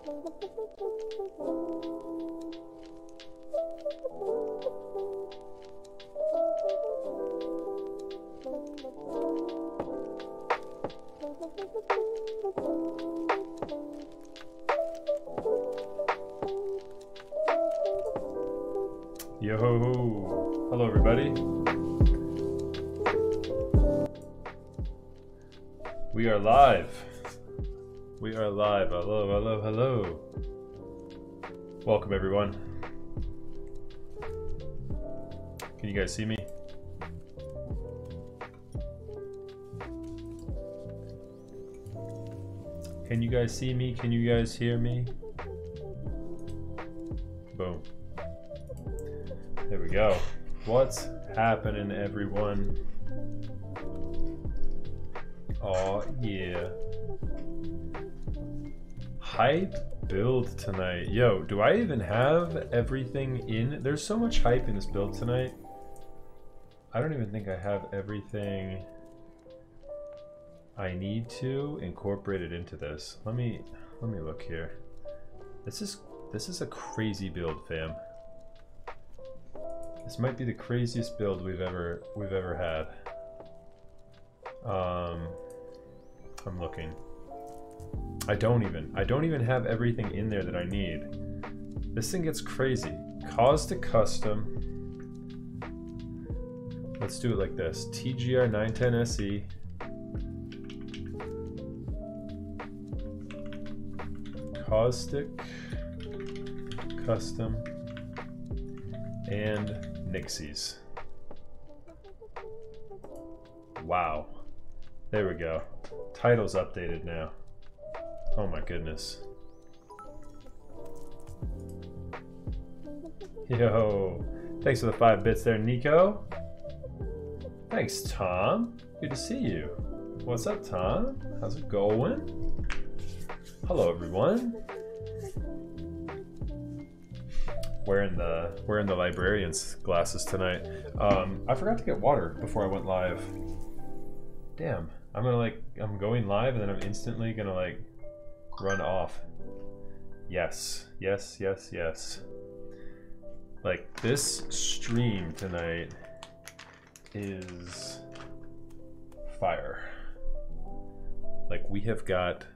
Yo ho ho. Hello everybody. We are live. We are live. Hello, hello, hello. Welcome everyone. Can you guys see me? Can you guys see me? Can you guys hear me? Boom. There we go. What's happening, everyone? Oh yeah. Hype build tonight. Yo, do I even have everything in? There's so much hype in this build tonight. I don't even think I have everything I need to incorporate it into this. Let me look here. This is a crazy build, fam. This might be the craziest build we've ever had. I'm looking. I don't even have everything in there that I need. This thing gets crazy. Caustic custom. Let's do it like this. TGR 910 SE. Caustic custom and Nixies. Wow. There we go. Title's updated now. Oh my goodness. Yo. Thanks for the 5 bits there, Nico. Thanks, Tom. Good to see you. What's up, Tom? How's it going? Hello, everyone. Wearing the librarian's glasses tonight. I forgot to get water before I went live. Damn. I'm going live and then I'm instantly gonna like run off. Yes. Yes, yes, yes. Like this stream tonight is fire. Like we have got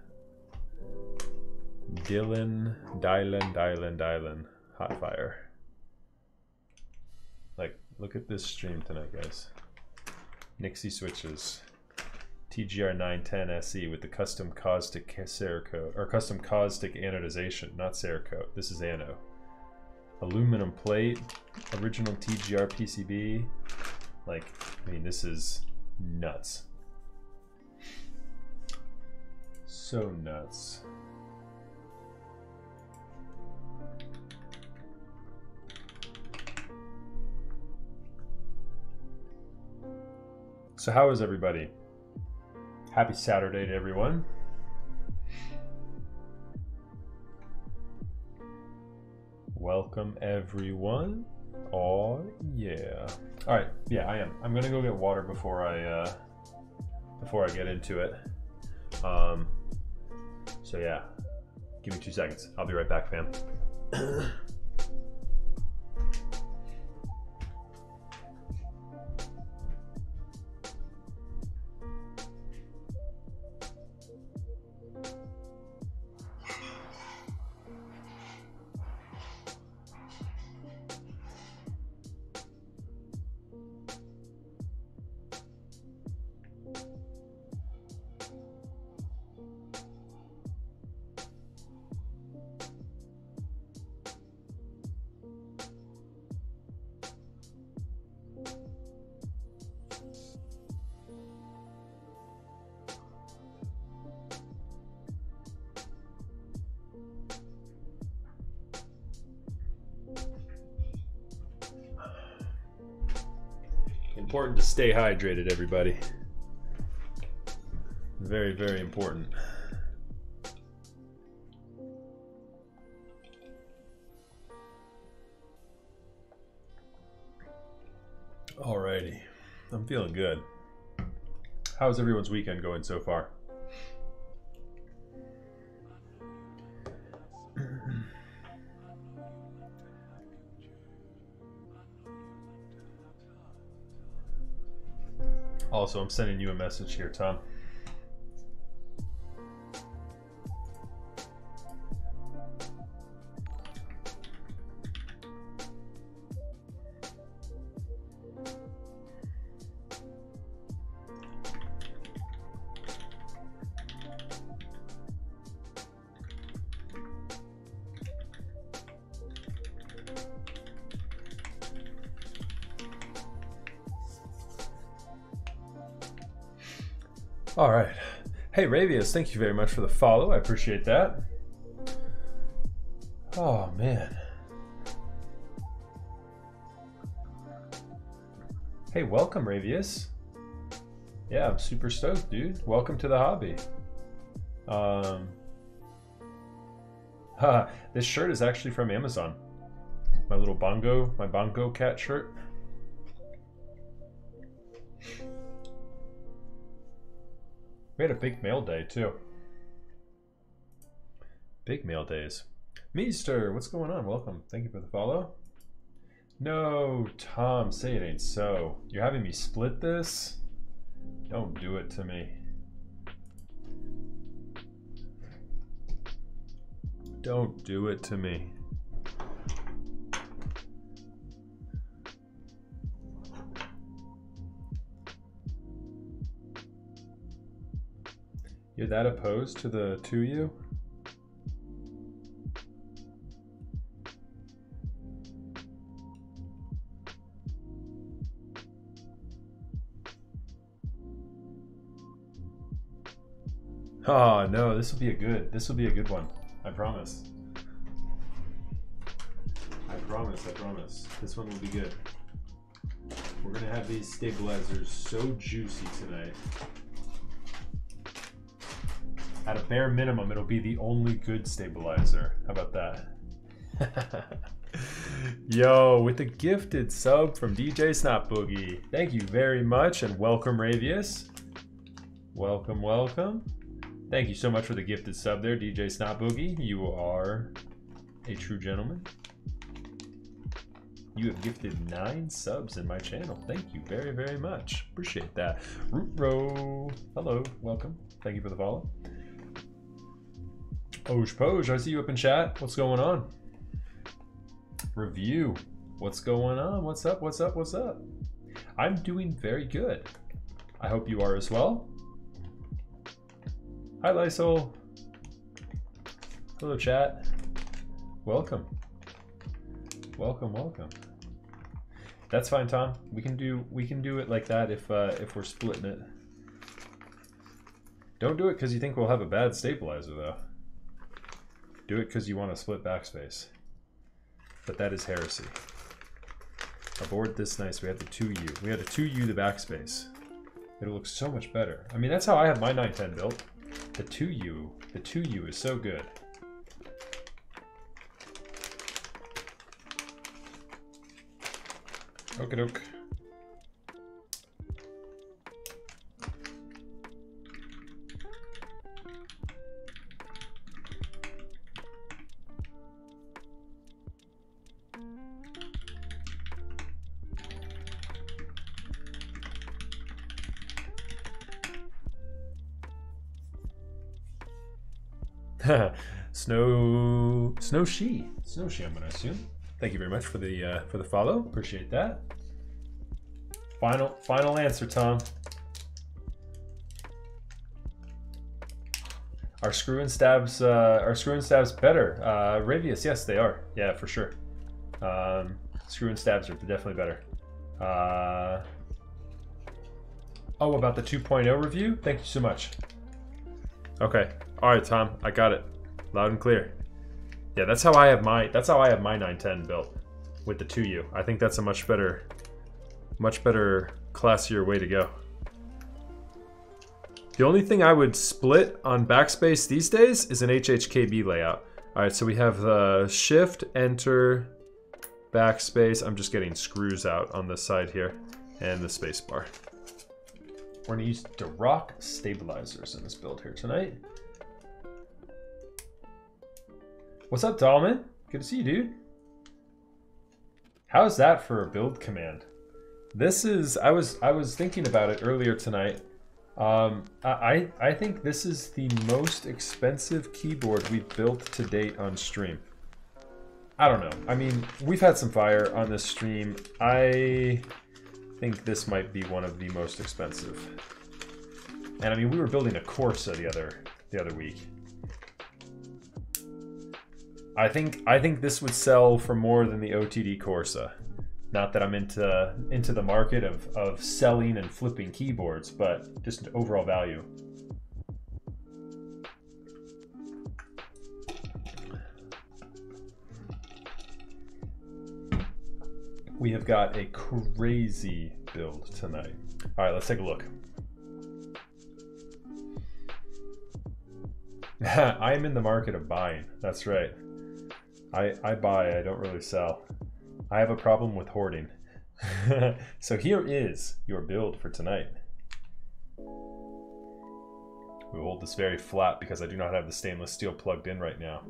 Dylan, hot fire. Like, look at this stream tonight, guys. Nixie switches. TGR 910 SE with the custom Caustic Cerakote, or custom Caustic anodization, not Cerakote. This is ano. Aluminum plate, original TGR PCB. Like, I mean, this is nuts. So nuts. So how is everybody? Happy Saturday to everyone. Welcome everyone. Oh yeah. All right, yeah, I am. I'm gonna go get water before I get into it. So yeah, give me 2 seconds. I'll be right back, fam. Important to stay hydrated, everybody. Very, very important. Alrighty, I'm feeling good. How's everyone's weekend going so far? Also, I'm sending you a message here, Tom. All right. Hey, Ravius, thank you very much for the follow. I appreciate that. Oh, man. Hey, welcome, Ravius. Yeah, I'm super stoked, dude. Welcome to the hobby. This shirt is actually from Amazon. My little bongo cat shirt. We had a big mail day, too. Big mail days. Meester, what's going on? Welcome. Thank you for the follow. No, Tom, say it ain't so. You're having me split this? Don't do it to me. Don't do it to me. You're that opposed to the 2U? Oh no, this will be a good one. I promise. I promise. This one will be good. We're gonna have these stabilizers so juicy tonight. At a bare minimum, it'll be the only good stabilizer. How about that? Yo, with a gifted sub from DJ Snot Boogie. Thank you very much and welcome, Ravius. Welcome, welcome. Thank you so much for the gifted sub there, DJ Snot Boogie. You are a true gentleman. You have gifted 9 subs in my channel. Thank you very, very much. Appreciate that. Root Row. Hello, welcome. Thank you for the follow. Oj Poj, I see you up in chat. What's going on? Review. What's going on? What's up? What's up? What's up? I'm doing very good. I hope you are as well. Hi, Lysol. Hello, chat. Welcome. Welcome, welcome. That's fine, Tom. We can do it like that if we're splitting it. Don't do it because you think we'll have a bad stabilizer, though. Do it because you want to split backspace. But that is heresy. Our board this nice. We have the 2U. We have the 2U the backspace. It'll look so much better. I mean, that's how I have my 910 built. The 2U is so good. Okie doke. Snowshy, I'm gonna assume. Thank you very much for the follow. Appreciate that. Final answer, Tom. Are screw and stabs better? Ravius, yes, they are. Yeah, for sure. Screw and stabs are definitely better. Oh, about the 2.0 review? Thank you so much. Okay. All right, Tom. I got it. Loud and clear. Yeah, that's how I have my 910 built with the 2U. I think that's a much better, classier way to go. The only thing I would split on backspace these days is an HHKB layout. All right, so we have the shift, enter, backspace. I'm just getting screws out on this side here, and the space bar. We're gonna use Duroc stabilizers in this build here tonight. What's up, Dahlman? Good to see you, dude. How's that for a build command? This is, I was thinking about it earlier tonight. I think this is the most expensive keyboard we've built to date on stream. I don't know. I mean, we've had some fire on this stream. I think this might be one of the most expensive. And I mean, we were building a Corsa the other week. I think this would sell for more than the OTD Corsa. Not that I'm into the market of selling and flipping keyboards, but just overall value. We have got a crazy build tonight. All right, let's take a look. I am in the market of buying. That's right. I buy, I don't really sell. I have a problem with hoarding. So here is your build for tonight. We hold this very flat because I do not have the stainless steel plugged in right now.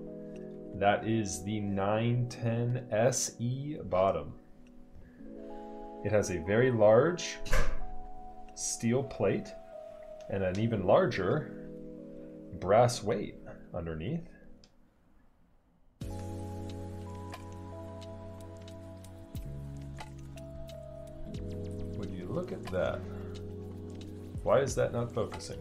That is the 910 SE bottom. It has a very large steel plate and an even larger brass weight underneath. Would you look at that? Why is that not focusing?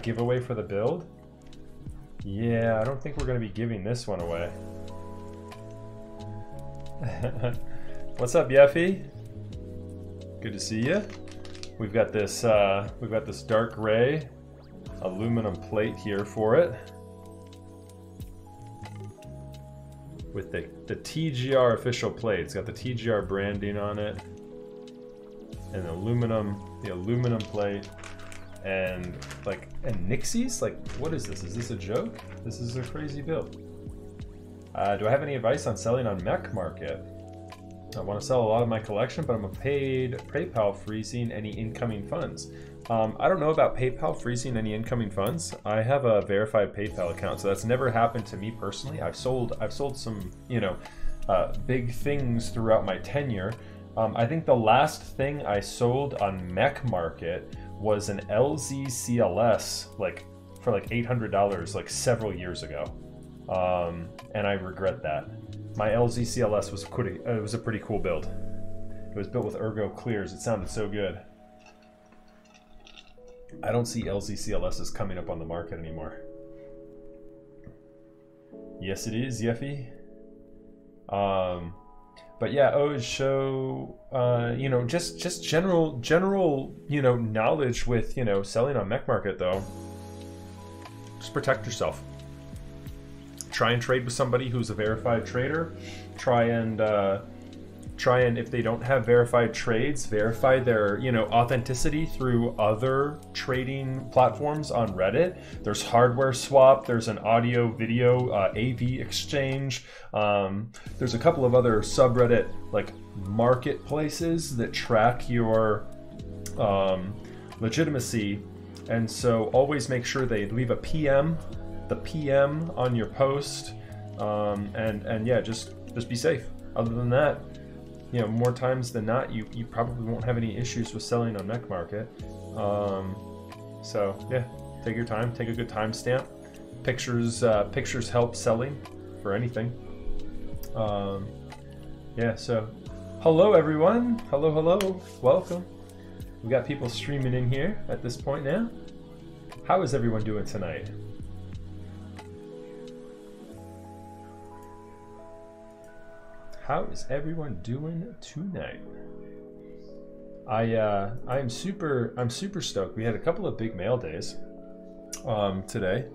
Giveaway for the build? Yeah, I don't think we're going to be giving this one away. What's up, Yeffy? Good to see you. We've got this dark gray aluminum plate here for it, with the TGR official plate. It's got the TGR branding on it, and the aluminum plate, and Nixies. Like, what is this? Is this a joke? This is a crazy build. Do I have any advice on selling on Mech Market? I want to sell a lot of my collection, but I'm paid PayPal freezing any incoming funds. I don't know about PayPal freezing any incoming funds. I have a verified PayPal account, so that's never happened to me personally. I've sold some, big things throughout my tenure. I think the last thing I sold on Mech Market was an LZ CLS, for $800, several years ago, and I regret that. My LZ CLS was a pretty cool build. It was built with Ergo clears. It sounded so good. I don't see LZ CLSs coming up on the market anymore. Yes, it is, Yeffy. But yeah, always show, just general, knowledge with, selling on Mech Market though. Just protect yourself. Try and trade with somebody who's a verified trader. Try and if they don't have verified trades, verify their authenticity through other trading platforms on Reddit. There's Hardware Swap. There's an audio video AV exchange. There's a couple of other subreddit marketplaces that track your legitimacy, and so always make sure they leave a PM. The PM on your post, and yeah, just be safe. Other than that, more times than not, you probably won't have any issues with selling on Mech Market. So yeah, take your time, take a good timestamp. Pictures help selling for anything. Yeah, so hello everyone, hello, welcome. We got people streaming in here at this point now. How is everyone doing tonight? How is everyone doing tonight? I'm super stoked. We had a couple of big mail days today.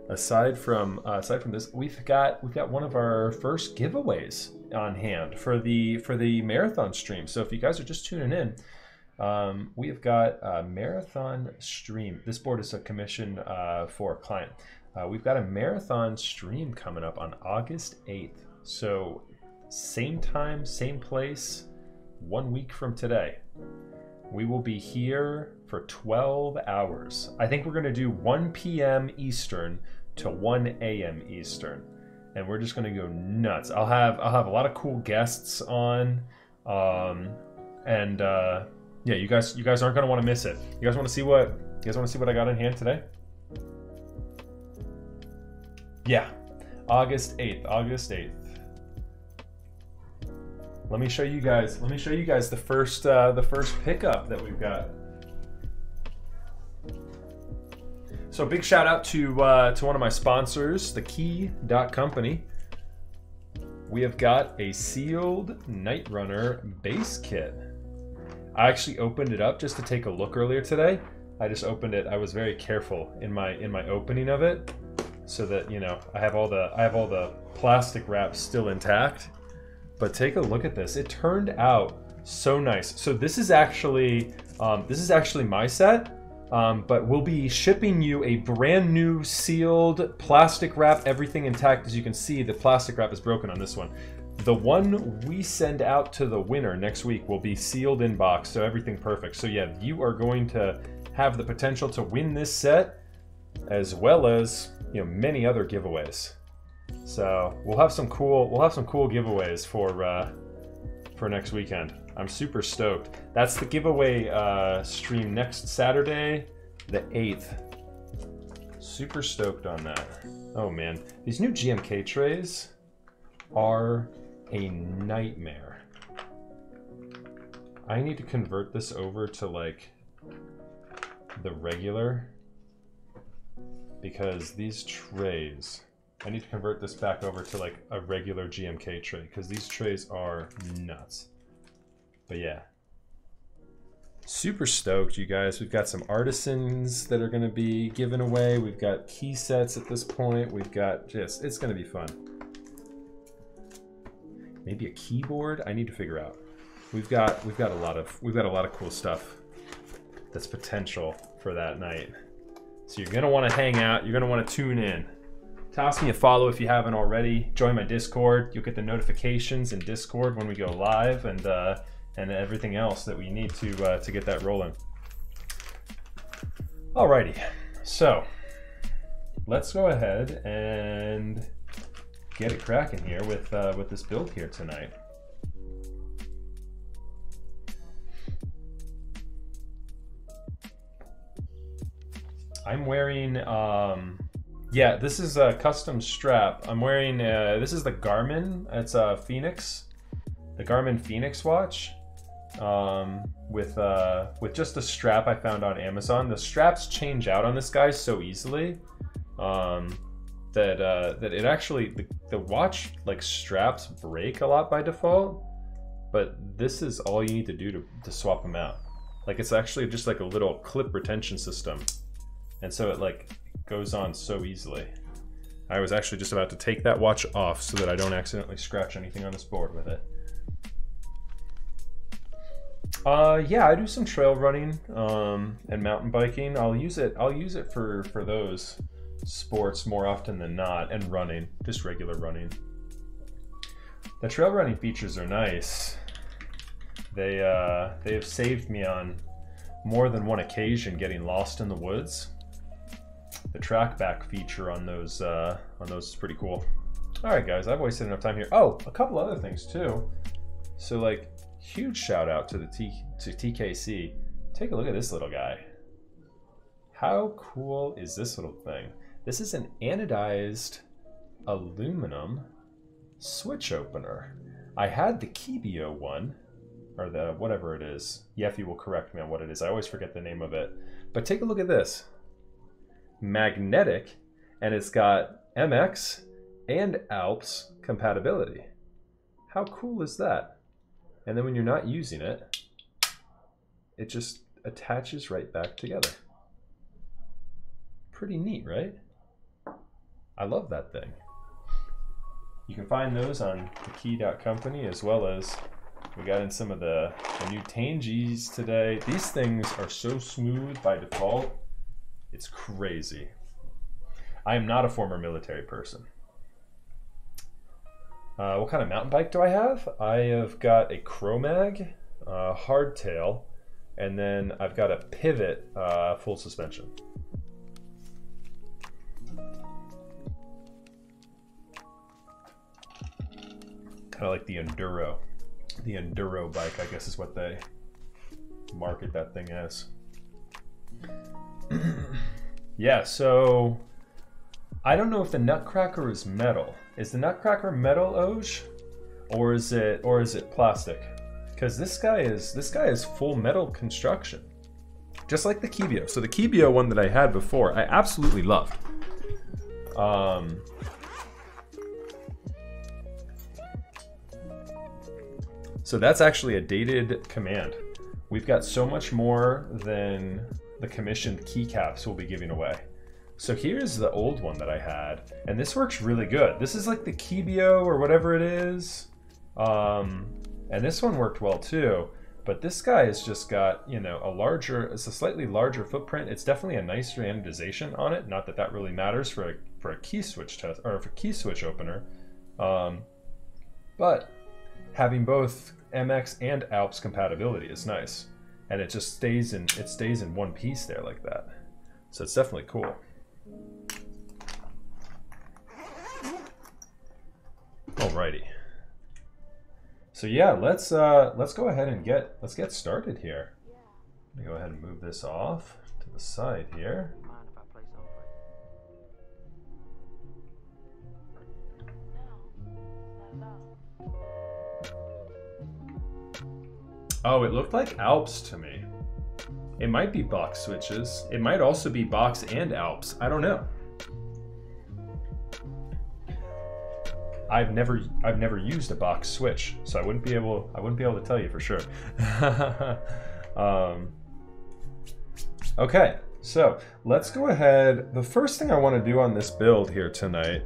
Aside from this, we've got one of our first giveaways on hand for the marathon stream. So if you guys are just tuning in, we have got a marathon stream. This board is a commission for a client. We've got a marathon stream coming up on August 8th. So same time, same place, 1 week from today. We will be here for 12 hours. I think we're going to do 1 p.m. Eastern to 1 a.m. Eastern, and we're just gonna go nuts. I'll have a lot of cool guests on, yeah, you guys aren't gonna want to miss it. You guys want to see what I got in hand today? Yeah, August 8th. Let me show you guys the first pickup that we've got. So big shout out to one of my sponsors, the Key.Company. We have got a sealed Night Runner base kit. I actually opened it up just to take a look earlier today. I just opened it. I was very careful in my opening of it, so that, you know, I have all the plastic wraps still intact. But take a look at this. It turned out so nice. So this is actually my set. But we'll be shipping you a brand new sealed plastic wrap, everything intact. As you can see, the plastic wrap is broken on this one. The one we send out to the winner next week will be sealed in box, so everything perfect. So yeah, you are going to have the potential to win this set, as well as, you know, many other giveaways. So we'll have some cool giveaways for next weekend. I'm super stoked. That's the giveaway stream next Saturday, the 8th. Super stoked on that. Oh man, these new GMK trays are a nightmare. I need to convert this over to like the regular, because these trays, I need to convert this back over to like a regular GMK tray, because these trays are nuts. But yeah, super stoked, you guys. We've got some artisans that are going to be given away. We've got key sets at this point. We've got just, it's going to be fun. Maybe a keyboard. I need to figure out. We've got a lot of cool stuff that's potential for that night. So you're going to want to hang out. You're going to want to tune in. Toss me a follow if you haven't already. Join my Discord. You'll get the notifications in Discord when we go live, and everything else that we need to get that rolling. Alrighty, so let's go ahead and get it cracking here with this build here tonight. I'm wearing, yeah, this is a custom strap. I'm wearing, this is the Garmin. It's a Phoenix, the Garmin Phoenix watch. With just a strap I found on Amazon. The straps change out on this guy so easily that it actually, the watch like straps break a lot by default, but this is all you need to do to swap them out. Like, it's actually just like a little clip retention system, and so it like goes on so easily. I was actually just about to take that watch off so that I don't accidentally scratch anything on this board with it. Yeah, I do some trail running and mountain biking. I'll use it for those sports more often than not, and running, just regular running. The trail running features are nice. They have saved me on more than one occasion getting lost in the woods. The track back feature on those is pretty cool. All right, guys, I've wasted enough time here. Oh, a couple other things too. So like, huge shout out to the TKC. Take a look at this little guy. How cool is this little thing? This is an anodized aluminum switch opener. I had the Kibio one, or the whatever it is. Yeffy will correct me on what it is. I always forget the name of it. But take a look at this. Magnetic, and it's got MX and Alps compatibility. How cool is that? And then when you're not using it, it just attaches right back together. Pretty neat, right? I love that thing. You can find those on the Key.Company, as well as we got in some of the new Tangis today. These things are so smooth by default. It's crazy. I am not a former military person. What kind of mountain bike do I have? I have got a Chromag, hardtail, and then I've got a Pivot full suspension. Kind of like the Enduro. The Enduro bike, I guess, is what they market that thing as. Yeah, so I don't know if the Nutcracker is metal. Is the Nutcracker metal, Oj? Or is it plastic? Because this guy is full metal construction. Just like the Kibio. So the Kibio one that I had before, I absolutely loved. So that's actually a dated command. We've got so much more than the commissioned keycaps we'll be giving away. So here's the old one that I had, and this works really good. This is like the Kibio or whatever it is. And this one worked well too, but this guy has just got, you know, it's a slightly larger footprint. It's definitely a nicer anodization on it. Not that that really matters for a key switch test or for key switch opener. But having both MX and Alps compatibility is nice, and it just stays in one piece there like that. So it's definitely cool. Alrighty. So yeah, let's go ahead and get started here. Let me go ahead and move this off to the side here. Oh, it looked like Alps to me. It might be box switches. It might also be box and Alps. I don't know. I've never used a box switch, so I wouldn't be able to tell you for sure. Okay, so let's go ahead. The first thing I want to do on this build here tonight,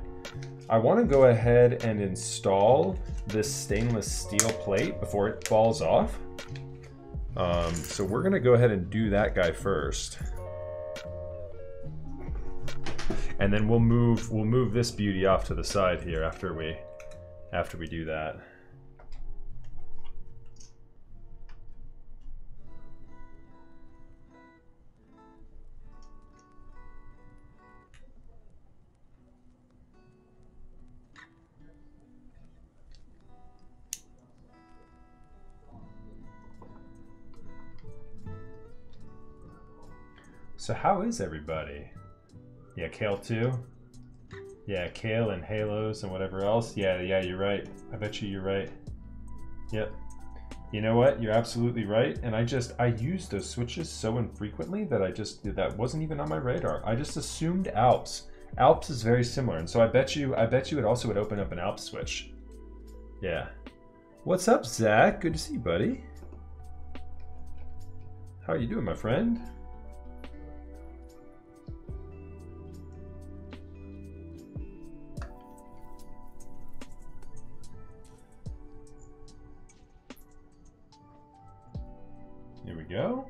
I want to go ahead and install this stainless steel plate before it falls off. So we're gonna go ahead and do that guy first, and then we'll move this beauty off to the side here after we do that. So how is everybody? Yeah, Kale too? Yeah, Kale and Halos and whatever else. Yeah, you're right. I bet you're right. Yep. You know what? You're absolutely right. And I use those switches so infrequently that that wasn't even on my radar. I just assumed Alps. Alps is very similar, and so I bet you it also would open up an Alps switch. Yeah. What's up, Zach? Good to see you, buddy. How are you doing, my friend? Here we go.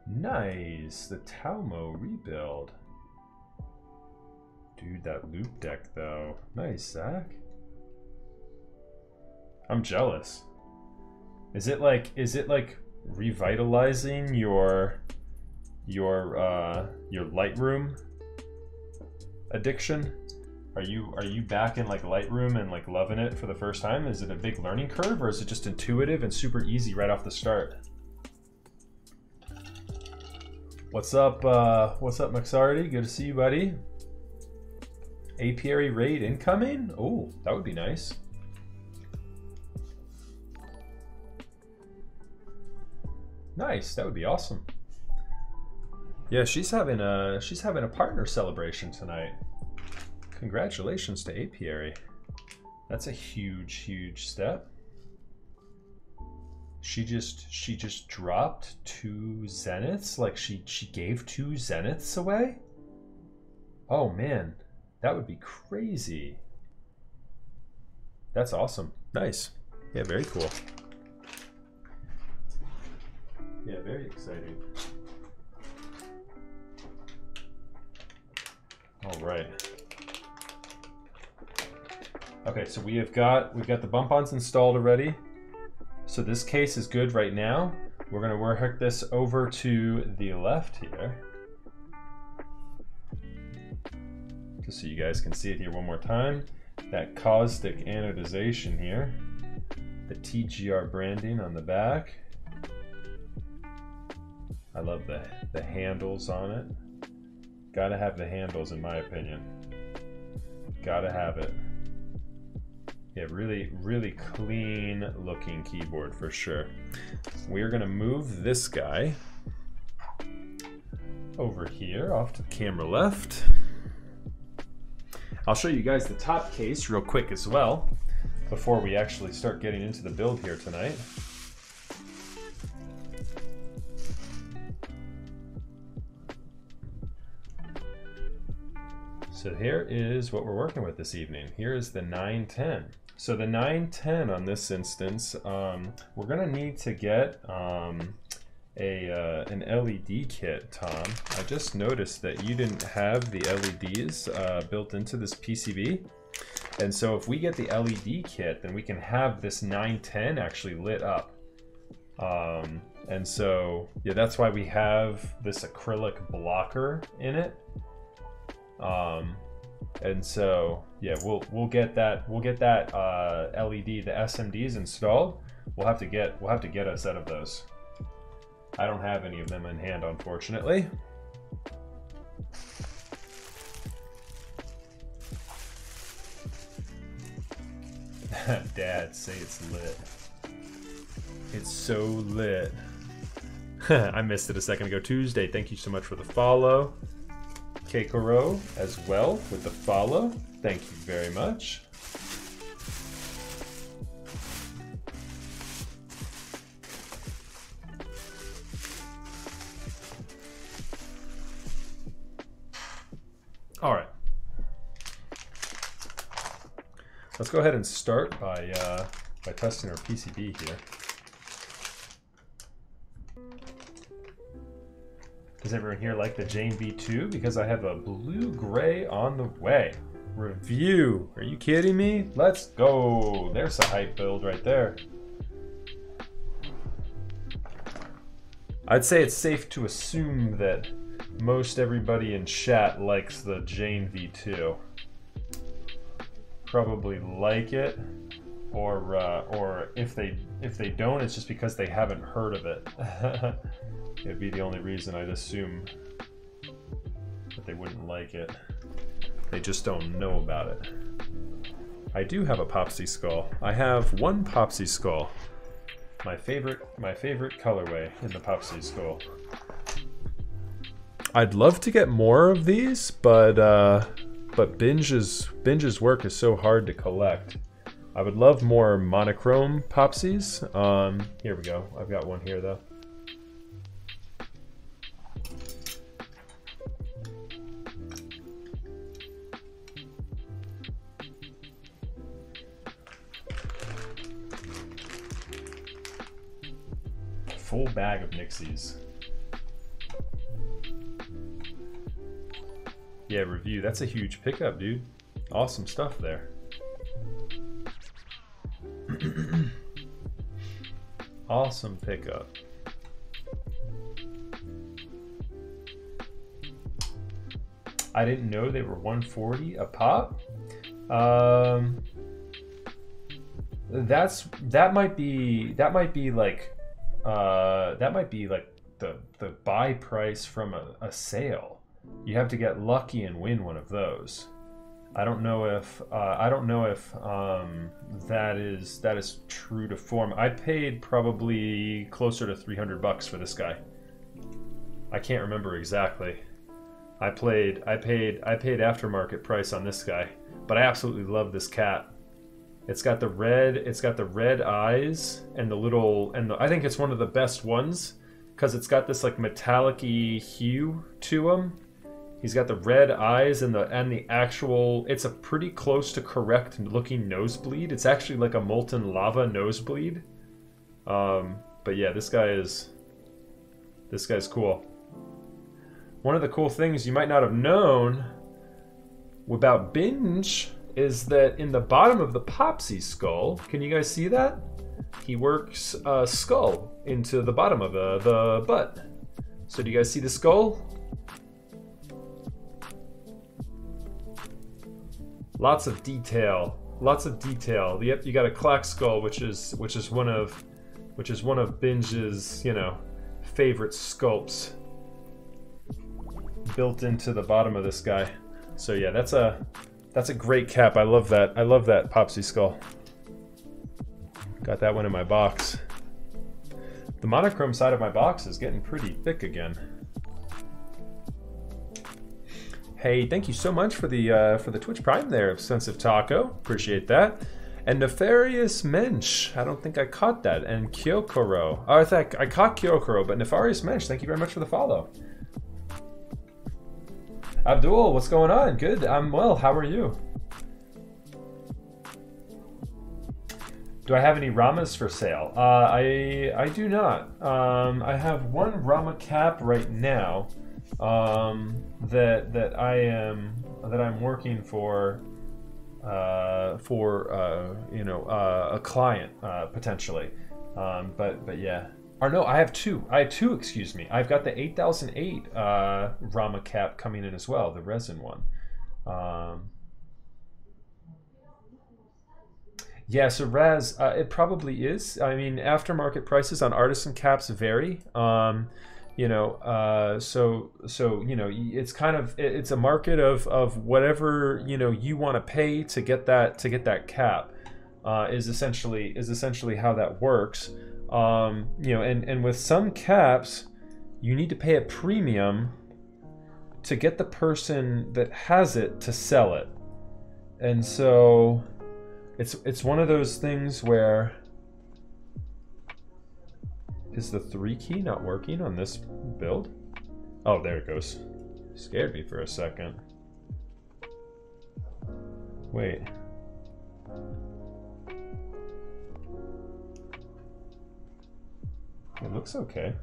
Nice, the Talmo rebuild. Dude, that loop deck though. Nice, Zach. I'm jealous. Is it like revitalizing your Lightroom addiction? Are you back in like Lightroom and like loving it for the first time? Is it a big learning curve, or is it just intuitive and super easy right off the start? What's up, Maxardi? Good to see you, buddy. Apiary raid incoming? Oh, that would be nice. Nice, that would be awesome. Yeah, she's having a partner celebration tonight. Congratulations to Apiary. That's a huge step. She just dropped 2 zeniths, like she gave 2 zeniths away? Oh man, that would be crazy. That's awesome. Nice. Yeah, very cool. Yeah, very exciting. All right. Okay, so we've got the bump-ons installed already. So this case is good right now. We're gonna work this over to the left here. just so you guys can see it here one more time. That Caustic anodization here. The TGR branding on the back. I love the handles on it. Gotta have the handles in my opinion. Gotta have it. Yeah, really, really clean looking keyboard for sure. We're gonna move this guy over here off to the camera left. I'll show you guys the top case real quick as well before we actually start getting into the build here tonight. So here is what we're working with this evening. Here is the 910. So the 910 on this instance, we're gonna need to get an LED kit, Tom. I just noticed that you didn't have the LEDs built into this PCB. And so if we get the LED kit, then we can have this 910 actually lit up. And so, yeah, that's why we have this acrylic blocker in it. And so, yeah, we'll get that LED, the SMDs installed. We'll have to get a set of those. I don't have any of them in hand, unfortunately. Dad, say it's lit. It's so lit. I missed it a second ago. Tuesday, thank you so much for the follow. Keikoro as well with the follow. Thank you very much. All right. Let's go ahead and start by testing our PCB here. Does everyone here like the Jane V2? Because I have a blue-gray on the way. Review. Are you kidding me? Let's go. There's a hype build right there. I'd say it's safe to assume that most everybody in chat likes the Jane V2. Probably like it, or if they don't, it's just because they haven't heard of it. It'd be the only reason. I'd assume that they wouldn't like it. They just don't know about it. I do have a Popsy skull. I have one Popsy skull. My favorite colorway in the Popsy skull. I'd love to get more of these, but Binge's work is so hard to collect. I would love more monochrome Popsies. Here we go. I've got one here though. Full bag of Nixies. Yeah, review. That's a huge pickup, dude. Awesome stuff there. Awesome pickup. I didn't know they were 140 a pop. That might be like the buy price from a sale. You have to get lucky and win one of those. I don't know if that is true to form. I paid probably closer to $300 for this guy. I can't remember exactly. I paid aftermarket price on this guy, but I absolutely love this cat. It's got the red eyes and I think it's one of the best ones because it's got this like metallic-y hue to him. He's got the red eyes and the actual, it's a pretty close to correct looking nosebleed. It's actually like a molten lava nosebleed. But yeah, this guy's cool. One of the cool things you might not have known about Binge is that in the bottom of the Popsy skull, can you guys see that? He works a skull into the bottom of the butt. So do you guys see the skull? Lots of detail. Lots of detail. Yep, you got a clock skull, which is one of Binge's, you know, favorite sculpts built into the bottom of this guy. So yeah, that's a great cap. I love that. I love that Popsy skull. Got that one in my box. The monochrome side of my box is getting pretty thick again. Hey, thank you so much for the Twitch Prime there, Sensitive Taco. Appreciate that. And Nefarious Mensch. I don't think I caught that. And Kyokoro. Oh, I think I caught Kyokoro, but Nefarious Mensch, thank you very much for the follow. Abdul, what's going on? Good. I'm well. How are you? Do I have any Ramas for sale? I do not. I have one Rama cap right now that I'm working for you know, a client potentially. But yeah. Or no, I have two. Excuse me. I've got the 8008 Rama cap coming in as well, the resin one. Yeah, so Raz, it probably is. I mean, aftermarket prices on artisan caps vary. You know, so you know, it's kind of it's a market of whatever, you know, you want to pay to get that cap. Is essentially how that works. You know, and with some caps, you need to pay a premium to get the person that has it to sell it. And so it's one of those things where, is the 3 key not working on this build? Oh, there it goes. Scared me for a second. Wait. It looks okay.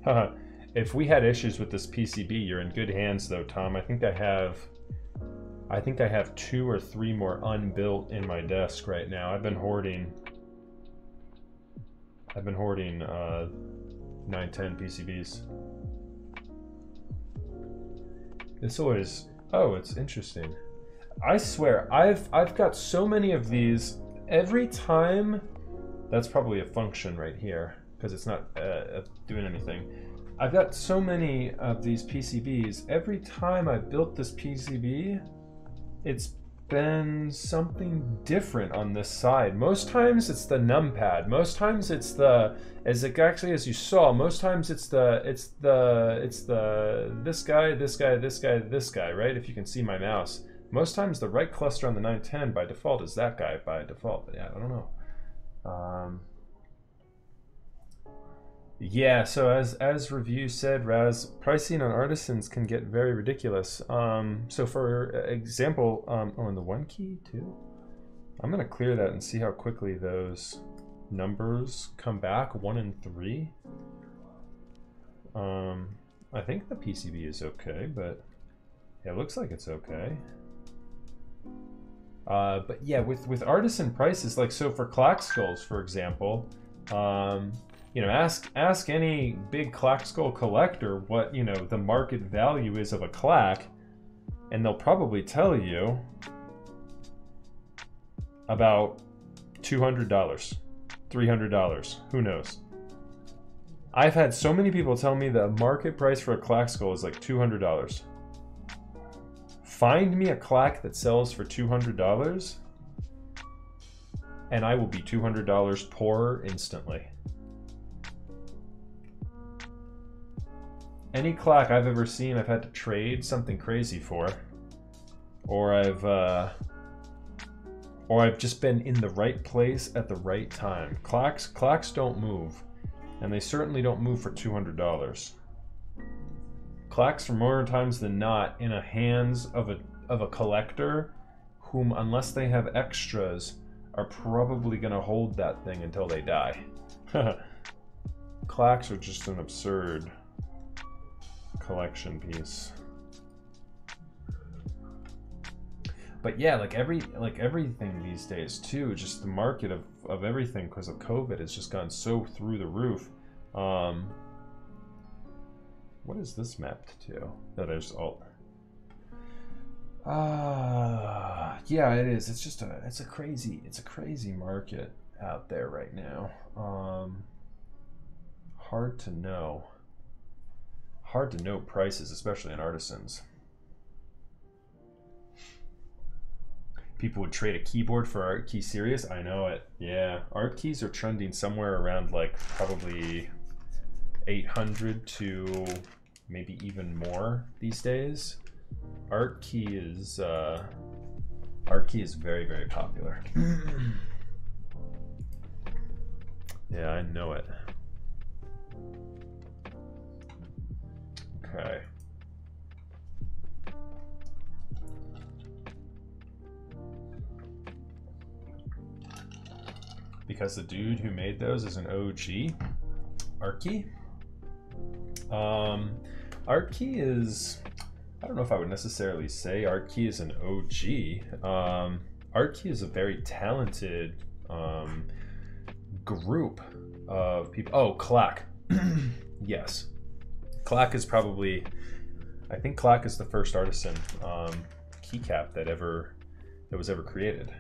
Haha. If we had issues with this PCB, you're in good hands though, Tom. I think I have 2 or 3 more unbuilt in my desk right now. I've been hoarding 910 PCBs. It's always, oh, it's interesting. I swear, I've got so many of these every time. That's probably a function right here because it's not doing anything. I've got so many of these PCBs. Every time I built this PCB, it's been something different on this side. Most times it's the numpad. Most times it's the, as you saw, most times it's the this guy, right? If you can see my mouse. Most times the right cluster on the 910 by default is that guy by default. But yeah, I don't know. Yeah, so as review said, Raz, pricing on artisans can get very ridiculous. So for example, oh, and the 1 key too. I'm gonna clear that and see how quickly those numbers come back, 1 and 3. I think the PCB is okay, but yeah, it looks like it's okay. But yeah, with artisan prices, like so for clack skulls, for example, you know, ask any big clack skull collector what, you know, the market value is of a clack, and they'll probably tell you about $200, $300, who knows. I've had so many people tell me the market price for a clack skull is like $200. Find me a clack that sells for $200 and I will be $200 poorer instantly. Any clack I've ever seen I've had to trade something crazy for, or I've just been in the right place at the right time. Clacks don't move, and they certainly don't move for $200. Clacks are more times than not in the hands of a collector whom, unless they have extras, are probably gonna hold that thing until they die. Clacks are just an absurd collection piece. But yeah, like everything these days too, just the market of everything because of COVID has just gone so through the roof. What is this mapped to? No, there's alt. Yeah, it is. It's just it's a crazy market out there right now. Hard to know. Hard to know prices, especially in artisans. People would trade a keyboard for Art Key Series. I know it. Yeah, Art Keys are trending somewhere around like probably 800 to maybe even more these days. Art Key is very, very popular. Yeah, I know it. Okay. Because the dude who made those is an OG. Art Key? Art Key is, I don't know if I would necessarily say Art Key is an OG. Art Key is a very talented group of people. Oh, Clack. Yes. Clack is probably, I think Clack is the first artisan keycap that was ever created.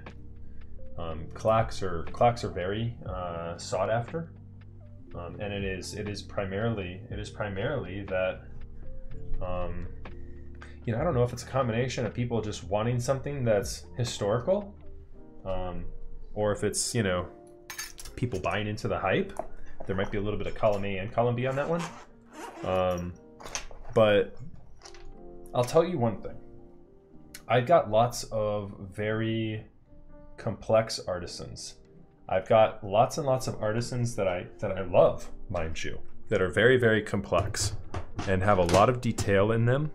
Clacks are very sought after, and it is primarily that you know, I don't know if it's a combination of people just wanting something that's historical, or if it's, you know, people buying into the hype. There might be a little bit of column A and column B on that one, but I'll tell you one thing. I've got lots of very complex artisans. I've got lots and lots of artisans that I love, mind you, that are very, very complex and have a lot of detail in them.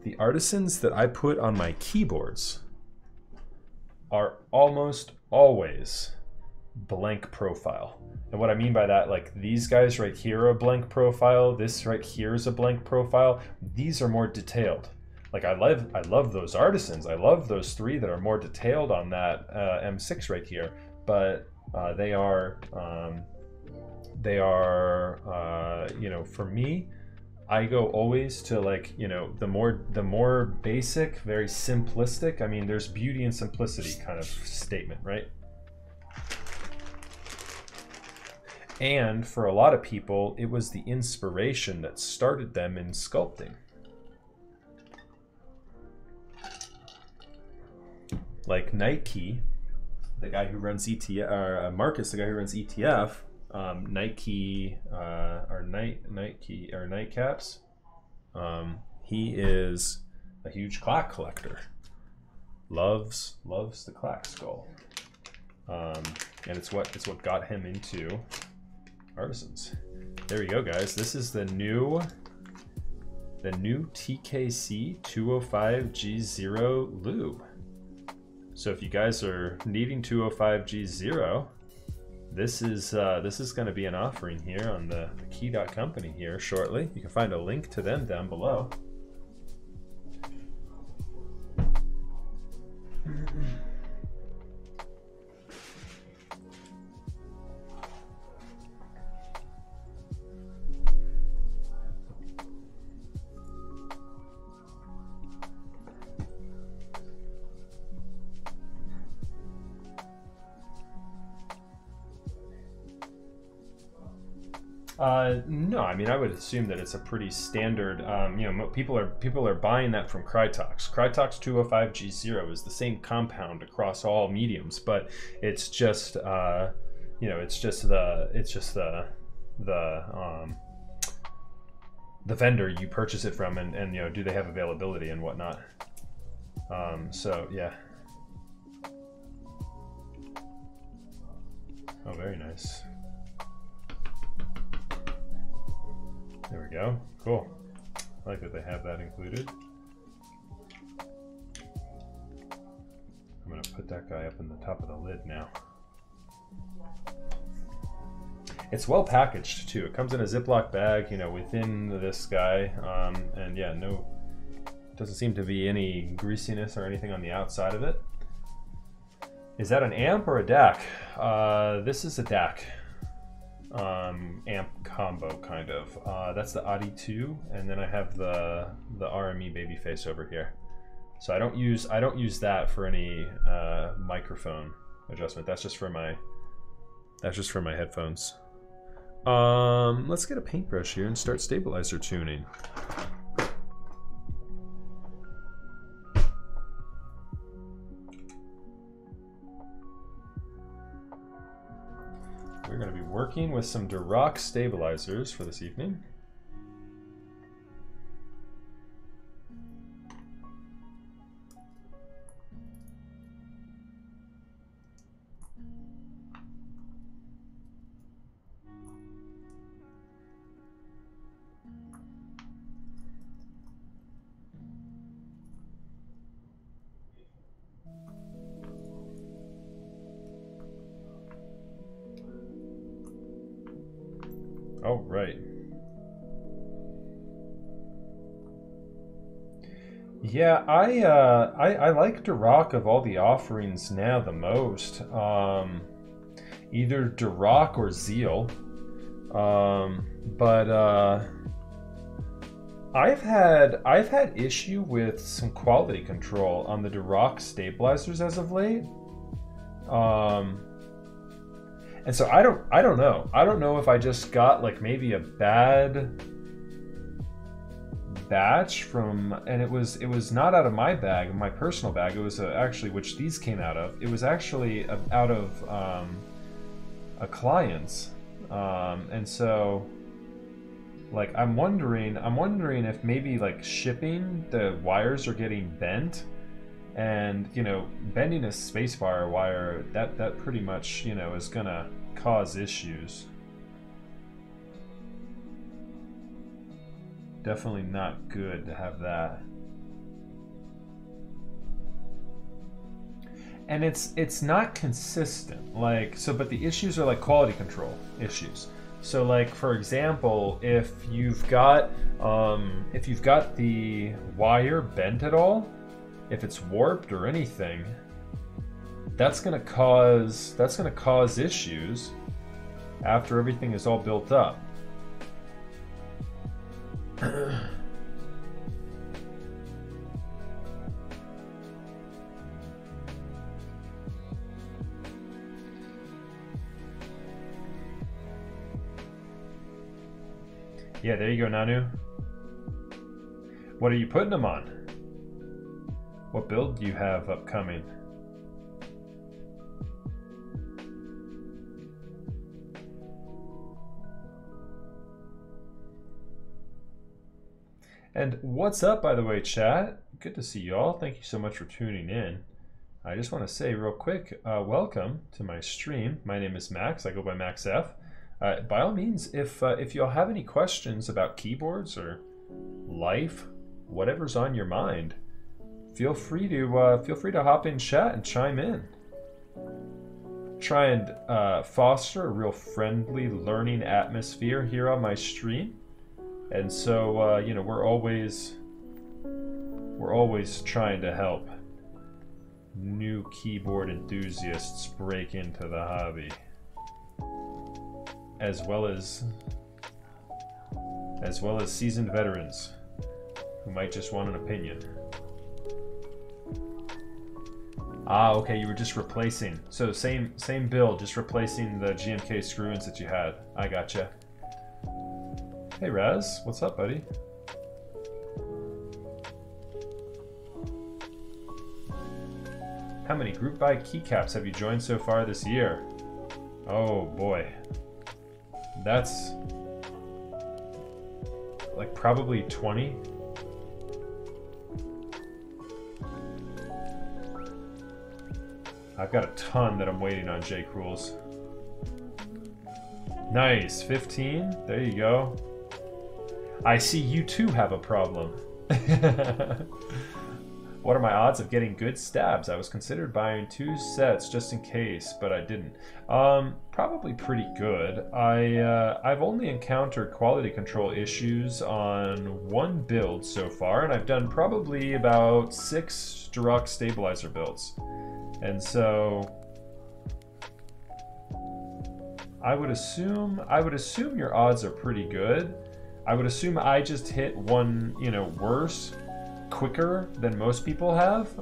The artisans that I put on my keyboards are almost always blank profile. And what I mean by that, like these guys right here are a blank profile, this right here is a blank profile. These are more detailed. Like I love those artisans. I love those three that are more detailed on that M6 right here. But they are you know, for me, I go always to, like, you know, the more basic, very simplistic. I mean, there's beauty and simplicity kind of statement, right? And for a lot of people, it was the inspiration that started them in sculpting. Like Nike, the guy who runs ETF, or Marcus, the guy who runs ETF, Nike or Nightcaps. He is a huge Clack collector. Loves the Clack skull, and it's what got him into artisans. There we go, guys. This is the new TKC 205G0 lube. So if you guys are needing 205G0, this is going to be an offering here on the key.company here shortly. You can find a link to them down below. No, I mean, I would assume that it's a pretty standard, you know, people are buying that from Krytox. Krytox 205G0 is the same compound across all mediums, but it's just, you know, it's just the vendor you purchase it from, and you know, do they have availability and whatnot. So yeah. Oh, very nice. There we go. Cool. I like that they have that included. I'm going to put that guy up in the top of the lid now. It's well packaged too. It comes in a Ziploc bag, you know, within this guy. And yeah, no, doesn't seem to be any greasiness or anything on the outside of it. Is that an amp or a DAC? This is a DAC. Amp combo kind of. That's the Audi 2, and then I have the RME Babyface over here. So I don't use that for any microphone adjustment. That's just for my headphones. Let's get a paintbrush here and start stabilizer tuning. We're going to be working with some Duroc stabilizers for this evening. Oh, right. Yeah, I like Duroc of all the offerings now the most. Either Duroc or Zeal. But I've had issue with some quality control on the Duroc stabilizers as of late. And so I don't know. I don't know if I just got like maybe a bad batch from, and it was not out of my bag, my personal bag. It was actually, which these came out of. It was actually out of a client's, and so like I'm wondering if maybe like shipping the wires are getting bent. And, you know, bending a spacebar wire, that pretty much, you know, is gonna cause issues. Definitely not good to have that. And it's not consistent. Like, so, but the issues are like quality control issues. So like, for example, if you've got the wire bent at all, if it's warped or anything, that's gonna cause issues after everything is all built up. Yeah, there you go, Nanu. What are you putting them on? What build do you have upcoming? And what's up, by the way, chat? Good to see y'all. Thank you so much for tuning in. I just want to say real quick, welcome to my stream. My name is Max. I go by MaxF. By all means, if y'all have any questions about keyboards or life, whatever's on your mind, feel free to hop in chat and chime in. Try and foster a real friendly learning atmosphere here on my stream, and so you know, we're always trying to help new keyboard enthusiasts break into the hobby, as well as seasoned veterans who might just want an opinion. Ah, okay, you were just replacing. So same build, just replacing the GMK screw-ins that you had. I gotcha. Hey Raz, what's up, buddy? How many group buy keycaps have you joined so far this year? Oh boy. That's like probably 20. I've got a ton that I'm waiting on, Jake Rules. Nice, 15. There you go. I see you too have a problem. What are my odds of getting good stabs? I was considered buying 2 sets just in case, but I didn't. Probably pretty good. I've only encountered quality control issues on 1 build so far, and I've done probably about 6 Duroc stabilizer builds. And so I would assume your odds are pretty good. I would assume I just hit one, you know, worse quicker than most people have.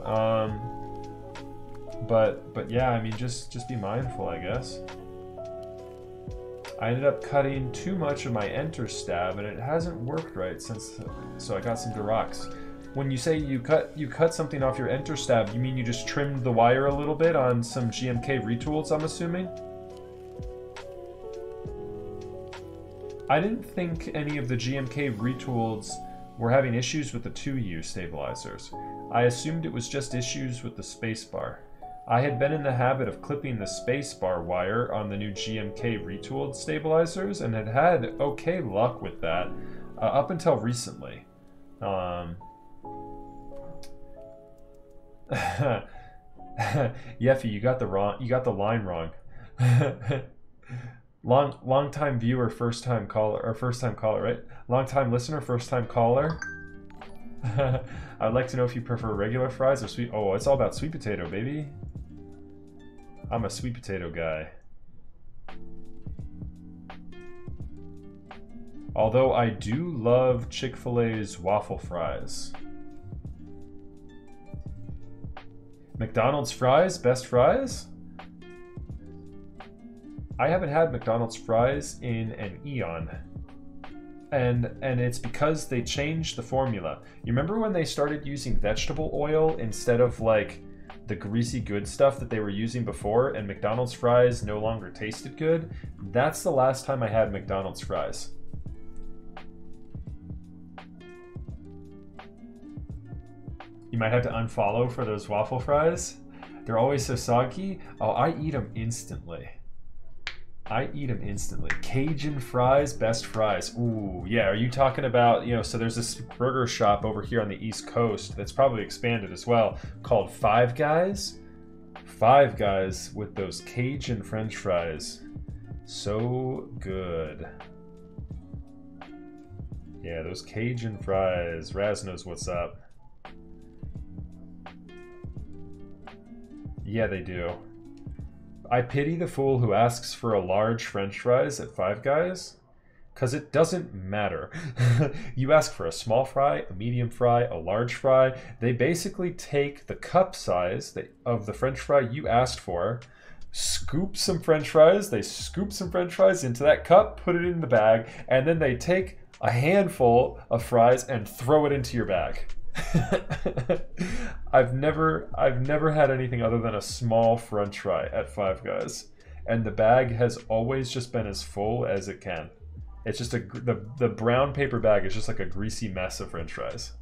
But yeah, I mean, just be mindful, I guess. I ended up cutting too much of my enter stab, and it hasn't worked right since. So I got some Durox. When you say you cut something off your enter stab, you mean you just trimmed the wire a little bit on some GMK retools, I'm assuming? I didn't think any of the GMK retools were having issues with the 2U stabilizers. I assumed it was just issues with the spacebar. I had been in the habit of clipping the spacebar wire on the new GMK retooled stabilizers and had had okay luck with that up until recently. Yeffy, you got the line wrong. Long time viewer, first time caller, right? Long time listener, first time caller. I'd like to know if you prefer regular fries or sweet. Oh, it's all about sweet potato, baby. I'm a sweet potato guy. Although I do love Chick-fil-A's waffle fries. McDonald's fries, best fries? I haven't had McDonald's fries in an eon. And it's because they changed the formula. You remember when they started using vegetable oil instead of like the greasy good stuff that they were using before, and McDonald's fries no longer tasted good? That's the last time I had McDonald's fries. You might have to unfollow for those waffle fries. They're always so soggy. Oh, I eat them instantly. Cajun fries, best fries. Ooh, yeah, are you talking about, you know, so there's this burger shop over here on the East Coast that's probably expanded as well, called Five Guys. Five Guys with those Cajun French fries. So good. Yeah, those Cajun fries. Raz knows what's up. Yeah, they do. I pity the fool who asks for a large French fries at Five Guys, because it doesn't matter. You ask for a small fry, a medium fry, a large fry. They basically take the cup size of the French fry you asked for, scoop some French fries, they scoop some French fries into that cup, put it in the bag, and then they take a handful of fries and throw it into your bag. I've never had anything other than a small French fry at Five Guys, and the bag has always just been as full as it can. It's just the brown paper bag is just like a greasy mess of French fries.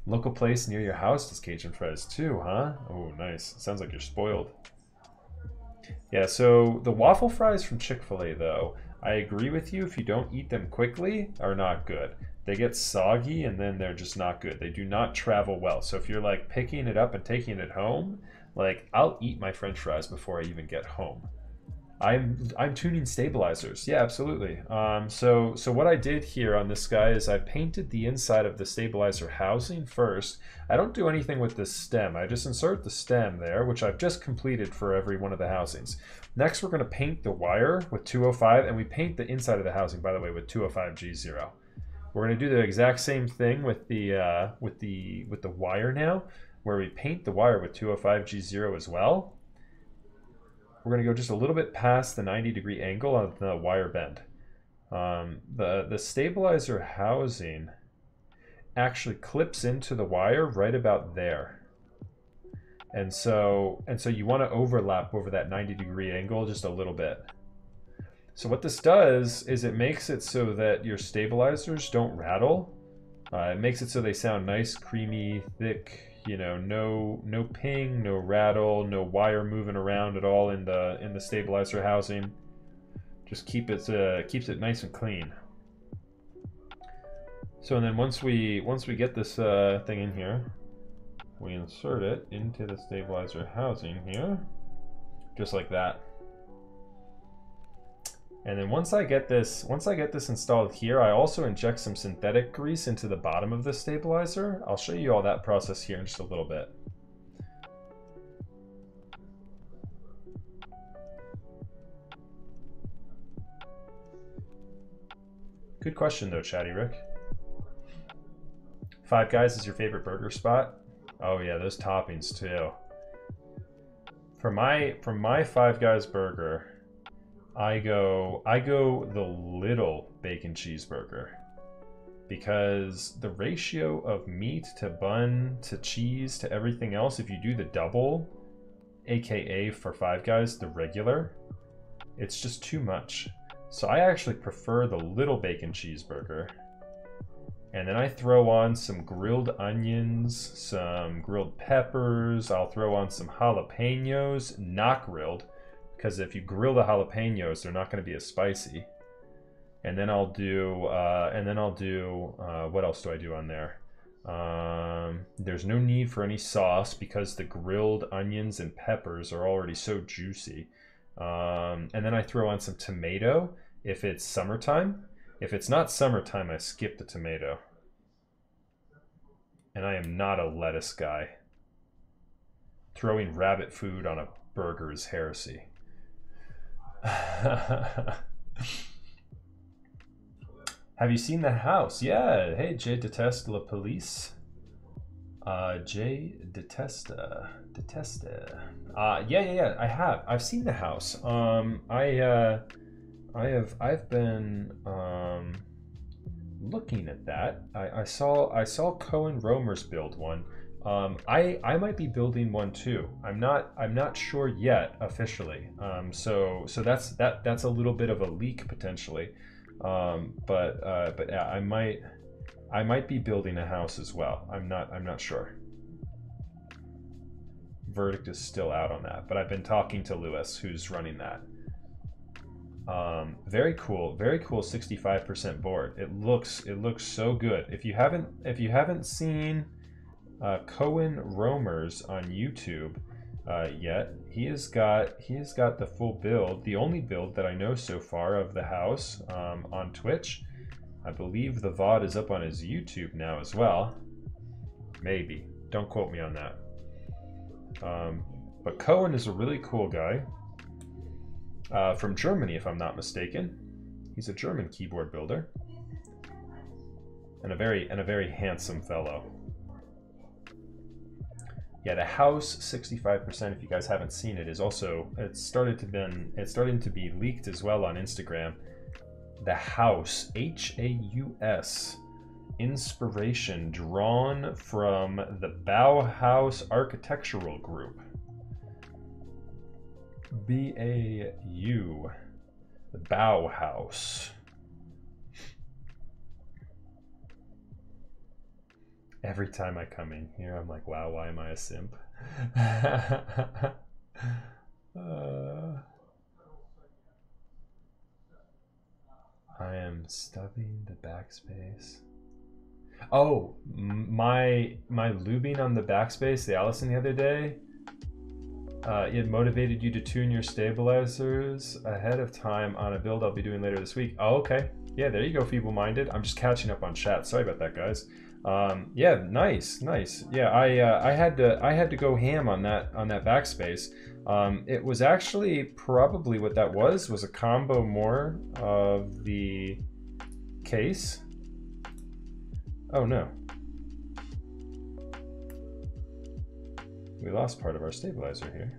Local place near your house does Cajun fries too, huh? Oh, nice. Sounds like you're spoiled. Yeah, so the waffle fries from Chick-fil-A, though, I agree with you, if you don't eat them quickly, are not good. They get soggy and then they're just not good. They do not travel well. So if you're like picking it up and taking it home, like I'll eat my French fries before I even get home. I'm tuning stabilizers. Yeah, absolutely. So what I did here on this guy is I painted the inside of the stabilizer housing first. I don't do anything with the stem. I just insert the stem there, which I've just completed for every one of the housings. Next, we're going to paint the wire with 205, and we paint the inside of the housing, by the way, with 205G0. We're going to do the exact same thing with the wire now, where we paint the wire with 205G0 as well. We're going to go just a little bit past the 90-degree angle on the wire bend. The stabilizer housing actually clips into the wire right about there. And so you want to overlap over that 90-degree angle just a little bit. So what this does is it makes it so that your stabilizers don't rattle. It makes it so they sound nice, creamy, thick. You know, no ping, no rattle, no wire moving around at all in the stabilizer housing. Just keeps it nice and clean. So and then once we get this thing in here, we insert it into the stabilizer housing here, just like that. And then once I get this installed here, I also inject some synthetic grease into the bottom of the stabilizer. I'll show you all that process here in just a little bit. Good question though, Chatty Rick. Five Guys is your favorite burger spot? Oh yeah, those toppings too. For my Five Guys burger, I go the little bacon cheeseburger, because the ratio of meat to bun to cheese to everything else, if you do the double, aka for Five Guys the regular, it's just too much. So I actually prefer the little bacon cheeseburger. And then I throw on some grilled onions, some grilled peppers. I'll throw on some jalapenos, not grilled, because if you grill the jalapenos, they're not going to be as spicy. And then I'll do, what else do I do on there? There's no need for any sauce because the grilled onions and peppers are already so juicy. And then I throw on some tomato if it's summertime. If it's not summertime, I skip the tomato. And I am not a lettuce guy. Throwing rabbit food on a burger is heresy. Have you seen The House? Yeah. Hey, Jay Deteste La Police. Jay Detesta. Yeah. I have. I've seen The House. I've been looking at that. I saw Cohen Romer's build one. I might be building one too. I'm not sure yet officially. So that's a little bit of a leak potentially. But yeah, I might be building a house as well. I'm not sure. Verdict is still out on that, but I've been talking to Lewis, who's running that. Very cool 65% board. It looks so good. If you haven't seen Cohen Romer's on YouTube yet, he has got the full build, the only build that I know so far of the house on Twitch. I believe the VOD is up on his YouTube now as well. Maybe, don't quote me on that. But Cohen is a really cool guy. From Germany, if I'm not mistaken. He's a German keyboard builder, and a very handsome fellow. Yeah, the house 65%. If you guys haven't seen it, is also it's starting to be leaked as well on Instagram. The House, H-A-U-S, inspiration drawn from the Bauhaus architectural group. B-A-U, the Bauhaus. Every time I come in here, I'm like, wow, why am I a simp? I am stubbing the backspace. Oh, my lubing on the backspace, the Allison the other day, it motivated you to tune your stabilizers ahead of time on a build I'll be doing later this week. Oh, okay. Yeah, there you go, feeble-minded. I'm just catching up on chat. Sorry about that, guys. Yeah, nice. Yeah, I had to go ham on that backspace. It was actually probably what that was a combo more of the case. Oh no. We lost part of our stabilizer here.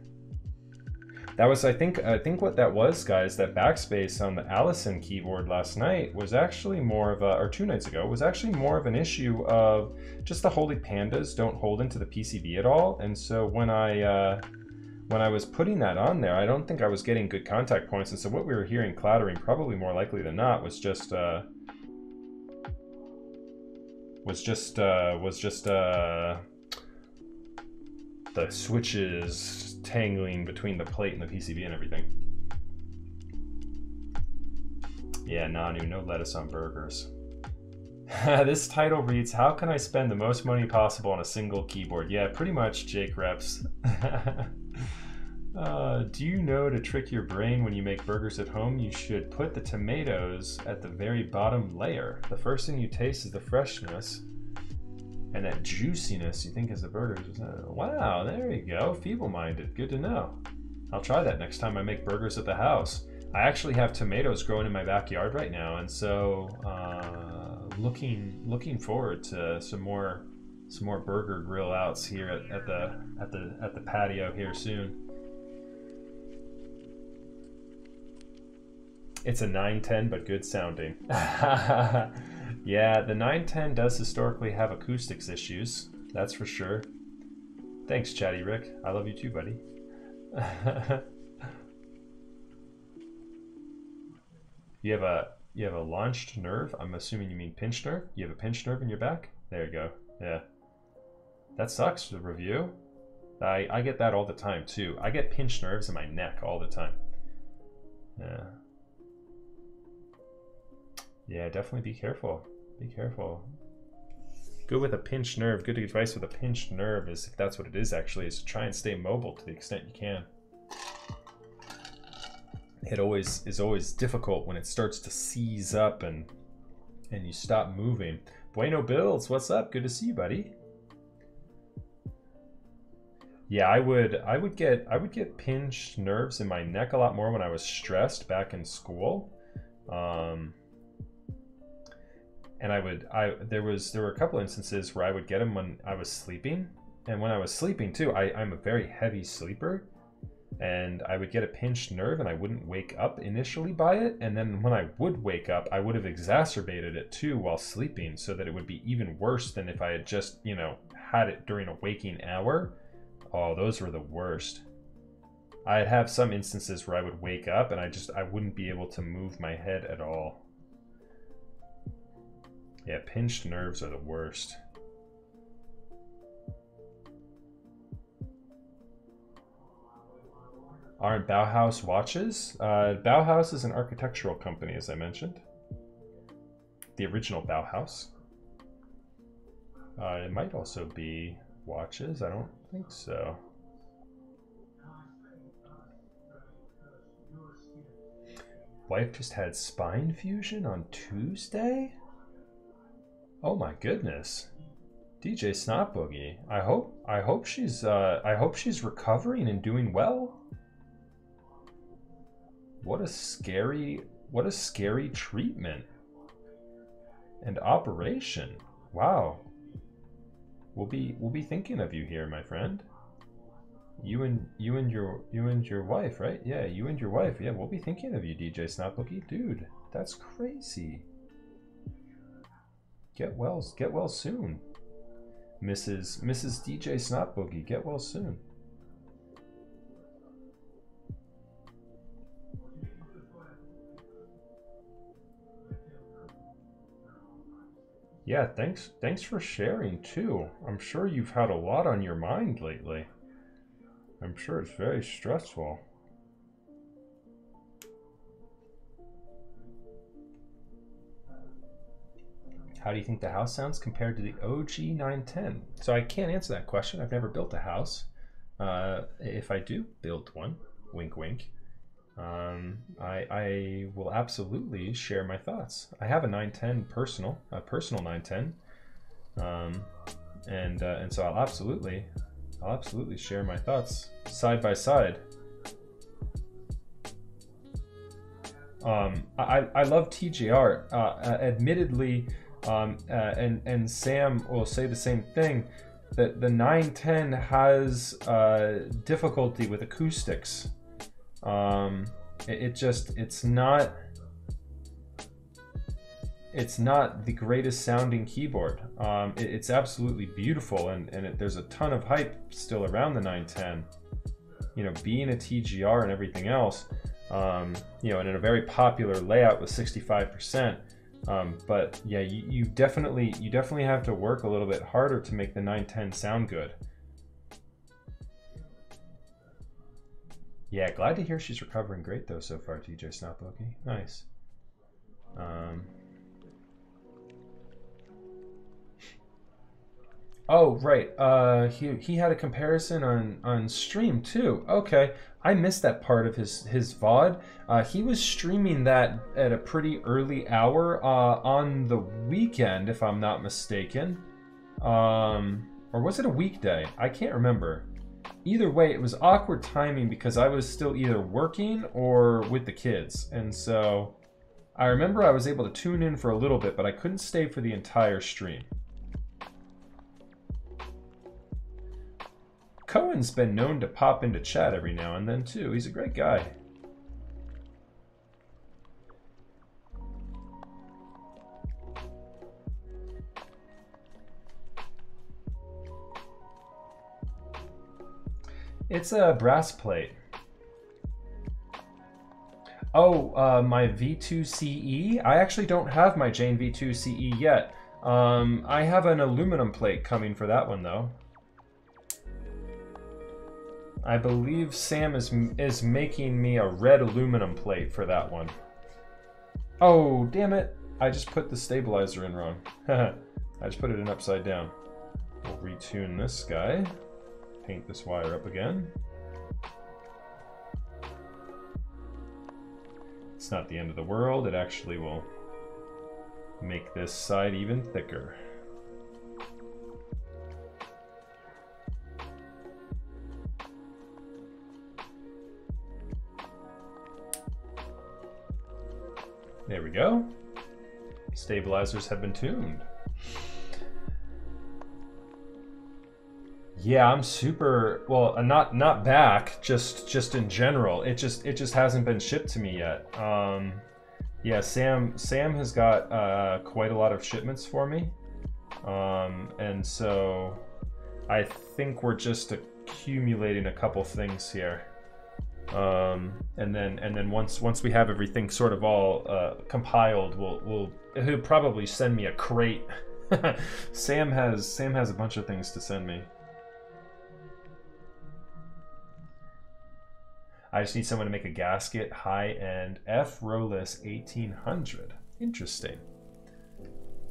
That was, I think what that was, guys, that backspace on the Allison keyboard last night was actually more of a, or 2 nights ago, was actually more of an issue of just the Holy Pandas don't hold into the PCB at all. And so when I was putting that on there, I don't think I was getting good contact points. And so what we were hearing clattering, probably more likely than not, was just the switches tangling between the plate and the PCB and everything. Yeah, Nanu, no lettuce on burgers. This title reads, how can I spend the most money possible on a single keyboard? Yeah, pretty much, Jake Reps. Do you know to trick your brain when you make burgers at home, you should put the tomatoes at the very bottom layer. The first thing you taste is the freshness and that juiciness you think is the burgers. Wow, there you go. Feeble-minded. Good to know. I'll try that next time I make burgers at the house. I actually have tomatoes growing in my backyard right now, and so looking forward to some more burger grill outs here at the patio here soon. It's a 910, but good sounding. Yeah, the 910 does historically have acoustics issues. That's for sure. Thanks, Chatty Rick. I love you too, buddy. You have a launched nerve. I'm assuming you mean pinched nerve. You have a pinched nerve in your back. There you go. Yeah. That sucks. The review. I get that all the time too. I get pinched nerves in my neck all the time. Yeah. Yeah, definitely be careful. Be careful. Good with a pinched nerve. Good advice with a pinched nerve is, if that's what it is actually, is to try and stay mobile to the extent you can. It is always difficult when it starts to seize up and you stop moving. Bueno Bills, what's up? Good to see you, buddy. Yeah, I would get pinched nerves in my neck a lot more when I was stressed back in school. And there were a couple instances where I would get them when I was sleeping, and when I was sleeping too, I'm a very heavy sleeper, and I would get a pinched nerve and I wouldn't wake up initially by it, and then when I would wake up, I would have exacerbated it too while sleeping, so that it would be even worse than if I had just, you know, had it during a waking hour. Oh, those were the worst. I'd have some instances where I would wake up and I wouldn't be able to move my head at all. Yeah, pinched nerves are the worst. Aren't Bauhaus watches? Bauhaus is an architectural company, as I mentioned. The original Bauhaus. It might also be watches. I don't think so. Wife just had spine fusion on Tuesday? Oh my goodness. DJ Snot Boogie. I hope she's recovering and doing well. What a scary treatment and operation. Wow. We'll be thinking of you here, my friend. You and your wife, right? Yeah, you and your wife. Yeah, we'll be thinking of you, DJ Snot Boogie. Dude, that's crazy. Get well soon. Mrs. DJ Snot Boogie, get well soon. Yeah, thanks for sharing too. I'm sure you've had a lot on your mind lately. I'm sure it's very stressful. How do you think the house sounds compared to the OG 910? So I can't answer that question. I've never built a house. If I do build one, wink wink, I will absolutely share my thoughts. I have a 910 personal 910, and so I'll absolutely share my thoughts side by side. I love TGR. Admittedly, and Sam will say the same thing, that the 910 has difficulty with acoustics. It's not the greatest sounding keyboard. It's absolutely beautiful, and there's a ton of hype still around the 910. You know, being a TGR and everything else, you know, and in a very popular layout with 65%. But yeah, you definitely have to work a little bit harder to make the 910 sound good. Yeah, glad to hear she's recovering great though so far, TJ Snotboogie. Nice. Oh, right. He had a comparison on stream too. Okay. I missed that part of his VOD. He was streaming that at a pretty early hour on the weekend, if I'm not mistaken. Or was it a weekday? I can't remember. Either way, it was awkward timing because I was still either working or with the kids. And so I remember I was able to tune in for a little bit, but I couldn't stay for the entire stream. Cohen's been known to pop into chat every now and then too. He's a great guy. It's a brass plate. Oh, my V2CE? I actually don't have my Jane V2CE yet. I have an aluminum plate coming for that one though. I believe Sam is making me a red aluminum plate for that one. Oh, damn it. I just put the stabilizer in wrong. I just put it in upside down. We'll retune this guy. Paint this wire up again. It's not the end of the world. It actually will make this side even thicker. There we go. Stabilizers have been tuned. Yeah, I'm super, well, not back, just in general. It just hasn't been shipped to me yet. Yeah, Sam has got quite a lot of shipments for me. And so I think we're just accumulating a couple things here. And then once we have everything sort of all compiled, he'll probably send me a crate. Sam has a bunch of things to send me. I just need someone to make a gasket, high-end F-Roless 1800. Interesting.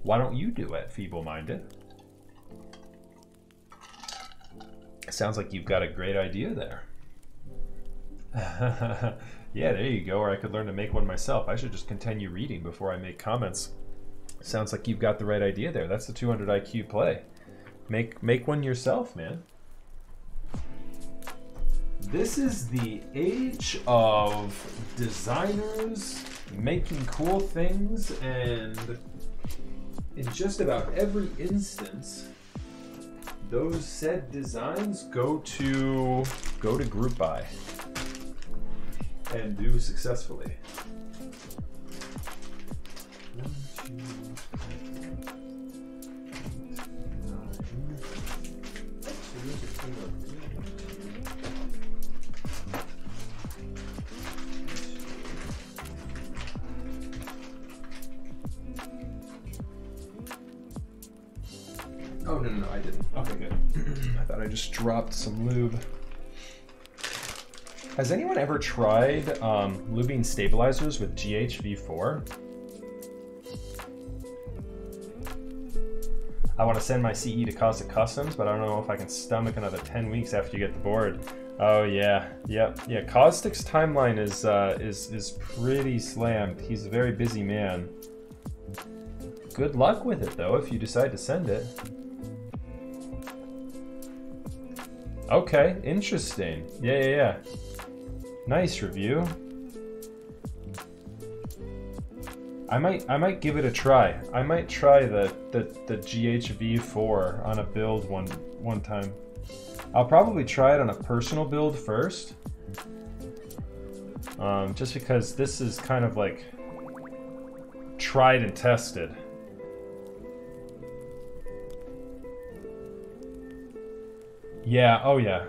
Why don't you do it, feeble-minded? Sounds like you've got a great idea there. Yeah, there you go, or I could learn to make one myself. I should just continue reading before I make comments. Sounds like you've got the right idea there. That's the 200 IQ play. Make one yourself, man. This is the age of designers making cool things, and in just about every instance, those said designs go to group buy and do successfully. Oh, no, I didn't. Okay, good. I thought I just dropped some lube. Has anyone ever tried lubing stabilizers with GHV4? I want to send my CE to Caustic Customs, but I don't know if I can stomach another 10 weeks after you get the board. Oh yeah, yep, yeah. Caustic's timeline is pretty slammed. He's a very busy man. Good luck with it though, if you decide to send it. Okay, interesting. Yeah. Nice review. I might give it a try. I might try the GHV4 on a build one time. I'll probably try it on a personal build first. Just because this is kind of like tried and tested. Yeah, oh yeah.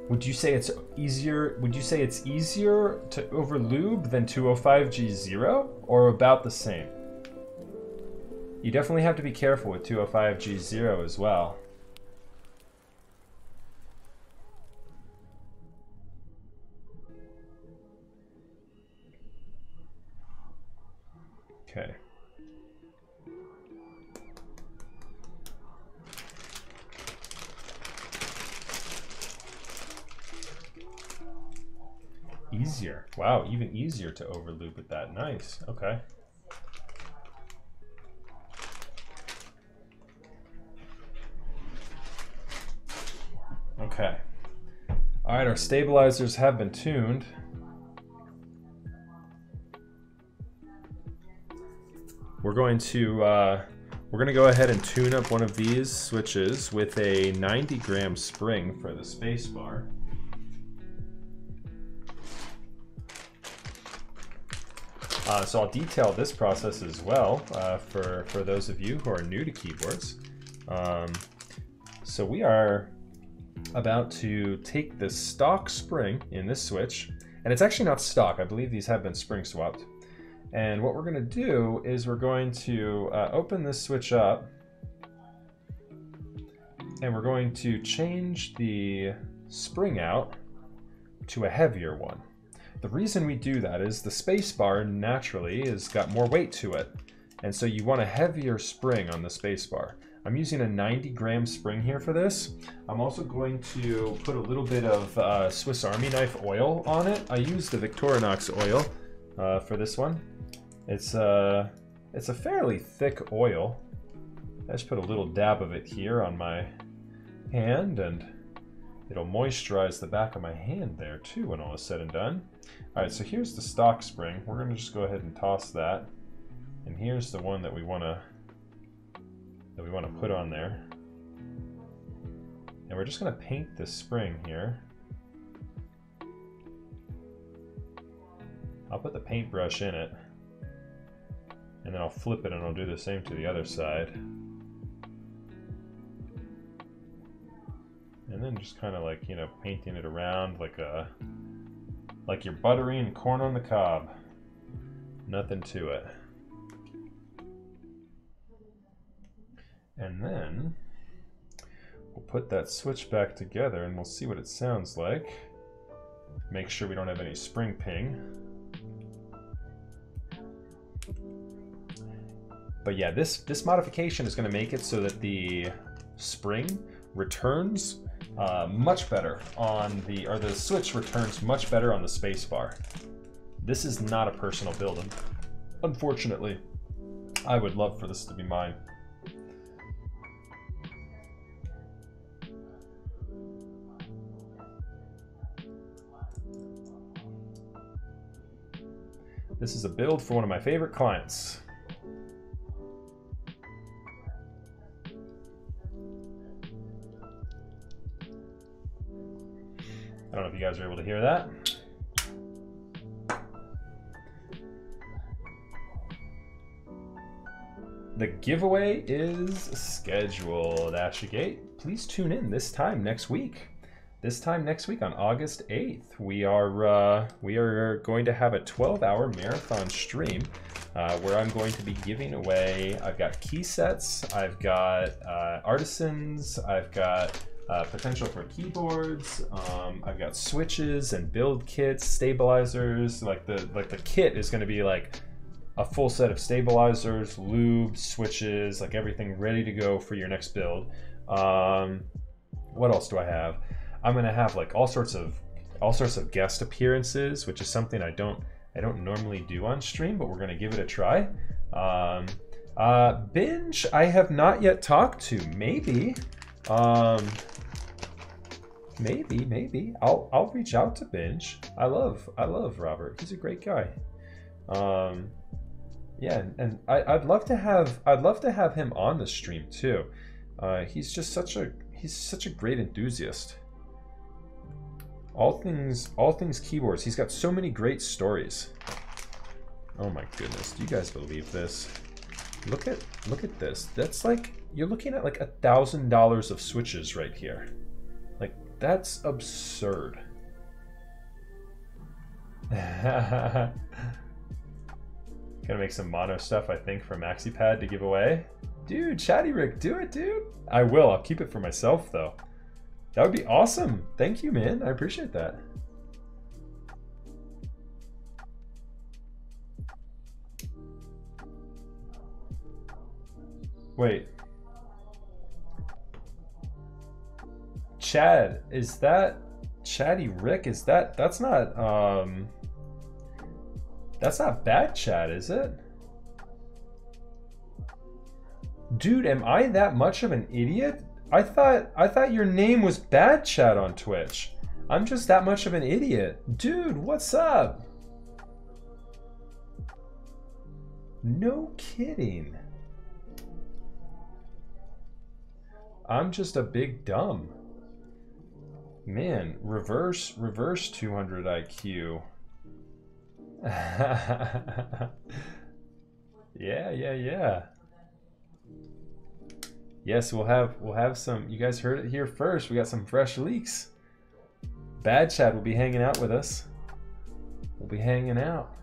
Would you say it's easier to overlube than 205G0 or about the same? You definitely have to be careful with 205G0 as well. Okay. Easier. Wow, even easier to overloop with that. Nice. Okay. Okay. All right, our stabilizers have been tuned. we're going to go ahead and tune up one of these switches with a 90-gram spring for the space bar. So I'll detail this process as well for those of you who are new to keyboards. So we are about to take the stock spring in this switch, and it's actually not stock. I believe these have been spring swapped. And what we're going to do is we're going to open this switch up, and we're going to change the spring out to a heavier one. The reason we do that is the space bar naturally has got more weight to it, and so you want a heavier spring on the space bar. I'm using a 90-gram spring here for this. I'm also going to put a little bit of Swiss Army knife oil on it. I use the Victorinox oil for this one. It's a fairly thick oil. I just put a little dab of it here on my hand, and it'll moisturize the back of my hand there too when all is said and done. All right, so here's the stock spring. We're gonna just go ahead and toss that. And here's the one that we wanna put on there. And we're just gonna paint this spring here. I'll put the paintbrush in it, and then I'll flip it and I'll do the same to the other side. And then just kind of like, you know, painting it around like you're buttering corn on the cob. Nothing to it. And then we'll put that switch back together and we'll see what it sounds like. Make sure we don't have any spring ping. But yeah, this modification is going to make it so that the spring returns much better on the switch returns much better on the space bar. This is not a personal build, unfortunately. I would love for this to be mine. This is a build for one of my favorite clients. I don't know if you guys are able to hear that. The giveaway is scheduled, Ashigate. Please tune in this time next week. This time next week on August 8th, we are going to have a 12-hour marathon stream where I'm going to be giving away, I've got key sets, I've got artisans, I've got potential for keyboards, I've got switches and build kits, stabilizers. Like the kit is going to be like a full set of stabilizers, lube, switches, like everything ready to go for your next build. What else do I have? I'm gonna have like all sorts of guest appearances, which is something I don't normally do on stream, but we're gonna give it a try. Binge, I have not yet talked to. Maybe. Maybe I'll reach out to Binge. I love Robert. He's a great guy. Yeah, and I'd love to have him on the stream too. He's just such a great enthusiast. All things keyboards. He's got so many great stories. Oh my goodness, do you guys believe this? Look at this. That's like, you're looking at like $1,000 of switches right here. Like, that's absurd. Gonna make some mono stuff, I think, for MaxiPad to give away. Dude, Chatty Rick, do it, dude. I will. I'll keep it for myself, though. That would be awesome. Thank you, man. I appreciate that. Wait. Chad, is that Chatty Rick? Is that's not Bad Chad, is it? Dude, am I that much of an idiot? I thought your name was Bad Chad on Twitch. I'm just that much of an idiot. Dude, what's up? No kidding. I'm just a big dumb. Man, reverse 200 IQ. Yeah. Yes, we'll have some. You guys heard it here first. We got some fresh leaks. Bad Chad will be hanging out with us. We'll be hanging out.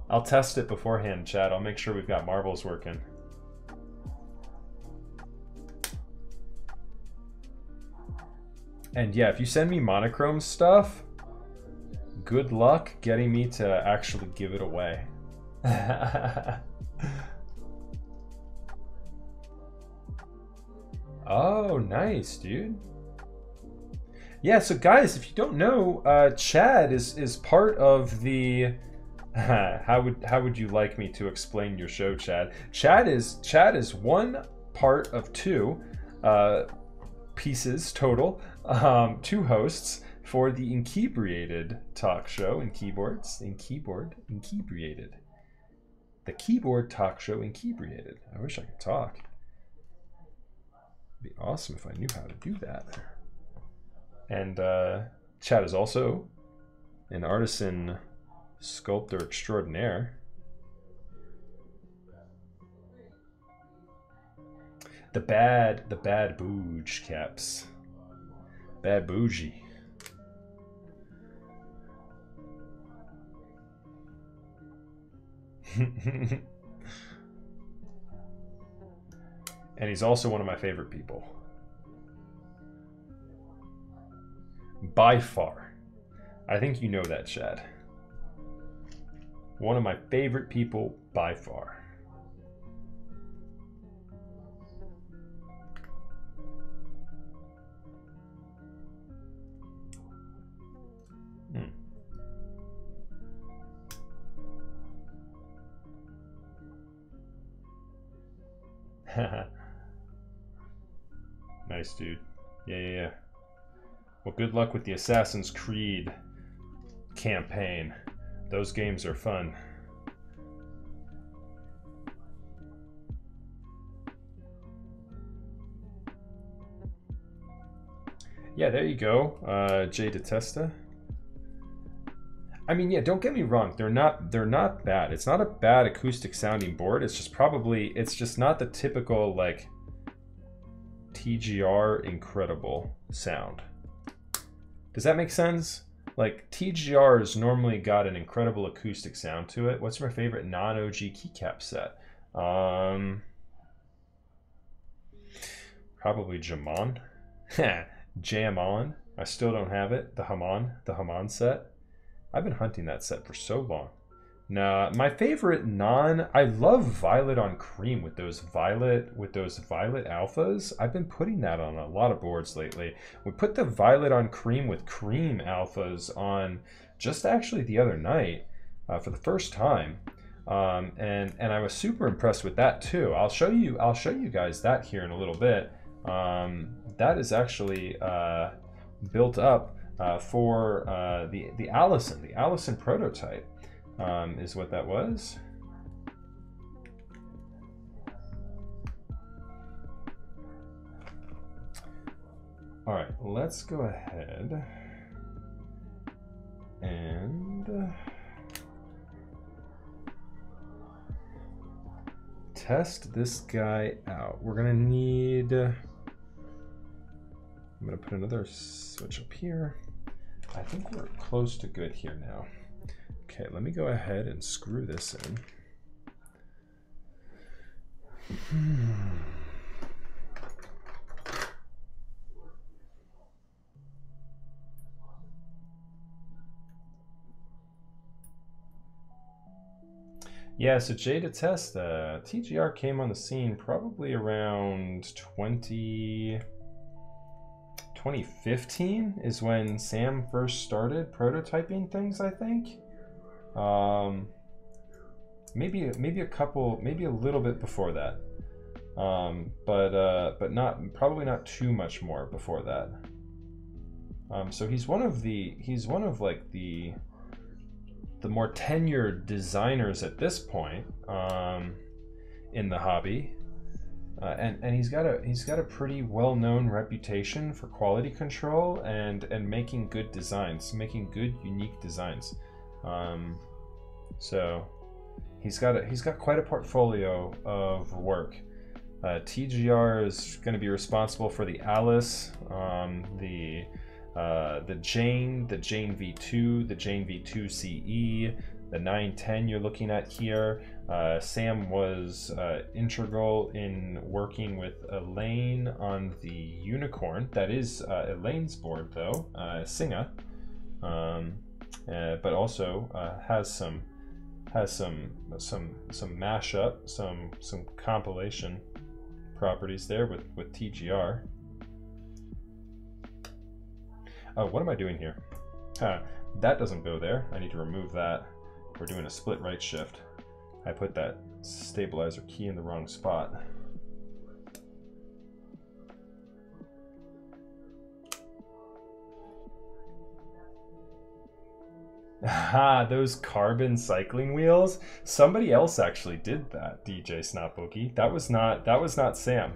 I'll test it beforehand, Chad. I'll make sure we've got marbles working. And yeah, if you send me monochrome stuff, good luck getting me to actually give it away. Oh, nice, dude. Yeah, so guys, if you don't know, Chad is part of the how would you like me to explain your show, Chad? Chad is one part of two pieces total, two hosts for the Inebriated talk show Inebriated. The keyboard talk show Inebriated. I wish I could talk. It'd be awesome if I knew how to do that. And Chad is also an artisan sculptor extraordinaire. The bad bouge caps. Bad bougie. And he's also one of my favorite people. By far. I think you know that, Chad. One of my favorite people by far. Nice, dude. Yeah. Well, good luck with the Assassin's Creed campaign. Those games are fun. Yeah, there you go, Jay DeTesta. I mean, yeah, don't get me wrong. They're not bad. It's not a bad acoustic sounding board. It's just not the typical like TGR incredible sound. Does that make sense? Like TGR's normally got an incredible acoustic sound to it. What's my favorite non-OG keycap set? Probably Jamon. Jamon. I still don't have it. The Haman set. I've been hunting that set for so long. Nah, my favorite I love Violet on Cream with those Violet alphas. I've been putting that on a lot of boards lately. We put the Violet on Cream with Cream alphas on just actually the other night for the first time. And I was super impressed with that too. I'll show you guys that here in a little bit. That is actually built up for the Allison prototype is what that was. All right, let's go ahead and test this guy out. We're gonna need, I'm gonna put another switch up here. I think we're close to good here now. Okay, let me go ahead and screw this in. Yeah, so Jay to test, TGR came on the scene probably around 2015 is when Sam first started prototyping things, I think. Maybe a little bit before that. But probably not too much more before that. So he's one of like the the more tenured designers at this point in the hobby. And he's got a pretty well-known reputation for quality control and making good designs, making good unique designs. So he's got quite a portfolio of work. TGR is going to be responsible for the Alice, the Jane V2, the Jane V2 CE, the 910 you're looking at here. Sam was integral in working with Elaine on the Unicorn. That is Elaine's board though, Singa, but also has some mashup, some compilation properties there with TGR. Oh, what am I doing here? That doesn't go there. I need to remove that. We're doing a split right shift. I put that stabilizer key in the wrong spot. Ah, those carbon cycling wheels. Somebody else actually did that, DJ Snotboogie. That was not Sam.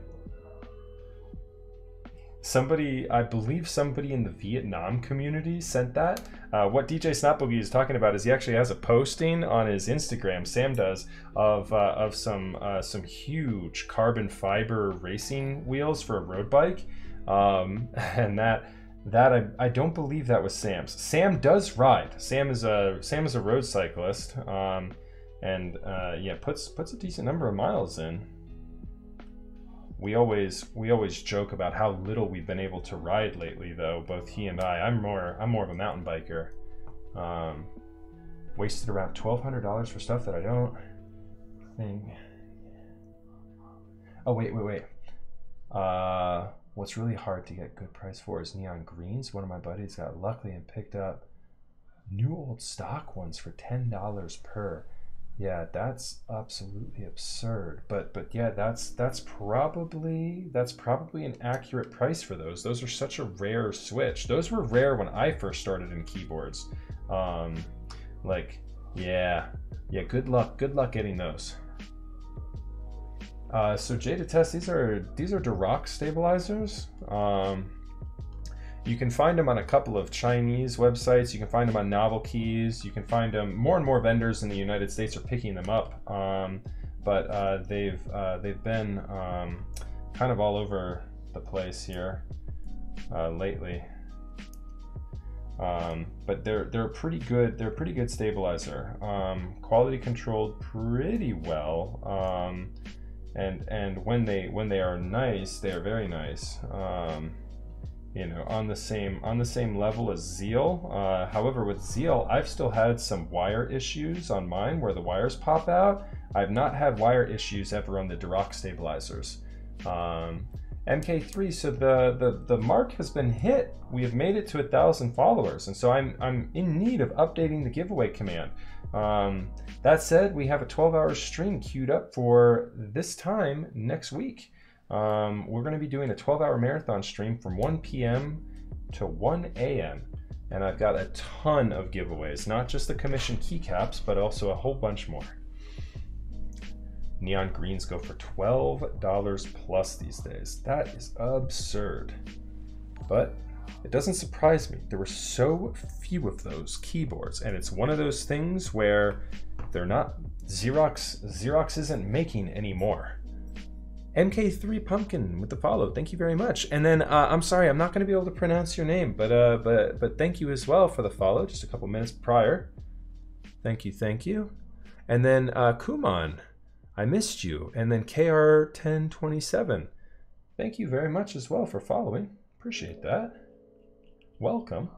I believe somebody in the Vietnam community sent that. What DJ Snotboogie is talking about is he actually has a posting on his Instagram, Sam does, of some huge carbon fiber racing wheels for a road bike, and that I don't believe that was Sam's. Sam does ride. Sam is a road cyclist, and yeah, puts a decent number of miles in. We always joke about how little we've been able to ride lately, though. Both he and I. I'm more of a mountain biker. Wasted around $1,200 for stuff that I don't think. Oh wait. What's really hard to get good price for is neon greens. One of my buddies got lucky and picked up new old stock ones for $10 per. Yeah, that's absolutely absurd. But yeah, that's probably an accurate price for those. Those are such a rare switch. Those were rare when I first started in keyboards. Like, yeah, good luck getting those. So J to test, these are Duroc stabilizers. You can find them on a couple of Chinese websites. You can find them on Novel Keys. You can find them. More and more vendors in the United States are picking them up, but they've been kind of all over the place here lately. But they're a pretty good. They're a pretty good stabilizer. Quality controlled pretty well. And when they are nice, they are very nice. You know, on the same level as Zeal. However, with Zeal, I've still had some wire issues on mine where the wires pop out. I've not had wire issues ever on the Duroc stabilizers. MK3, so the mark has been hit. We have made it to 1,000 followers, and so I'm in need of updating the giveaway command. That said, we have a 12-hour stream queued up for this time next week. We're going to be doing a 12-hour marathon stream from 1 p.m. to 1 a.m. And I've got a ton of giveaways, not just the commission keycaps, but also a whole bunch more. Neon greens go for $12 plus these days. That is absurd. But it doesn't surprise me. There were so few of those keyboards, and it's one of those things where they're not Xerox isn't making anymore. MK3 Pumpkin with the follow. Thank you very much. And then I'm sorry, I'm not going to be able to pronounce your name, but thank you as well for the follow. Just a couple minutes prior. Thank you. And then Kuman, I missed you. And then KR1027. Thank you very much as well for following. Appreciate that. Welcome.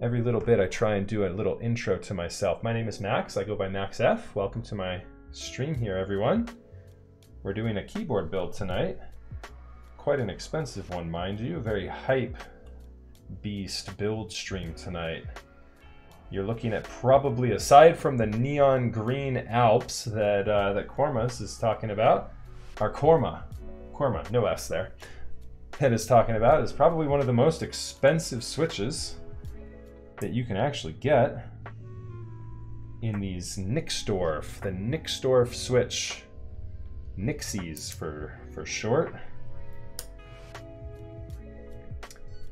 Every little bit I try and do a little intro to myself. My name is Max. I go by Max F. Welcome to my stream here, everyone. We're doing a keyboard build tonight. Quite an expensive one, mind you. A very hype beast build stream tonight. You're looking at probably, aside from the neon green Alps that Kormas is talking about, or Korma, no S there, that is talking about, is probably one of the most expensive switches that you can actually get in these Nixdorf, the Nixdorf switch. Nixies for short.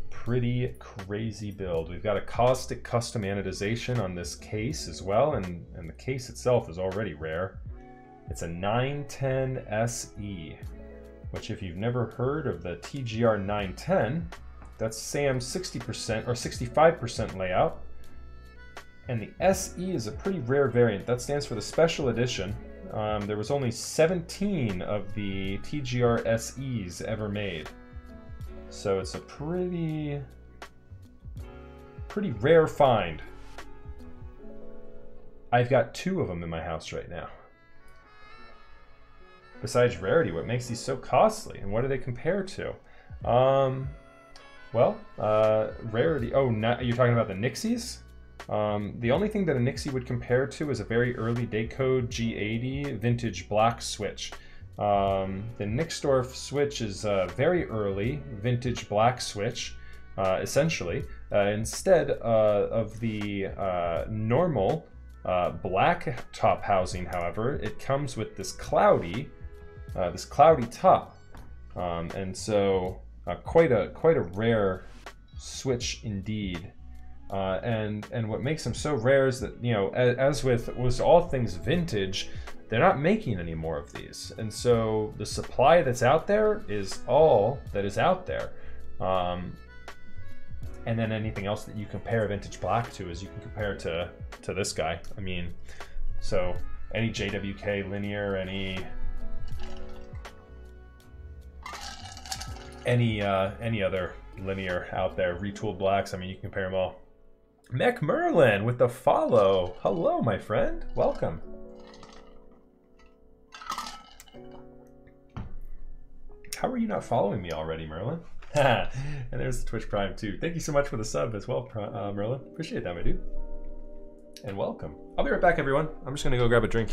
Pretty crazy build. We've got a Caustic custom anodization on this case as well, and the case itself is already rare. It's a 910 SE, which if you've never heard of the TGR 910, that's Sam's 60% or 65% layout. And the SE is a pretty rare variant. That stands for the special edition. There was only 17 of the TGR SEs ever made. So it's a pretty rare find. I've got 2 of them in my house right now. Besides rarity, what makes these so costly, and what do they compare to? Rarity. Oh, you're talking about the Nixies? The only thing that a Nixie would compare to is a very early Daycode G80 vintage black switch. The Nixdorf switch is a very early vintage black switch, essentially. Instead of the normal black top housing, however, it comes with this cloudy top, and so quite a rare switch indeed. And what makes them so rare is that, you know, as with all things vintage, they're not making any more of these, and so the supply that's out there is all that is out there. And then anything else that you compare vintage black to is you can compare to this guy. I mean, so any JWK linear, any other linear out there, retooled blacks, I mean, you can compare them all. Mech Merlin with the follow. Hello, my friend. Welcome. How are you not following me already, Merlin? And there's the Twitch Prime too. Thank you so much for the sub as well, Merlin. Appreciate that, my dude. And welcome. I'll be right back, everyone. I'm just gonna go grab a drink.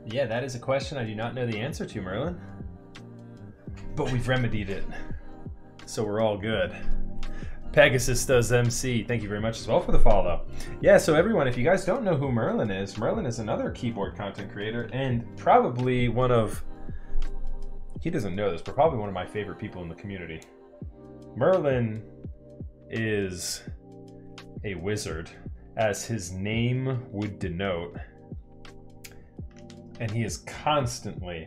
Yeah, that is a question I do not know the answer to, Merlin. But we've remedied it, so we're all good. Pegasus does MC. Thank you very much as well for the follow. Yeah, so everyone, if you guys don't know who Merlin is another keyboard content creator and probably one of, he doesn't know this, but probably one of my favorite people in the community. Merlin is a wizard, as his name would denote. And he is constantly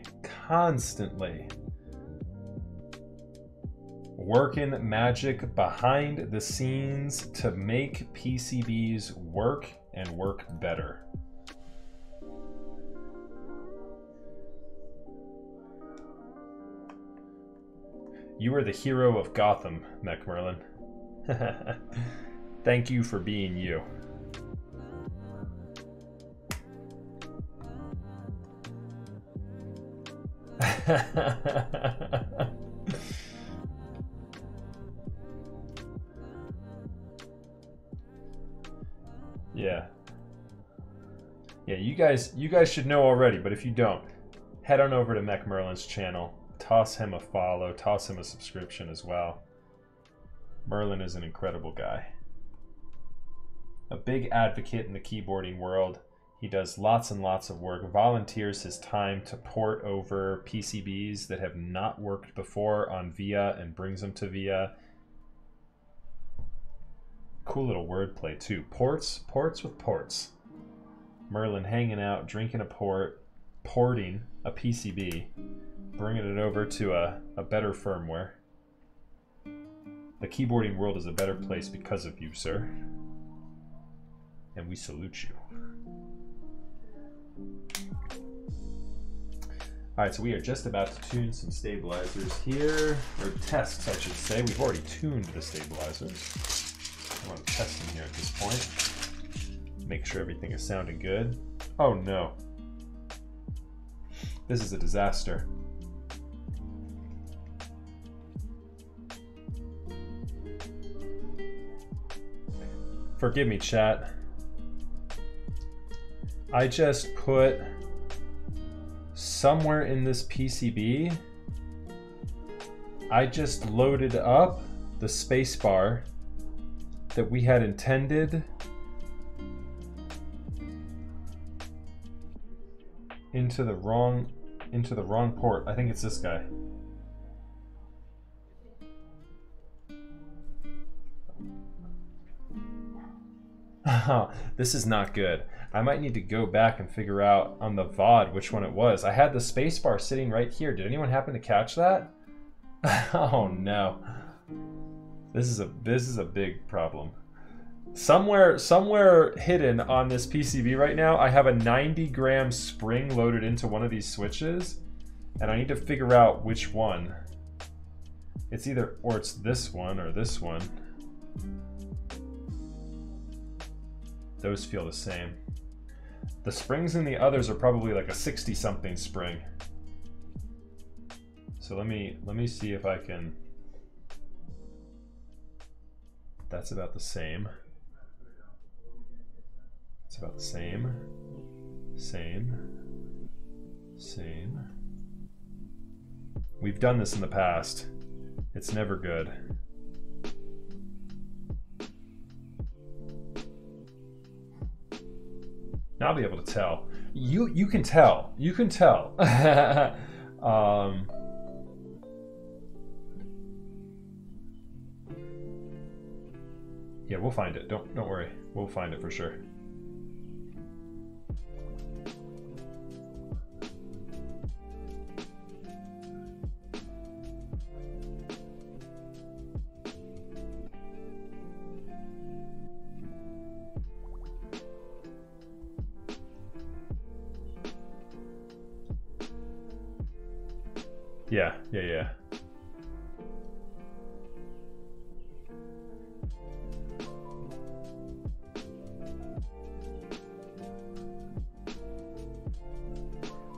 working magic behind the scenes to make PCBs work and work better. You are the hero of Gotham, Mech Merlin. Thank you for being you. Yeah. Yeah, you guys should know already, but if you don't, head on over to Mech Merlin's channel. Toss him a follow, toss him a subscription as well. Merlin is an incredible guy. A big advocate in the keyboarding world. He does lots and lots of work, volunteers his time to port over PCBs that have not worked before on VIA and brings them to VIA. Cool little wordplay too. Ports with ports. Merlin hanging out, drinking a port, porting a PCB, bringing it over to a better firmware. The keyboarding world is a better place because of you, sir. And we salute you. Alright, so we are just about to tune some stabilizers here, or tests, I should say. We've already tuned the stabilizers. I want to test them here at this point. Make sure everything is sounding good. Oh no. This is a disaster. Forgive me, chat. I just put somewhere in this PCB, I just loaded up the spacebar that we had intended into the wrong port. I think it's this guy. This is not good. I might need to go back and figure out on the VOD which one it was. I had the spacebar sitting right here. Did anyone happen to catch that? Oh no. This is a big problem. Somewhere hidden on this PCB right now, I have a 90-gram spring loaded into one of these switches, and I need to figure out which one. It's either, or it's this one or this one. Those feel the same. The springs in the others are probably like a 60-something spring. So let me see if I can. That's about the same. It's about the same. Same. We've done this in the past. It's never good. Now I'll be able to tell. You can tell. You can tell. Yeah, we'll find it. Don't worry. We'll find it for sure. Yeah.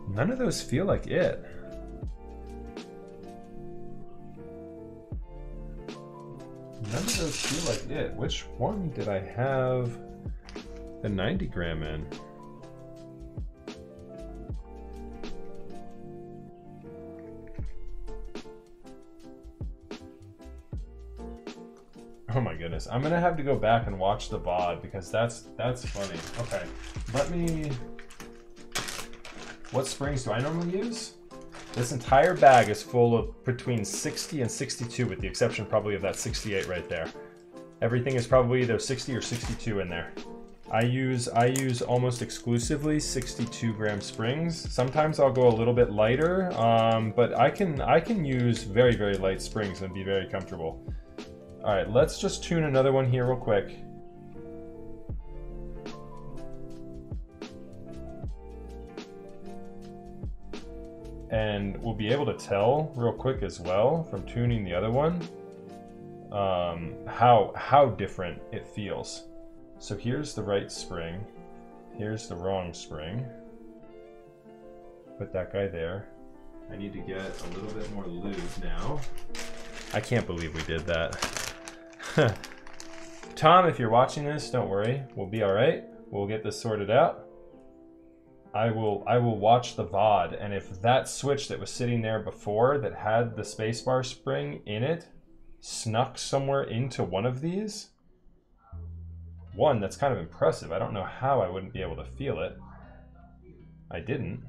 None of those feel like it. None of those feel like it. Which one did I have the 90-gram in? Oh my goodness. I'm gonna have to go back and watch the VOD because that's funny. Okay, let me. What springs do I normally use? This entire bag is full of between 60 and 62, with the exception probably of that 68 right there. Everything is probably either 60 or 62 in there. I use almost exclusively 62-gram springs. Sometimes I'll go a little bit lighter, but I can use very, very light springs and be very comfortable. All right, let's just tune another one here real quick. And we'll be able to tell real quick as well from tuning the other one how different it feels. So here's the right spring, here's the wrong spring. Put that guy there. I need to get a little bit more lube now. I can't believe we did that. Tom, if you're watching this, don't worry. We'll be all right. We'll get this sorted out. I will watch the VOD, and if that switch that was sitting there before that had the spacebar spring in it snuck somewhere into one of these, that's kind of impressive. I don't know how I wouldn't be able to feel it. I didn't.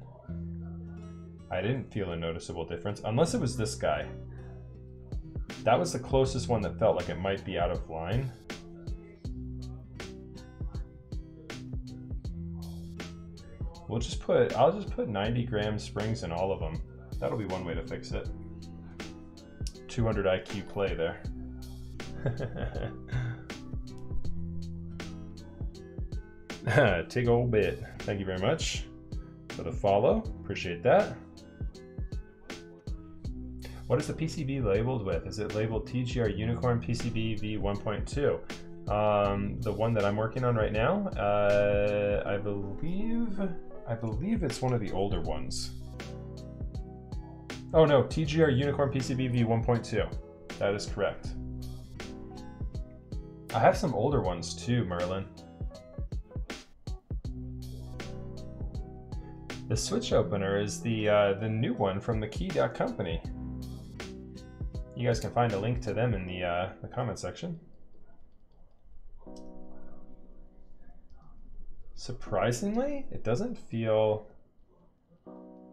I didn't feel a noticeable difference, unless it was this guy. That was the closest one that felt like it might be out of line. I'll just put 90 gram springs in all of them. That'll be one way to fix it. 200 IQ play there. Tig old bit. Thank you very much for the follow. Appreciate that. What is the PCB labeled with? Is it labeled TGR Unicorn PCB V1.2? The one that I'm working on right now, I believe it's one of the older ones. Oh no, TGR Unicorn PCB V1.2. That is correct. I have some older ones too, Merlin. The switch opener is the new one from the key.company. You guys can find a link to them in the comment section. Surprisingly, it doesn't feel...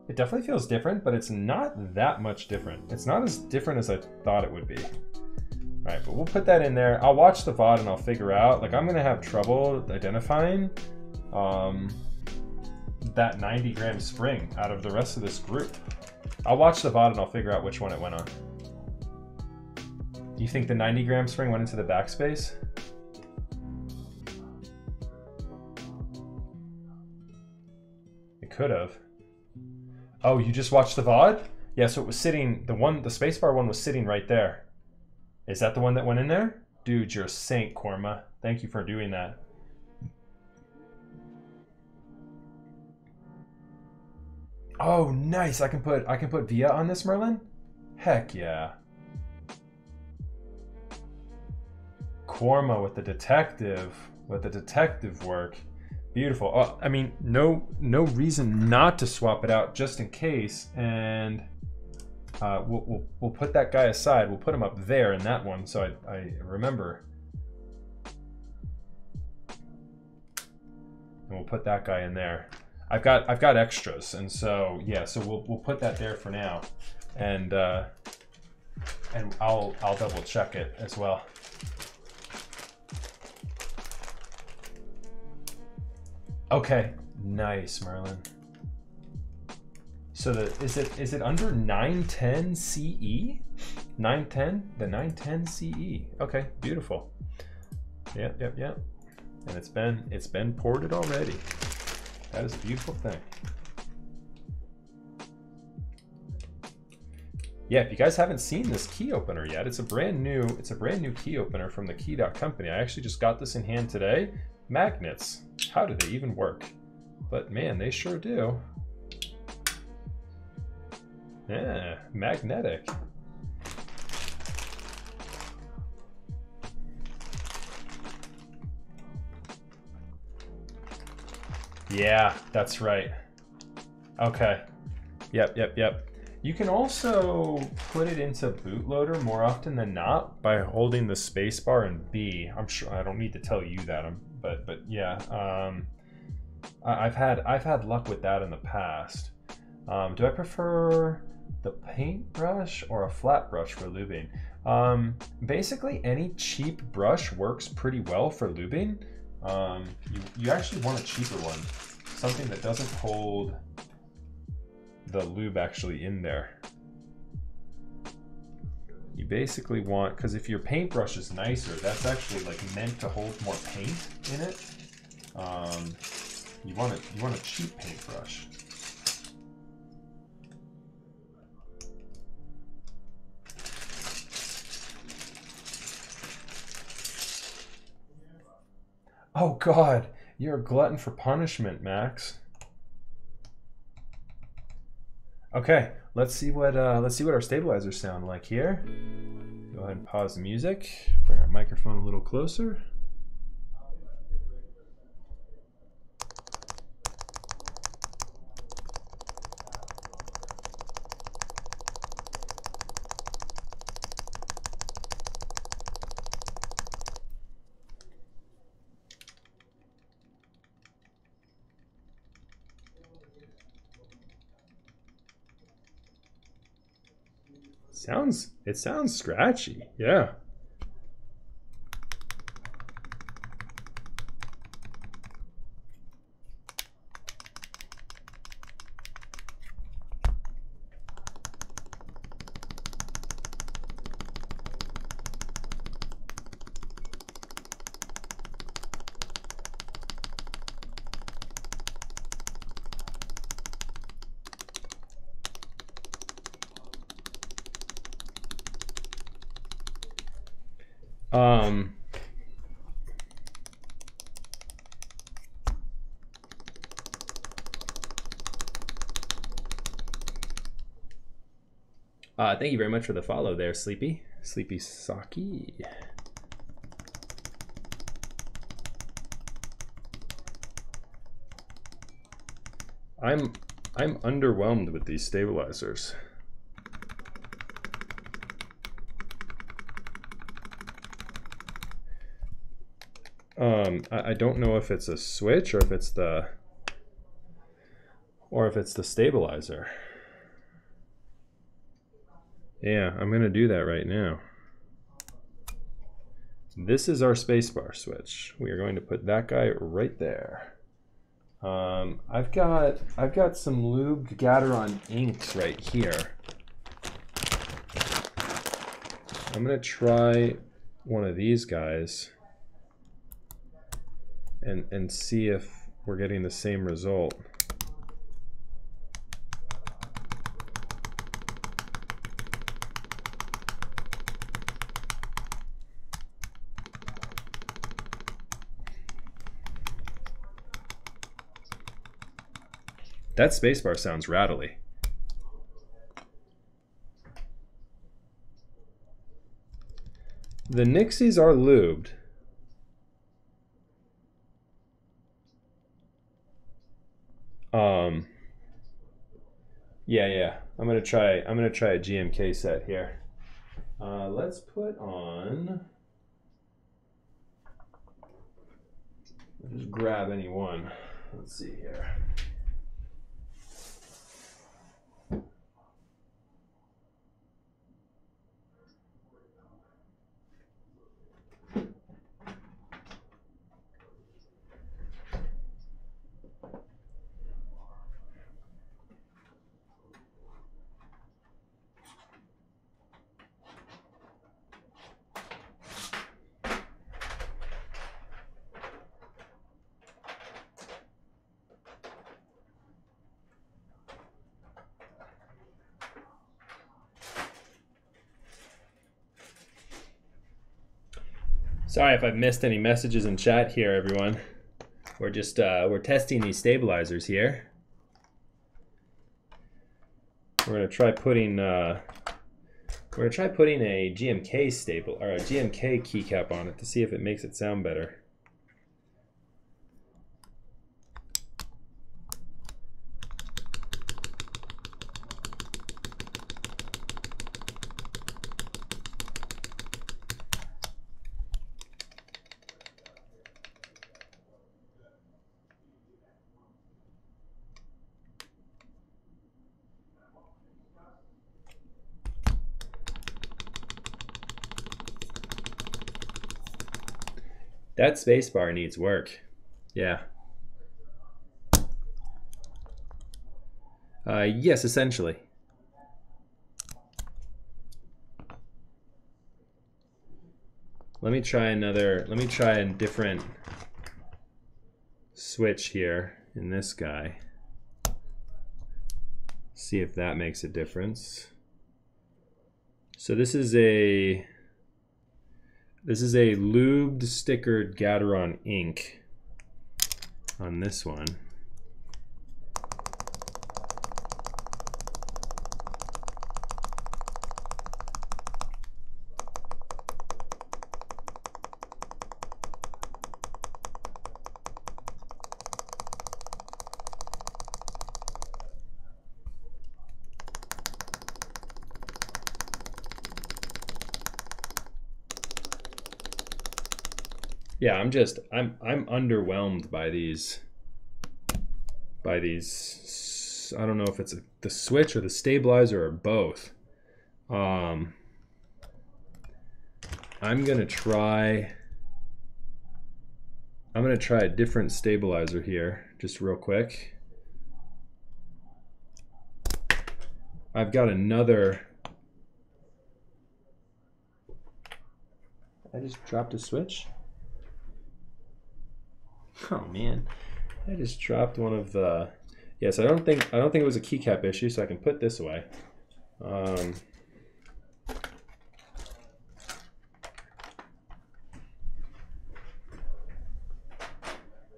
It definitely feels different, but it's not that much different. It's not as different as I thought it would be. All right, but we'll put that in there. I'll watch the VOD and I'll figure out. Like, I'm gonna have trouble identifying that 90 gram spring out of the rest of this group. I'll watch the VOD and I'll figure out which one it went on. Do you think the 90 gram spring went into the backspace? It could have. Oh, you just watched the VOD? Yeah, so it was sitting, the spacebar one was sitting right there. Is that the one that went in there? Dude, you're a saint, Korma. Thank you for doing that. Oh, nice. I can put Via on this, Merlin? Heck yeah. Korma with the detective work. Beautiful. Oh, I mean, no reason not to swap it out just in case. And we'll put that guy aside. We'll put him up there in that one, so I remember. And we'll put that guy in there. I've got extras, and so yeah, so we'll put that there for now, and I'll double check it as well. Okay, nice, Merlin. So is it under 910 CE? 910? The 910 CE. Okay, beautiful. Yep. And it's been ported already. That is a beautiful thing. Yeah, if you guys haven't seen this key opener yet, it's a brand new key opener from the key.company. I actually just got this in hand today. Magnets. How do they even work? But man, they sure do. Yeah, magnetic. Yeah, that's right. Okay. Yep. You can also put it into bootloader more often than not by holding the spacebar and B. I'm sure I don't need to tell you that, but yeah. I've had luck with that in the past. Do I prefer the paintbrush or a flat brush for lubing? Basically, any cheap brush works pretty well for lubing. You actually want a cheaper one, something that doesn't hold the lube actually in there. You basically want, because if your paintbrush is nicer, that's actually like meant to hold more paint in it. You want a cheap paintbrush. Oh God, you're a glutton for punishment, Max. Okay, let's see what our stabilizers sound like here. Go ahead and pause the music. Bring our microphone a little closer. It sounds scratchy. Yeah. Thank you very much for the follow there, Sleepy Saki. I'm underwhelmed with these stabilizers. I don't know if it's a switch or if it's the stabilizer. Yeah, I'm gonna do that right now. This is our spacebar switch. We are going to put that guy right there. I've got some lubed Gateron inks right here. I'm gonna try one of these guys and see if we're getting the same result. That spacebar sounds rattly. The Nixies are lubed. Yeah. I'm gonna try a GMK set here. Let's put on. I'll just grab any one. Let's see here. Sorry if I've missed any messages in chat here, everyone. We're just we're testing these stabilizers here. We're gonna try putting a GMK stable or a GMK keycap on it to see if it makes it sound better. That spacebar needs work. Yeah. Yes, essentially. Let me try a different switch here in this guy. See if that makes a difference. So this is a lubed stickered Gateron ink on this one. Yeah, I'm underwhelmed by these. I don't know if it's the switch or the stabilizer or both. I'm gonna try a different stabilizer here, just real quick. I've got another. I just dropped a switch. Oh man, I just dropped one of the. Yes, I don't think it was a keycap issue, so I can put this away.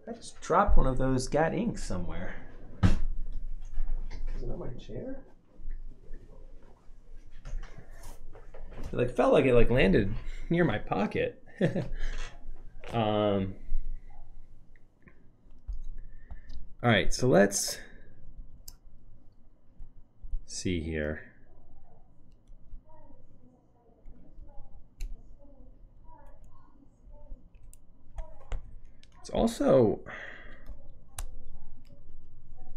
I just dropped one of those Gat inks somewhere. Is it on my chair? It like felt like it like landed near my pocket. All right, so let's see here.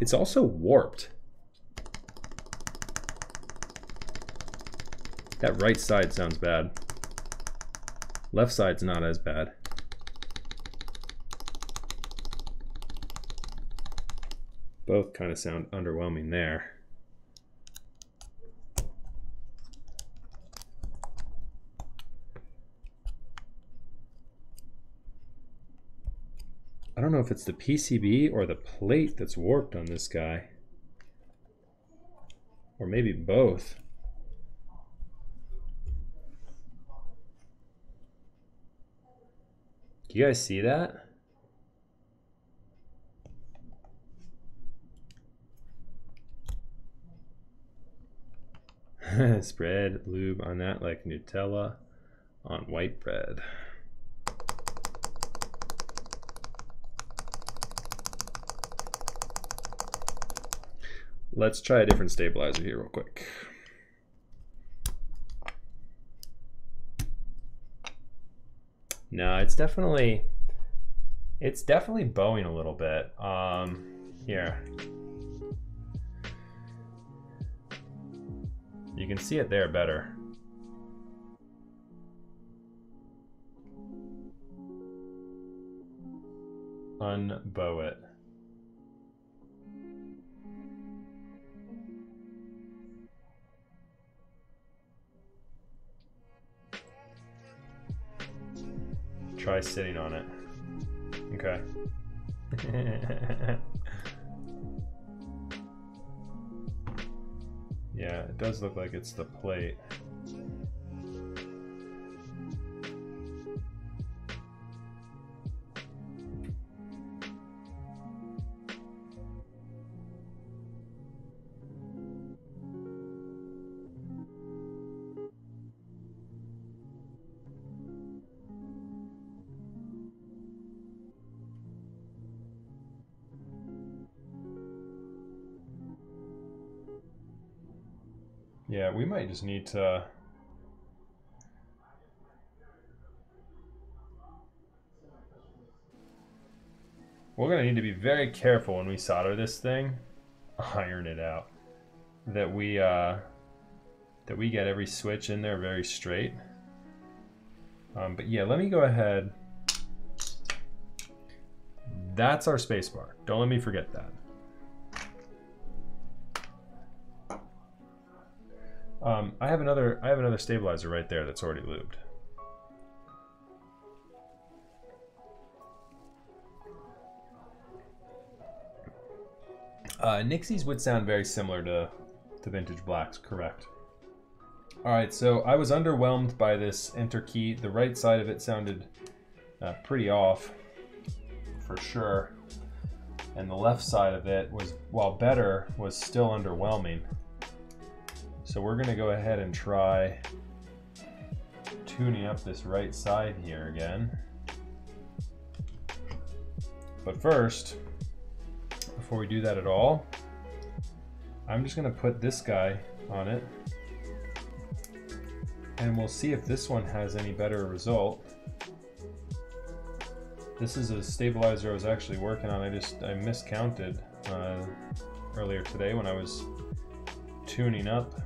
It's also warped. That right side sounds bad. Left side's not as bad. Both kind of sound underwhelming there. I don't know if it's the PCB or the plate that's warped on this guy. Or maybe both. Do you guys see that? Spread lube on that like Nutella on white bread. Let's try a different stabilizer here real quick. No, it's definitely bowing a little bit. Here. You can see it there better. Unbow it. Try sitting on it. Okay. Yeah, it does look like it's the plate. Yeah, we might just need to... We're gonna need to be very careful when we solder this thing, iron it out, that we get every switch in there very straight. But yeah, let me go ahead. That's our spacebar. Don't let me forget that. I have another stabilizer right there that's already lubed. Nixie's would sound very similar to Vintage Blacks, correct. Alright, so I was underwhelmed by this enter key. The right side of it sounded pretty off, for sure. And the left side of it was, while better, was still underwhelming. So we're gonna go ahead and try tuning up this right side here again. But first, before we do that at all, I'm just gonna put this guy on it and we'll see if this one has any better result. This is a stabilizer I was actually working on. I miscounted earlier today when I was tuning up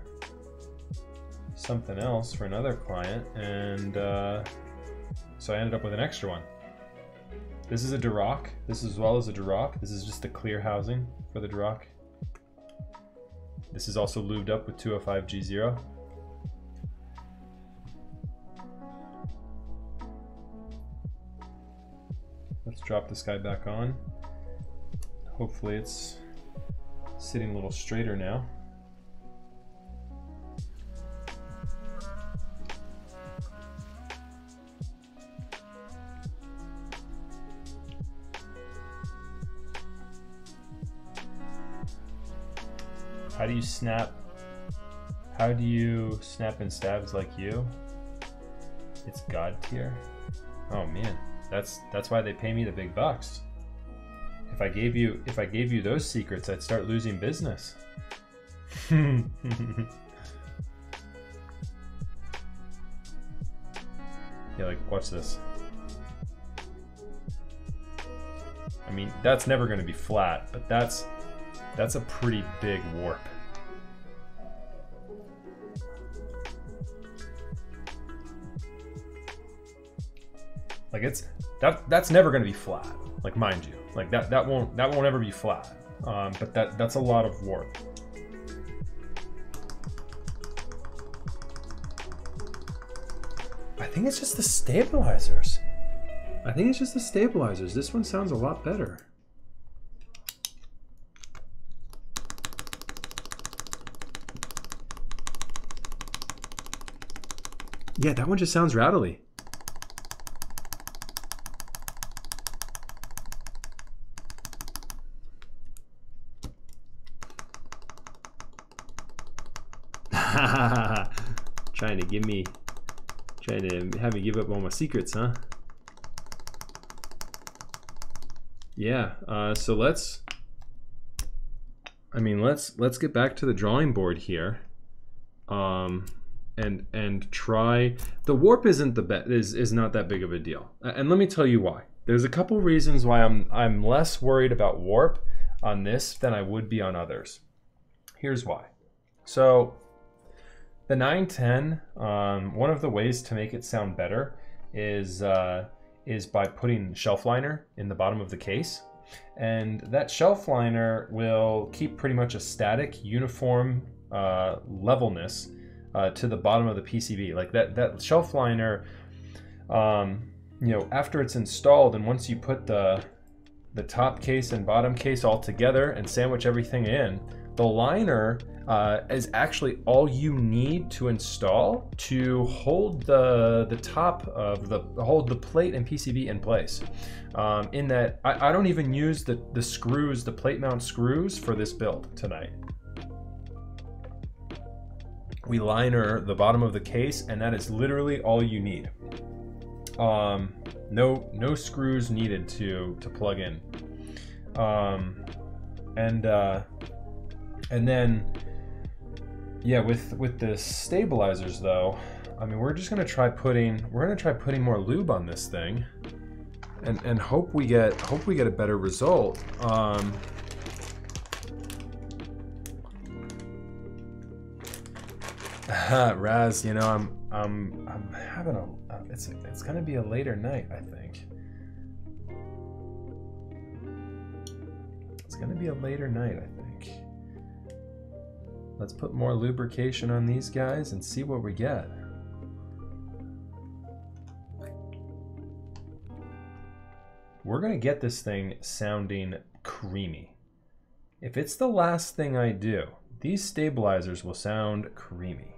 something else for another client, and so I ended up with an extra one. This is a Duroc. This as well as a Duroc. This is just the clear housing for the Duroc. This is also lubed up with 205 G0. Let's drop this guy back on. Hopefully it's sitting a little straighter now. How do you snap? How do you snap and stabs like you? It's God tier. Oh man, that's why they pay me the big bucks. If I gave you those secrets, I'd start losing business. Yeah, like watch this. I mean, that's never going to be flat, but that's a pretty big warp. Like that's never going to be flat. Like mind you, like that won't ever be flat. But that's a lot of warp. I think it's just the stabilizers. This one sounds a lot better. Yeah, that one just sounds rattly. Trying to have me give up all my secrets, huh? Yeah, so let's get back to the drawing board here. And try. The warp isn't is not that big of a deal. And let me tell you why. There's a couple reasons why I'm less worried about warp on this than I would be on others. Here's why. So the 910, one of the ways to make it sound better is by putting shelf liner in the bottom of the case. And that shelf liner will keep pretty much a static, uniform levelness to the bottom of the PCB. Like that shelf liner, you know, after it's installed and once you put the top case and bottom case all together and sandwich everything in, the liner is actually all you need to install to hold the top of hold the plate and PCB in place. In that, I don't even use the screws, the plate mount screws for this build tonight. We liner the bottom of the case, and that is literally all you need. No screws needed to plug in. And then, yeah, with the stabilizers though, I mean, we're gonna try putting more lube on this thing, and hope we get a better result. Raz, you know, I'm having it's gonna be a later night, I think. It's gonna be a later night, I think. Let's put more lubrication on these guys and see what we get. We're gonna get this thing sounding creamy. If it's the last thing I do, these stabilizers will sound creamy.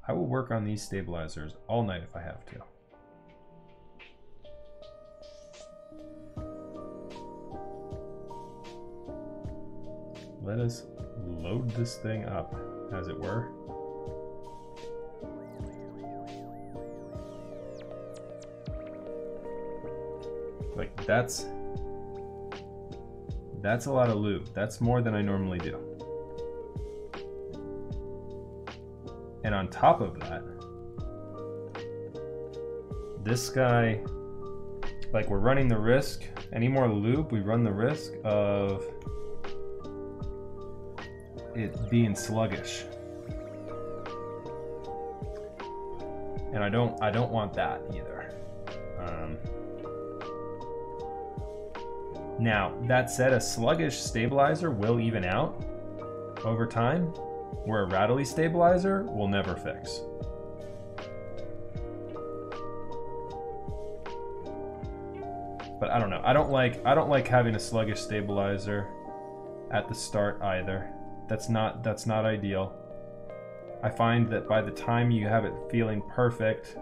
I will work on these stabilizers all night if I have to. Let us load this thing up, as it were. Like that's a lot of lube. That's more than I normally do. And on top of that, this guy, like, we're running the risk, any more lube, we run the risk of it being sluggish. And I don't want that either. Now, that said, a sluggish stabilizer will even out over time, where a rattly stabilizer will never fix. But I don't know. I don't like having a sluggish stabilizer at the start either. That's not ideal. I find that by the time you have it feeling perfect,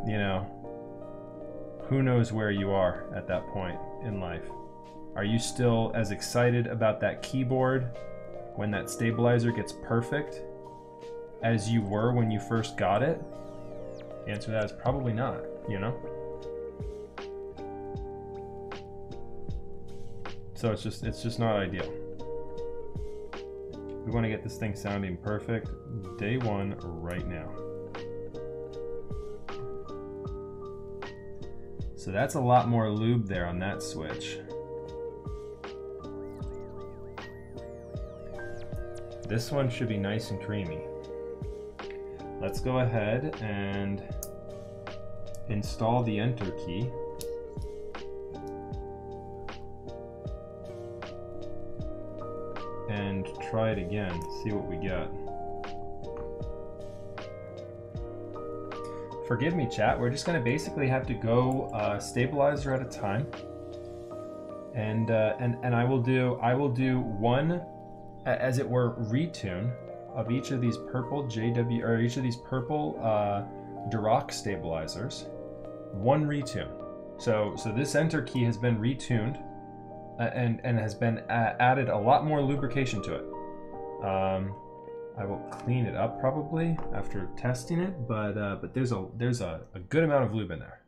you know, who knows where you are at that point in life. Are you still as excited about that keyboard when that stabilizer gets perfect as you were when you first got it? The answer to that is probably not, you know? So it's just not ideal. We want to get this thing sounding perfect day one right now. So that's a lot more lube there on that switch. This one should be nice and creamy. Let's go ahead and install the enter key. And try it again, see what we get. Forgive me, chat, we're just gonna basically have to go stabilizer at a time. And I will do one, as it were, retune of each of these purple each of these purple Dirac stabilizers. One retune. So this enter key has been retuned and has been added a lot more lubrication to it. I will clean it up probably after testing it, but there's a good amount of lube in there.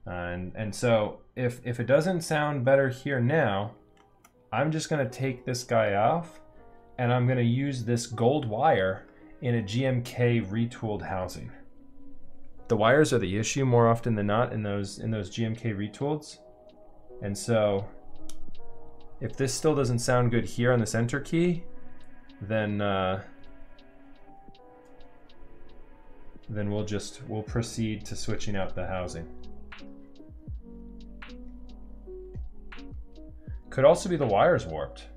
And so if it doesn't sound better here now, I'm just gonna take this guy off and I'm gonna use this gold wire in a GMK retooled housing. The wires are the issue more often than not in those GMK retooleds. And so if this still doesn't sound good here on this enter key, then we'll proceed to switching out the housing. Could also be the wires warped.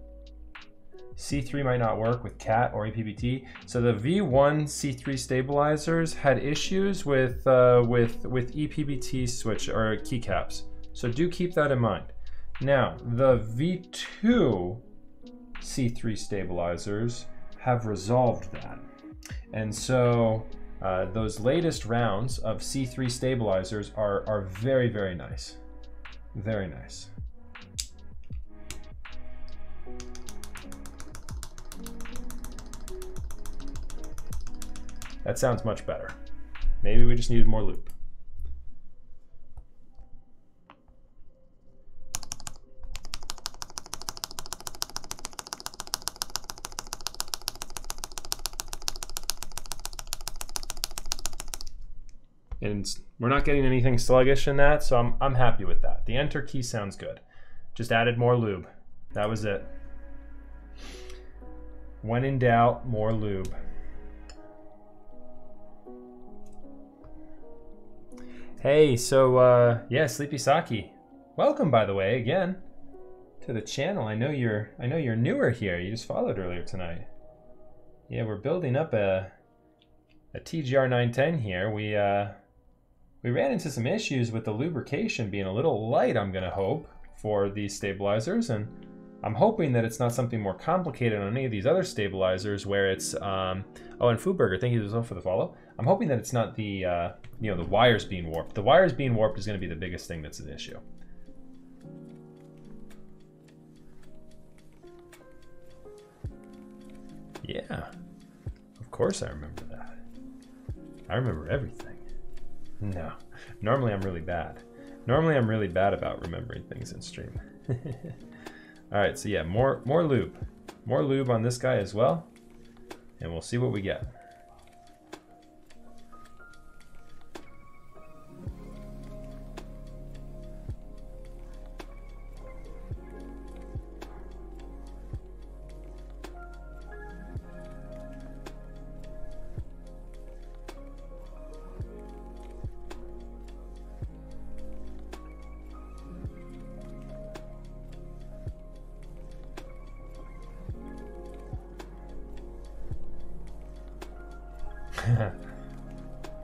C3 might not work with CAT or EPBT. So the V1 C3 stabilizers had issues with EPBT switch or keycaps. So do keep that in mind. Now, the V2 C3 stabilizers have resolved that. And so those latest rounds of C3 stabilizers are very, very nice. Very nice. That sounds much better. Maybe we just needed more lube. And we're not getting anything sluggish in that, so I'm happy with that. The enter key sounds good. Just added more lube. That was it. When in doubt, more lube. Hey, so yeah, Sleepy Saki. Welcome, by the way, again to the channel. I know you're newer here. You just followed earlier tonight. Yeah, we're building up a TGR 910 here. We ran into some issues with the lubrication being a little light, I'm gonna hope, for these stabilizers, and I'm hoping that it's not something more complicated on any of these other stabilizers where it's, oh, and Foodburger, thank you as well for the follow. I'm hoping that it's not the, the wires being warped. The wires being warped is gonna be the biggest thing that's an issue. Yeah, of course I remember that. I remember everything. No, normally I'm really bad. Normally I'm really bad about remembering things in stream. All right, so yeah, more lube. More lube on this guy as well, and we'll see what we get.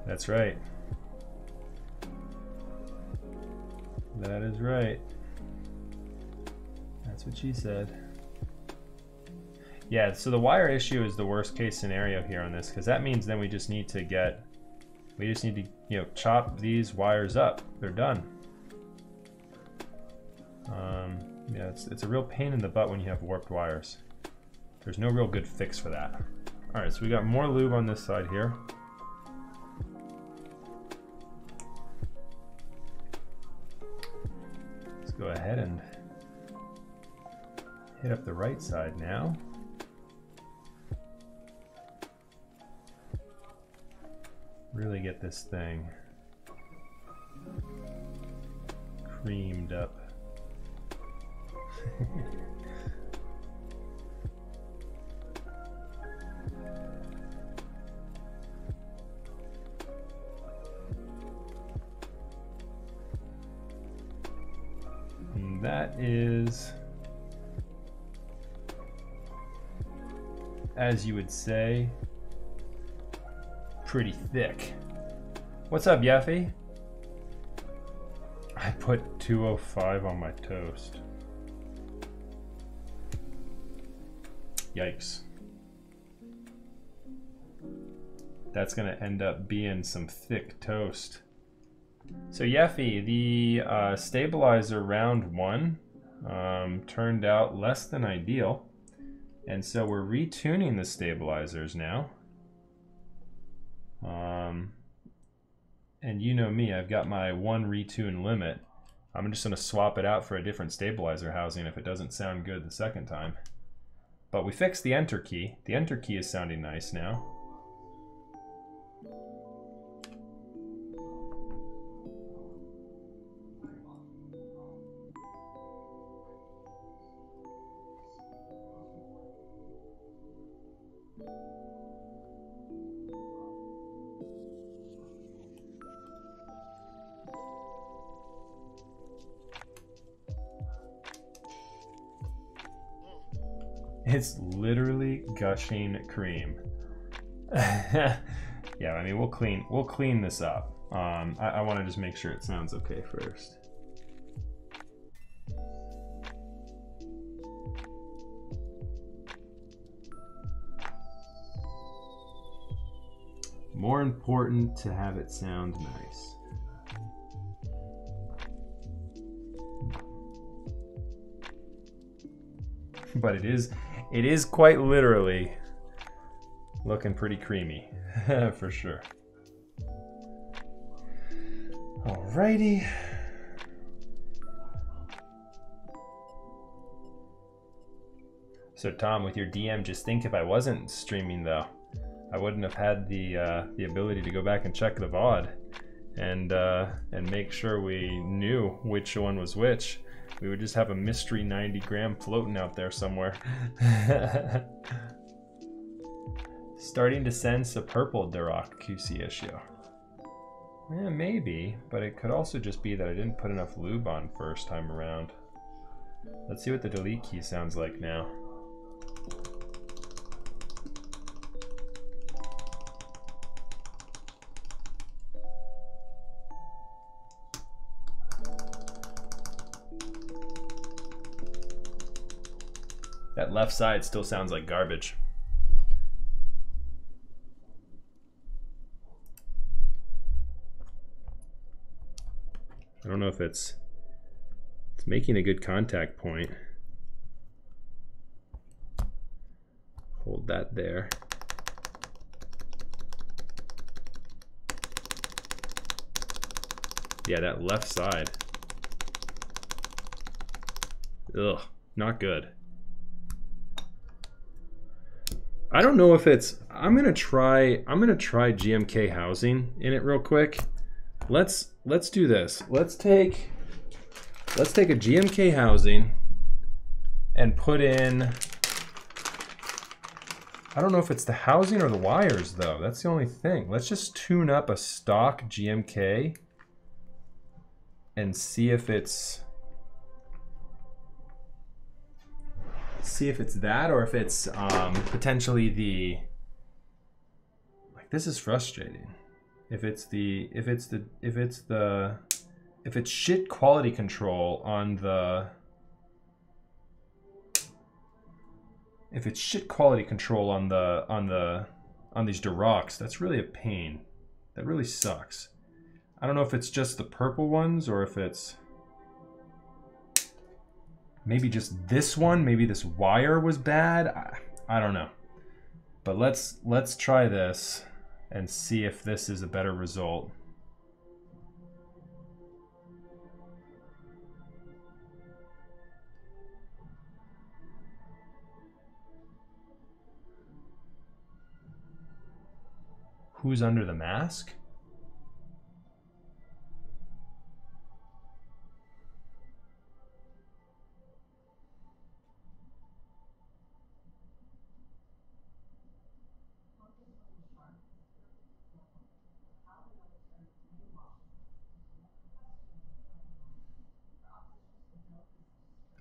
That's right. That is right. That's what she said. Yeah, so the wire issue is the worst case scenario here on this, because that means then we just need to, you know, chop these wires up. They're done. Yeah, it's a real pain in the butt when you have warped wires. There's no real good fix for that. All right, so we got more lube on this side here. Let's go ahead and hit up the right side now. Really get this thing creamed up. And that is, as you would say, pretty thick. What's up, Yeffy? I put 205 on my toast. Yikes. That's gonna end up being some thick toast. So Yeffy, the stabilizer round 1 turned out less than ideal. And so we're retuning the stabilizers now. And you know me, I've got my 1 retune limit. I'm just gonna swap it out for a different stabilizer housing if it doesn't sound good the second time. But we fixed the enter key. The enter key is sounding nice now. It's literally gushing cream. Yeah, I mean we'll clean this up. I want to just make sure it sounds okay first. More important to have it sound nice. But it is quite literally looking pretty creamy, for sure. Alrighty. So Tom, with your DM, just think if I wasn't streaming though, I wouldn't have had the ability to go back and check the VOD and make sure we knew which one was which. We would just have a mystery 90 gram floating out there somewhere. Starting to sense a purple Duroc QC issue. Yeah, maybe, but it could also just be that I didn't put enough lube on first time around. Let's see what the delete key sounds like now. That left side still sounds like garbage. I don't know if it's making a good contact point. Hold that there. Yeah, that left side. Ugh, not good. I don't know if it's, I'm gonna try GMK housing in it real quick. Let's do this. Let's take a GMK housing and put in, I don't know if it's the housing or the wires though. That's the only thing. Let's just tune up a stock GMK and see if it's that, or if it's potentially the, like, This is frustrating. If it's shit quality control on the on these Durocs, that's really a pain. That really sucks. I don't know if it's just the purple ones or if it's maybe just this one. Maybe this wire was bad. I don't know. But let's try this and see if this is a better result. Who's under the mask?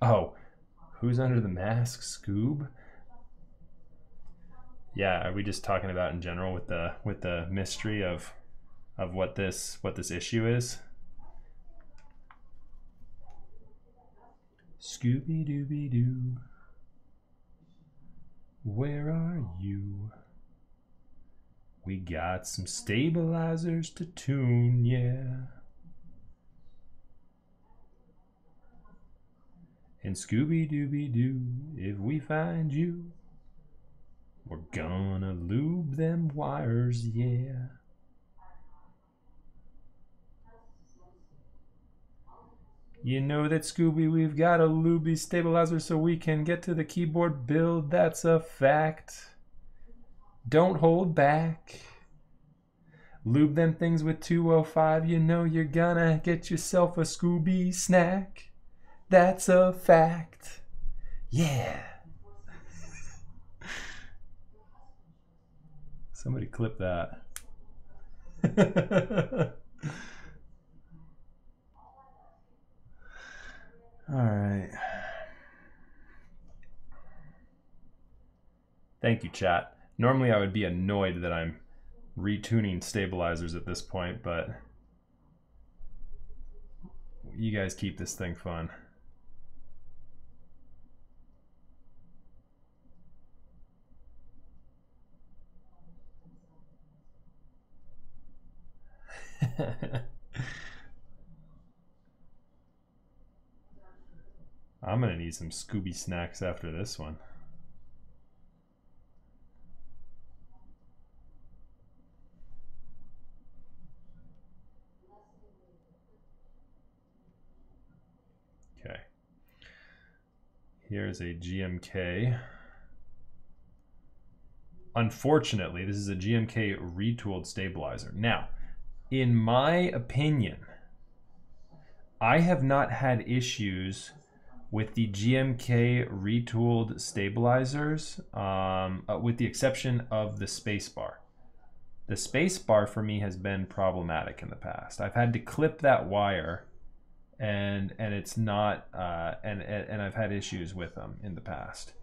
Oh, who's under the mask? Scoob? Yeah, are we just talking about in general with the mystery of what this issue is? Scooby Dooby Doo, where are you? We got some stabilizers to tune, yeah. And Scooby Dooby Doo, if we find you, we're gonna lube them wires, yeah. You know that, Scooby, we've got to lube these stabilizers so we can get to the keyboard build. That's a fact. Don't hold back. Lube them things with 205. You know you're gonna get yourself a Scooby snack. That's a fact. Yeah. Somebody clip that. All right. Thank you, chat. Normally I would be annoyed that I'm retuning stabilizers at this point, but you guys keep this thing fun. I'm gonna need some Scooby snacks after this one. Okay. Here's a GMK. Unfortunately, this is a GMK retooled stabilizer. Now, in my opinion, I have not had issues with the GMK retooled stabilizers, with the exception of the spacebar. The spacebar for me has been problematic in the past. I've had to clip that wire, and it's not, and I've had issues with them in the past.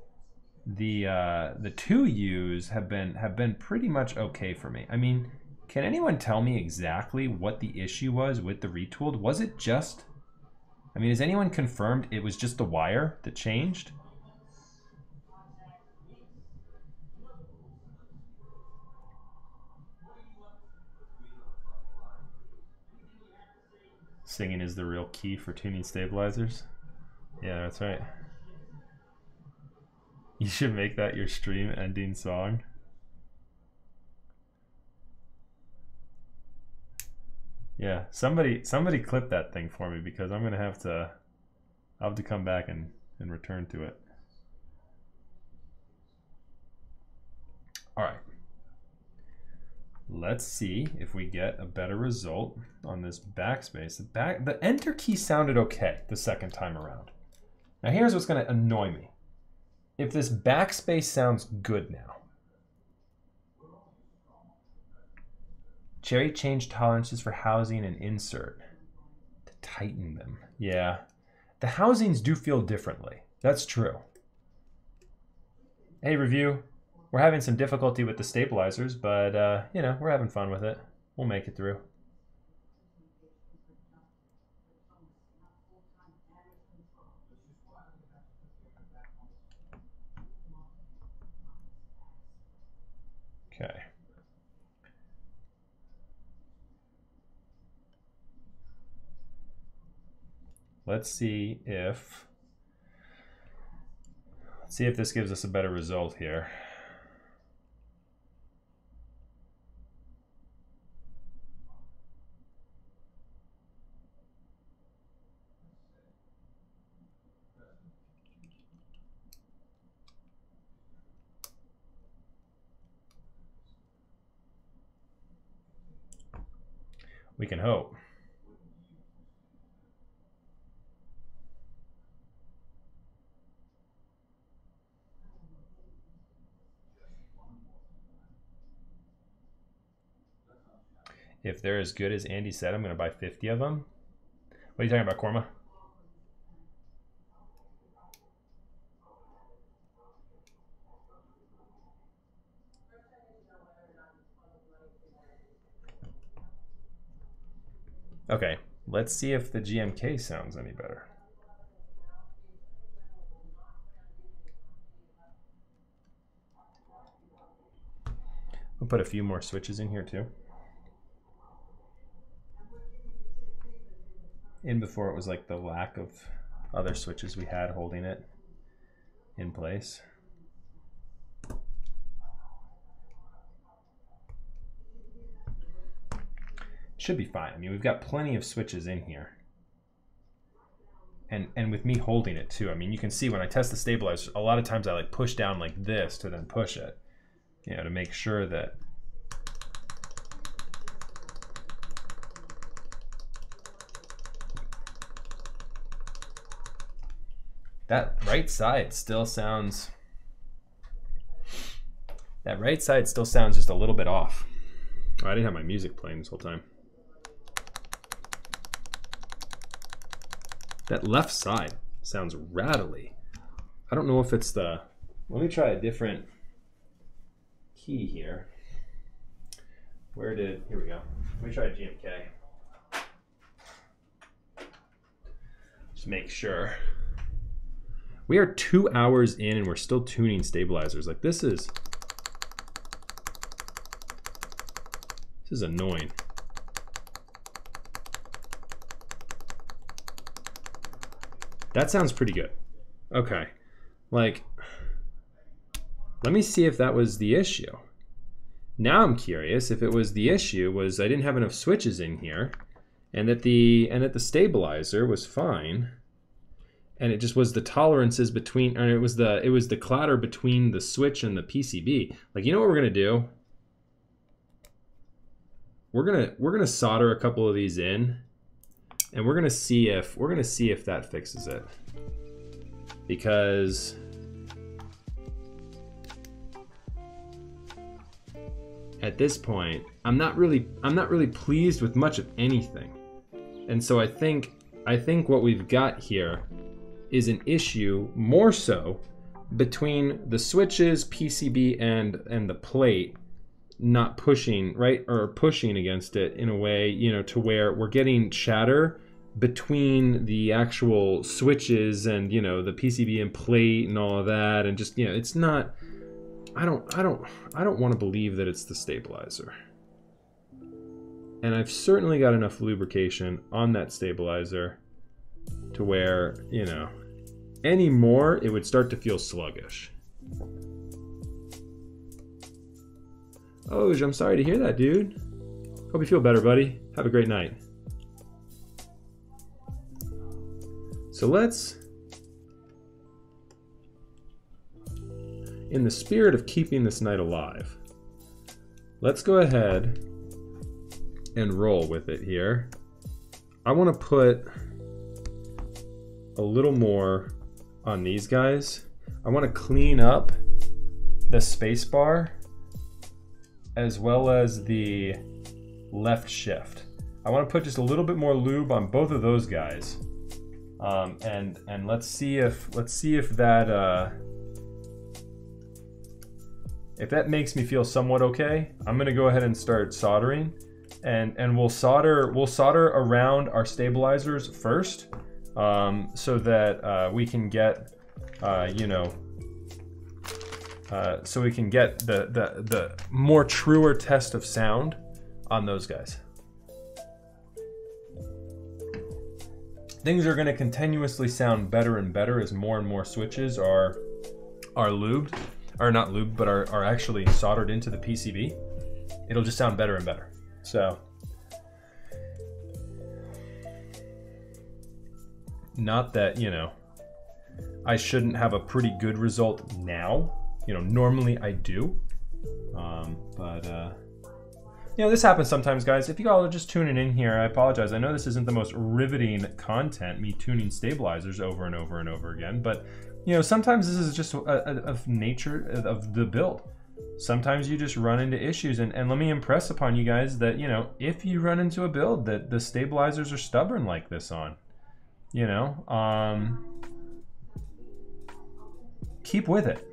The 2Us have been pretty much okay for me. I mean, can anyone tell me exactly what the issue was with the retooled? Was it just, I mean, has anyone confirmed it was just the wire that changed? Singing is the real key for tuning stabilizers. Yeah, that's right. You should make that your stream ending song. Yeah, somebody clip that thing for me, because I'm gonna have to, I'll have to come back and return to it. All right. Let's see if we get a better result on this backspace. The enter key sounded okay the second time around. Now here's what's gonna annoy me. If this backspace sounds good now. Cherry changed tolerances for housing and insert to tighten them. Yeah, the housings do feel differently. That's true. Hey, review. We're having some difficulty with the stabilizers, but you know, we're having fun with it. We'll make it through. Okay. Let's see if this gives us a better result here. We can hope. If they're as good as Andy said, I'm going to buy 50 of them. What are you talking about, Korma? Okay, let's see if the GMK sounds any better. We'll put a few more switches in here too. In before it was like the lack of other switches we had holding it in place. Should be fine. I mean, we've got plenty of switches in here. And with me holding it too. I mean, you can see when I test the stabilizer, a lot of times I like push down like this to then push it, you know, to make sure that that right side still sounds just a little bit off. Oh, I didn't have my music playing this whole time. That left side sounds rattly. I don't know if it's the, let me try a different key here. Here we go. Let me try a GMK. Just make sure. We are 2 hours in and we're still tuning stabilizers. Like this is annoying. That sounds pretty good. Okay. Like, let me see if that was the issue. Now I'm curious if it was the issue was I didn't have enough switches in here and that the stabilizer was fine. And it just was the tolerances between, or it was the clatter between the switch and the PCB. Like, you know what we're gonna do? We're gonna solder a couple of these in, and we're gonna see if that fixes it. Because at this point, I'm not really pleased with much of anything. And so I think what we've got here is an issue more so between the switches, PCB, and the plate not pushing, right, or pushing against it in a way, you know, to where we're getting chatter between the actual switches and, you know, the PCB and plate and all of that, and just, you know, it's not, I don't want to believe that it's the stabilizer. And I've certainly got enough lubrication on that stabilizer to where, you know, anymore it would start to feel sluggish. Oh, I'm sorry to hear that, dude. Hope you feel better, buddy. Have a great night. So let's, in the spirit of keeping this night alive, let's go ahead and roll with it here. I want to put a little more on these guys. I want to clean up the space bar as well as the left shift. I want to put just a little bit more lube on both of those guys, and let's see if that if that makes me feel somewhat okay, I'm gonna go ahead and start soldering, and we'll solder around our stabilizers first, so that we can get so we can get the more truer test of sound on those guys. Things are going to continuously sound better and better as more and more switches are lubed, or not lubed, but are actually soldered into the PCB. It'll just sound better and better. So, not that, you know, I shouldn't have a pretty good result now. You know, normally I do, but you know, this happens sometimes, guys. If you all are just tuning in here, I apologize. I know this isn't the most riveting content, me tuning stabilizers over and over and over again, but you know, sometimes this is just of nature of the build. Sometimes you just run into issues, and let me impress upon you guys that, you know, if you run into a build that the stabilizers are stubborn like this on, you know, keep with it.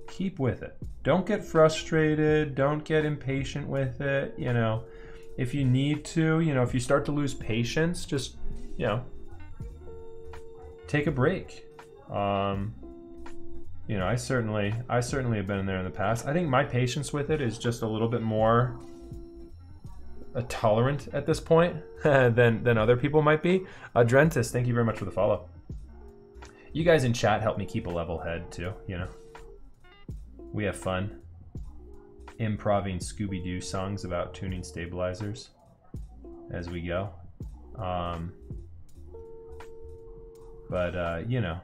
Keep with it. Don't get frustrated. Don't get impatient with it. You know, if you need to, you know, if you start to lose patience, just, you know, take a break. You know, I certainly have been in there in the past. I think my patience with it is just a little bit more tolerant at this point than other people might be. Drentis, thank you very much for the follow. You guys in chat help me keep a level head too, you know. We have fun improving Scooby-Doo songs about tuning stabilizers as we go. You know.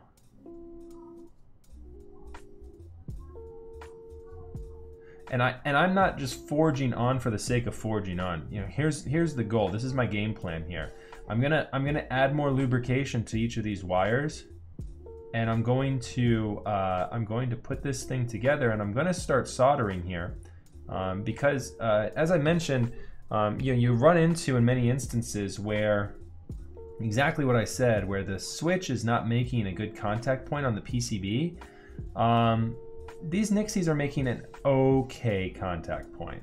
And I'm not just forging on for the sake of forging on. You know, here's the goal. This is my game plan here. I'm gonna add more lubrication to each of these wires. And I'm going to put this thing together, and I'm going to start soldering here, because as I mentioned, you know, you run into in many instances where exactly what I said, where the switch is not making a good contact point on the PCB. These Nixies are making an okay contact point.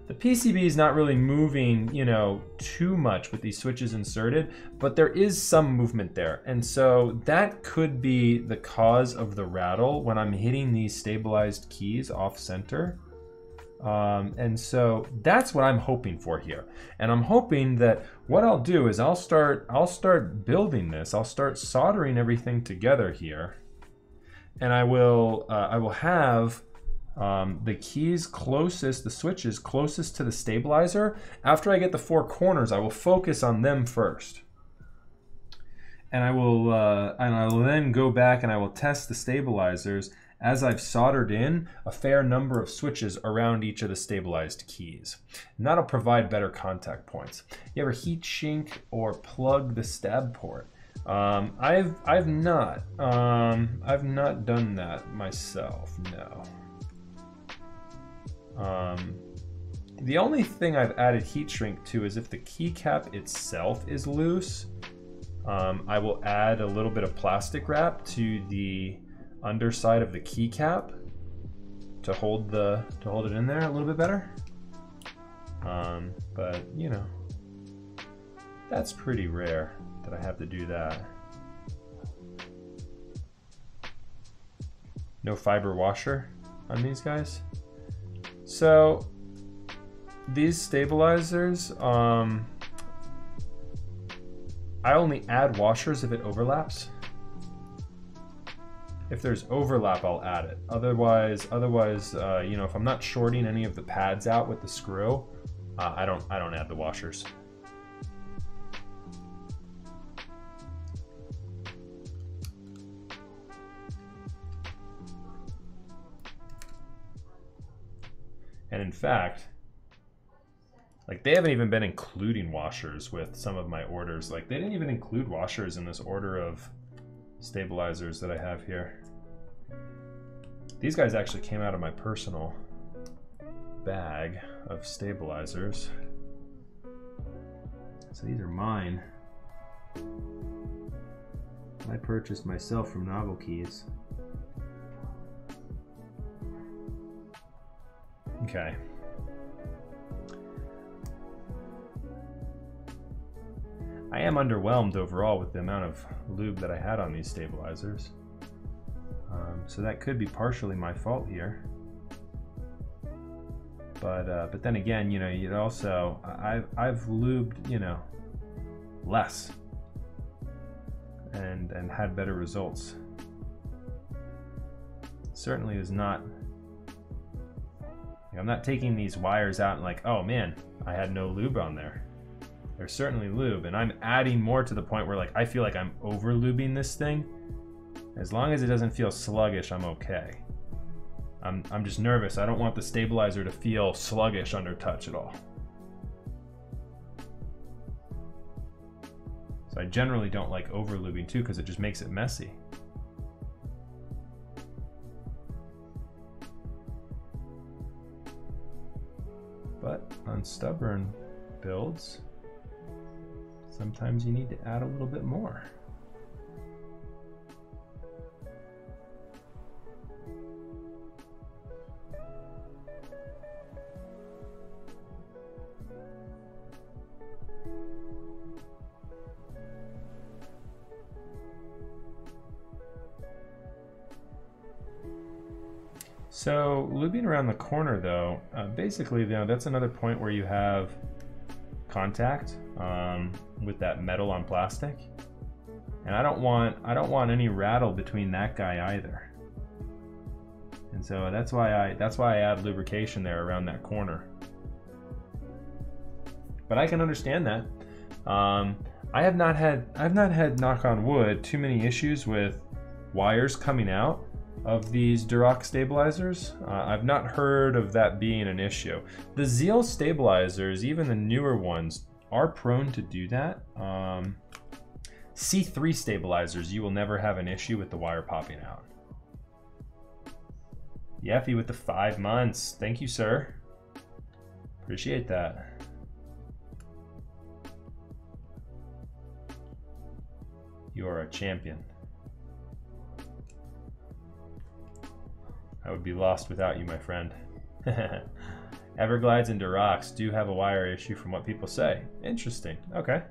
The PCB is not really moving, you know, too much with these switches inserted, but there is some movement there. And so that could be the cause of the rattle when I'm hitting these stabilized keys off center. And so that's what I'm hoping for here. And I'm hoping that what I'll do is I'll start building this. I'll start soldering everything together here. And I will have the keys closest, the switches closest to the stabilizer. After I get the four corners, I will focus on them first. And I will then go back and I will test the stabilizers as I've soldered in a fair number of switches around each of the stabilized keys. And that'll provide better contact points. You ever heat shrink or plug the stab port? I've not done that myself, no. The only thing I've added heat shrink to is if the keycap itself is loose, I will add a little bit of plastic wrap to the underside of the keycap to hold it in there a little bit better. But you know, that's pretty rare that I have to do that. No fiber washer on these guys. So these stabilizers, I only add washers if it overlaps. If there's overlap, I'll add it. Otherwise, you know, if I'm not shorting any of the pads out with the screw, I don't add the washers. And in fact, like, they haven't even been including washers with some of my orders. Like, they didn't even include washers in this order of stabilizers that I have here. These guys actually came out of my personal bag of stabilizers. So these are mine. I purchased myself from Novel Keys. Okay. I am underwhelmed overall with the amount of lube that I had on these stabilizers. So that could be partially my fault here. But then again, you know, you'd also, I've lubed, you know, less and had better results. Certainly is not, I'm not taking these wires out and like, oh man, I had no lube on there. There's certainly lube, and I'm adding more to the point where like I feel like I'm over lubing this thing. As long as it doesn't feel sluggish, I'm okay. I'm just nervous. I don't want the stabilizer to feel sluggish under touch at all. So I generally don't like over lubing too, because it just makes it messy. But on stubborn builds, sometimes you need to add a little bit more. So lubing around the corner though, basically, you know, that's another point where you have contact with that metal on plastic, and I don't want any rattle between that guy either. And so that's why I add lubrication there around that corner. But I can understand that. I've not had, knock on wood, too many issues with wires coming out of these Duroc stabilizers. I've not heard of that being an issue. The Zeal stabilizers, even the newer ones, are prone to do that. C3 stabilizers, you will never have an issue with the wire popping out. Yeffy with the 5 months. Thank you, sir. Appreciate that. You are a champion. I would be lost without you, my friend. Everglides and Durocs do have a wire issue from what people say. Interesting. Okay.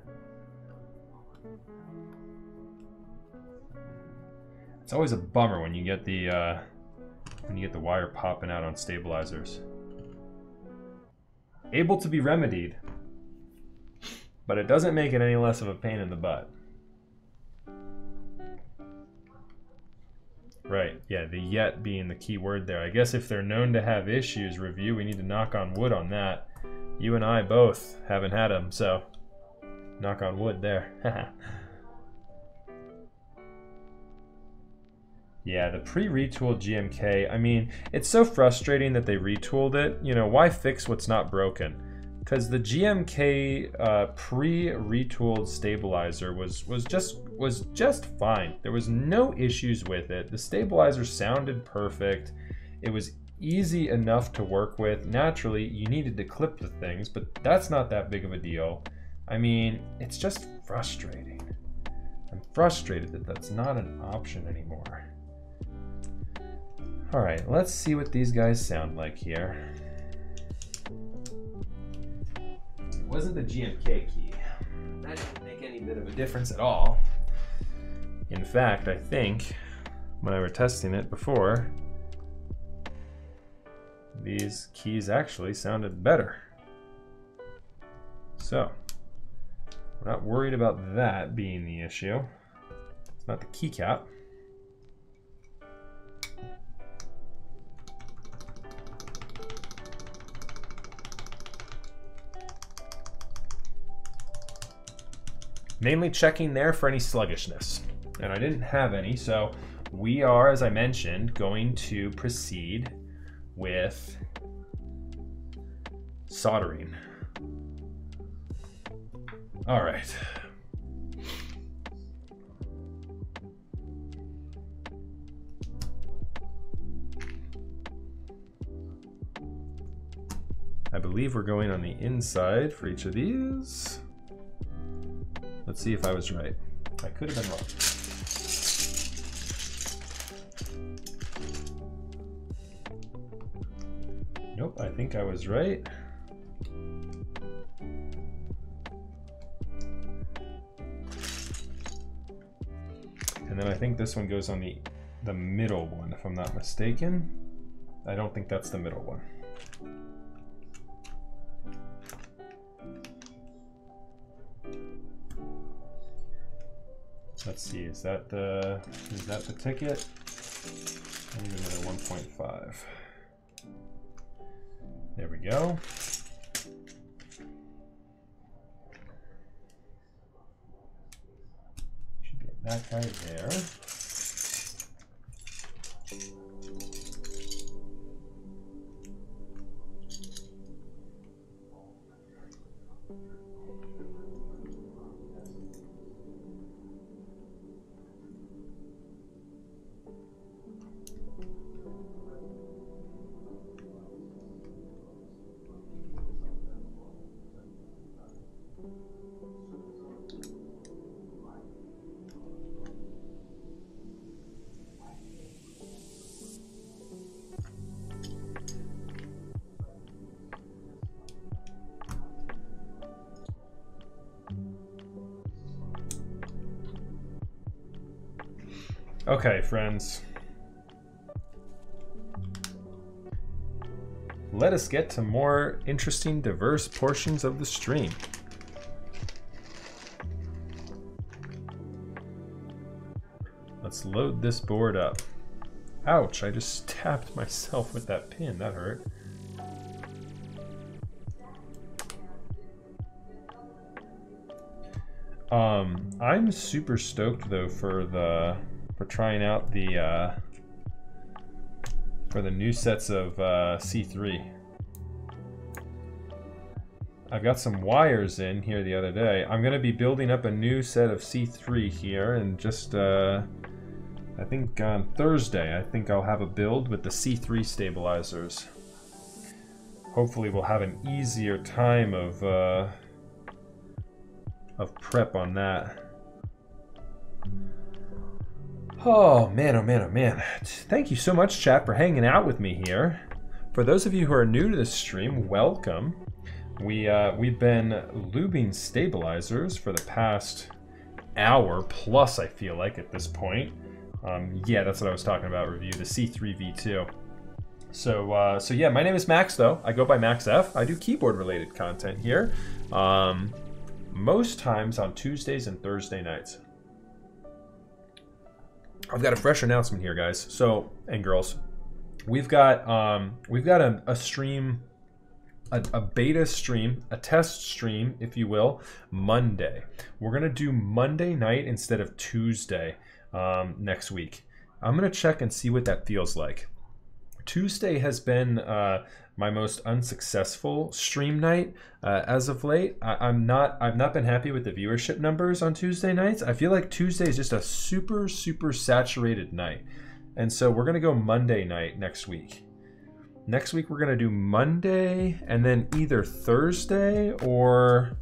It's always a bummer when you get the wire popping out on stabilizers. Able to be remedied, but it doesn't make it any less of a pain in the butt. Right, yeah, the yet being the key word there. I guess if they're known to have issues, review, we need to knock on wood on that. You and I both haven't had them, so knock on wood there. Yeah, the pre-retooled GMK, I mean, it's so frustrating that they retooled it. You know, why fix what's not broken? Because the GMK pre-retooled stabilizer was just fine. There was no issues with it. The stabilizer sounded perfect. It was easy enough to work with. Naturally, you needed to clip the things, but that's not that big of a deal. I mean, it's just frustrating. I'm frustrated that that's not an option anymore. All right, let's see what these guys sound like here. It wasn't the GMK key. That didn't make any bit of a difference at all. In fact, I think when I were testing it before, these keys actually sounded better. So, we're not worried about that being the issue. It's not the keycap. Mainly checking there for any sluggishness, and I didn't have any, so we are, as I mentioned, going to proceed with soldering. All right. I believe we're going on the inside for each of these. Let's see if I was right. I could have been wrong. Nope, I think I was right. And then I think this one goes on the middle one, if I'm not mistaken. I don't think that's the middle one. Let's see, is that the ticket? I need another 1.5. There we go. Should be that guy there. Okay, friends. Let us get to more interesting, diverse portions of the stream. Let's load this board up. Ouch, I just stabbed myself with that pin. That hurt. I'm super stoked though for trying out for the new sets of C3. I've got some wires in here the other day. I'm gonna be building up a new set of C3 here, and just I think on Thursday, I think I'll have a build with the C3 stabilizers. Hopefully we'll have an easier time of prep on that. Oh man, oh man, oh man. Thank you so much, chat, for hanging out with me here. For those of you who are new to this stream, welcome. We've been lubing stabilizers for the past hour plus, I feel like, at this point. Yeah, that's what I was talking about, review the C3V2. So yeah, my name is Max, though. I go by Max F. I do keyboard-related content here, most times on Tuesdays and Thursday nights. I've got a fresh announcement here, guys. So, and girls, we've got a stream, a beta stream, a test stream, if you will, Monday. We're gonna do Monday night instead of Tuesday next week. I'm gonna check and see what that feels like. Tuesday has been my most unsuccessful stream night as of late. I've not been happy with the viewership numbers on Tuesday nights. I feel like Tuesday is just a super saturated night, and so we're gonna go Monday night next week. Next week we're gonna do Monday, and then either Thursday or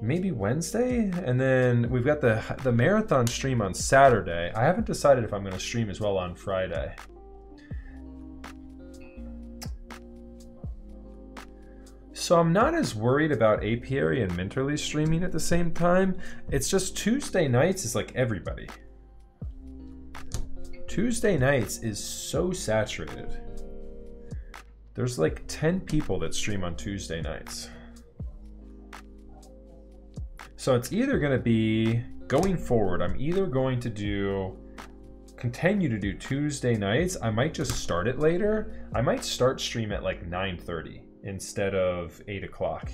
maybe Wednesday, and then we've got the marathon stream on Saturday. I haven't decided if I'm gonna stream as well on Friday. So I'm not as worried about Apiary and Minterly streaming at the same time. It's just Tuesday nights is like everybody. Tuesday nights is so saturated. There's like 10 people that stream on Tuesday nights. So it's either going to be, going forward, I'm either going to continue to do Tuesday nights. I might just start it later. I might start stream at like 9:30. Instead of 8 o'clock.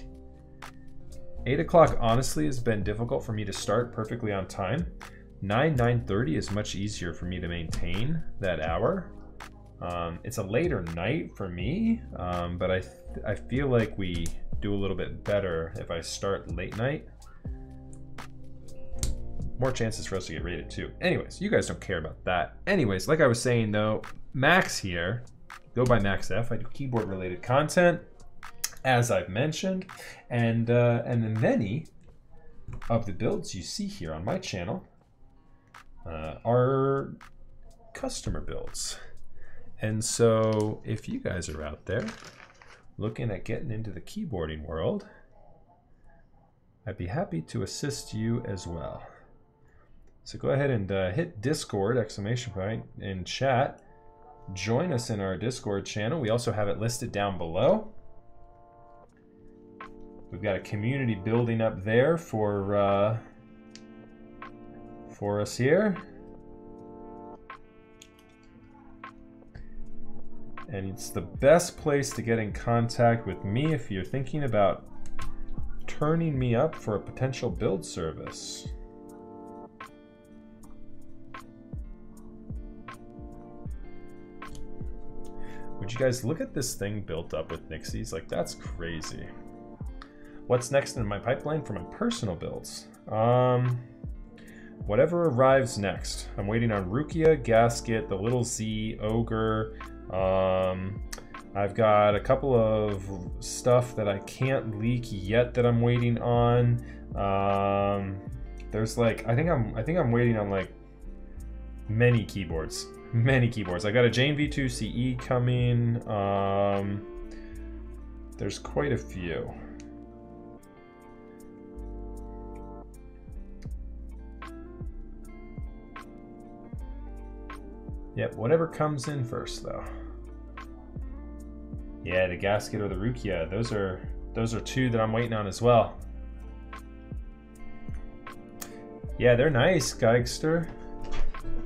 8 o'clock honestly has been difficult for me to start perfectly on time. 9:30 is much easier for me to maintain that hour. It's a later night for me, but I feel like we do a little bit better if I start late night. More chances for us to get rated too. Anyways, you guys don't care about that. Anyways, like I was saying though, Max here, go by Max F. I do keyboard related content, as I've mentioned, and many of the builds you see here on my channel are customer builds. And so if you guys are out there looking at getting into the keyboarding world, I'd be happy to assist you as well. So go ahead and hit Discord, exclamation point, in chat. Join us in our Discord channel. We also have it listed down below. We've got a community building up there for us here. And it's the best place to get in contact with me if you're thinking about turning me up for a potential build service. Would you guys look at this thing built up with Nixies? Like, that's crazy. What's next in my pipeline for my personal builds? Whatever arrives next. I'm waiting on Rukia, Gasket, the Little Z, Ogre. I've got a couple of stuff that I can't leak yet that I'm waiting on. There's like, I think I'm waiting on like many keyboards. Many keyboards. I got a Jane V2 CE coming. There's quite a few. Yep, whatever comes in first though. Yeah, the Gasket or the Rukia. Those are two that I'm waiting on as well. Yeah, they're nice, Geigster.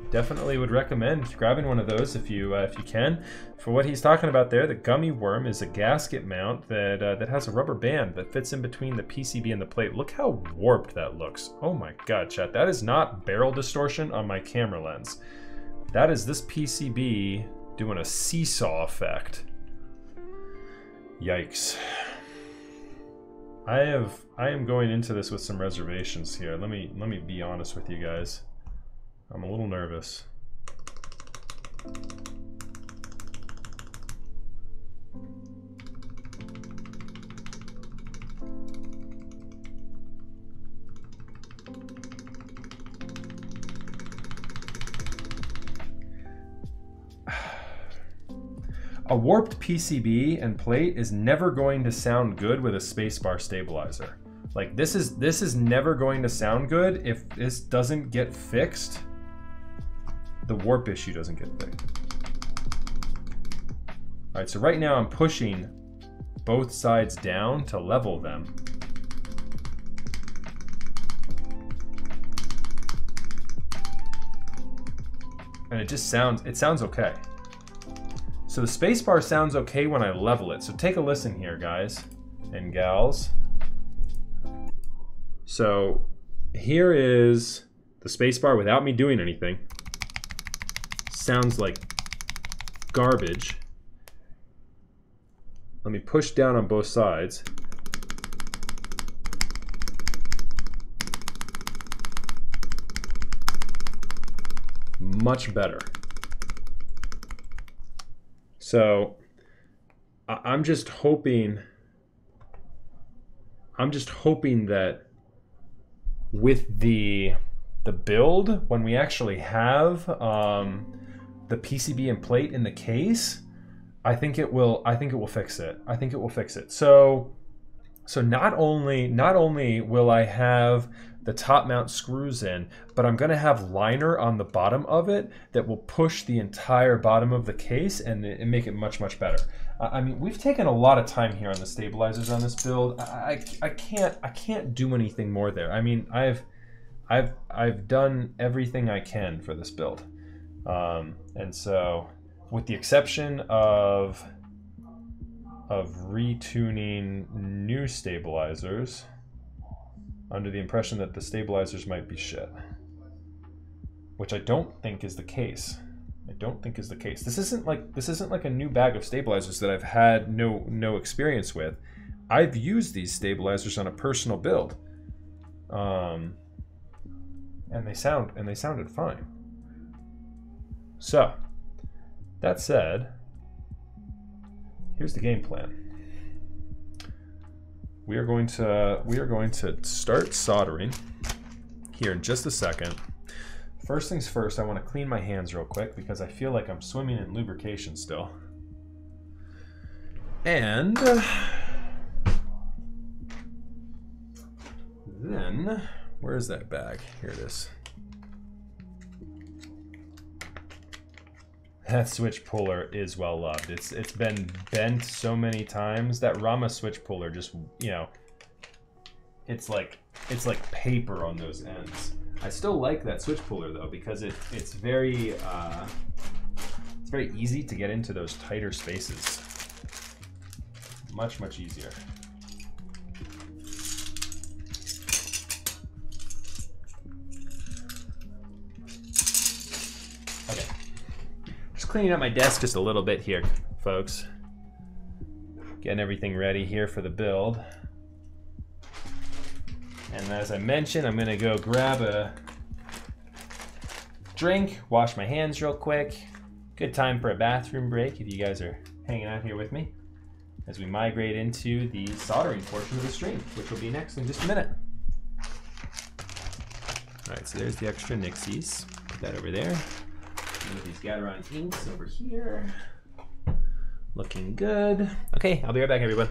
Definitely would recommend grabbing one of those if you can. For what he's talking about there, the Gummy Worm is a gasket mount that has a rubber band that fits in between the PCB and the plate. Look how warped that looks. Oh my god, chat. That is not barrel distortion on my camera lens. That is this PCB doing a seesaw effect. Yikes. I am going into this with some reservations here. Let me be honest with you guys. I'm a little nervous. A warped PCB and plate is never going to sound good with a spacebar stabilizer. Like this is never going to sound good if this doesn't get fixed. The warp issue doesn't get fixed. All right, so right now I'm pushing both sides down to level them. And it sounds okay. So the spacebar sounds okay when I level it. So take a listen here, guys and gals. So here is the spacebar without me doing anything. Sounds like garbage. Let me push down on both sides. Much better. So I'm just hoping that with the build, when we actually have the PCB and plate in the case, I think it will fix it. I think it will fix it. So not only will I have the top mount screws in, but I'm gonna have liner on the bottom of it that will push the entire bottom of the case and make it much better. I mean, we've taken a lot of time here on the stabilizers on this build. I can't do anything more there. I mean, I've done everything I can for this build, and so with the exception of retuning new stabilizers, under the impression that the stabilizers might be shit, which I don't think is the case. I don't think is the case. This isn't like a new bag of stabilizers that I've had no experience with. I've used these stabilizers on a personal build, and they sounded fine. So that said, here's the game plan. We are going to start soldering here in just a second. first things first, I want to clean my hands real quick because I feel like I'm swimming in lubrication still. And then, where's that bag? Here it is. That switch puller is well loved. It's been bent so many times. That Rama switch puller just, you know, it's like paper on those ends. I still like that switch puller though because it's very easy to get into those tighter spaces. Much easier. Okay. Just cleaning up my desk just a little bit here, folks. Getting everything ready here for the build. And as I mentioned, I'm gonna go grab a drink, wash my hands real quick. Good time for a bathroom break if you guys are hanging out here with me as we migrate into the soldering portion of the stream, which will be next in just a minute. All right, so there's the extra Nixies. Put that over there. Move these Gateron inks over here. Looking good. Okay, I'll be right back, everyone.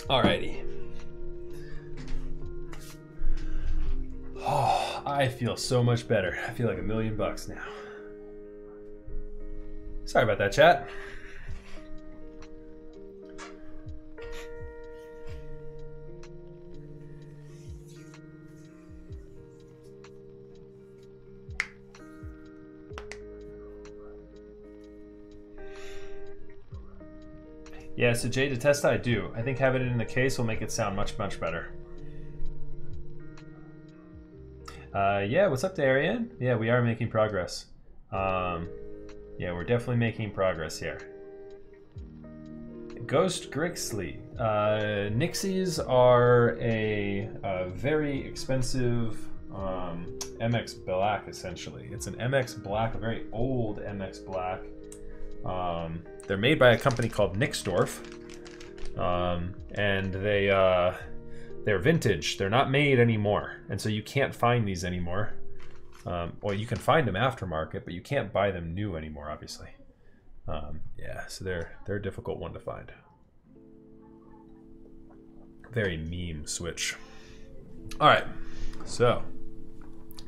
Alrighty. Oh, I feel so much better. I feel like $1,000,000 now. Sorry about that, chat. Yeah, so Jay, to test I do. I think having it in the case will make it sound much better. Yeah, what's up, Darian? Yeah, we are making progress. Yeah, we're definitely making progress here. Ghost Grixley. Nixies are a very expensive MX Black, essentially. It's an MX Black, a very old MX Black. They're made by a company called Nixdorf, and they're vintage. They're not made anymore, and so you can't find these anymore. Well, you can find them aftermarket, but you can't buy them new anymore, obviously. Yeah, so they're a difficult one to find. Very meme switch. All right, so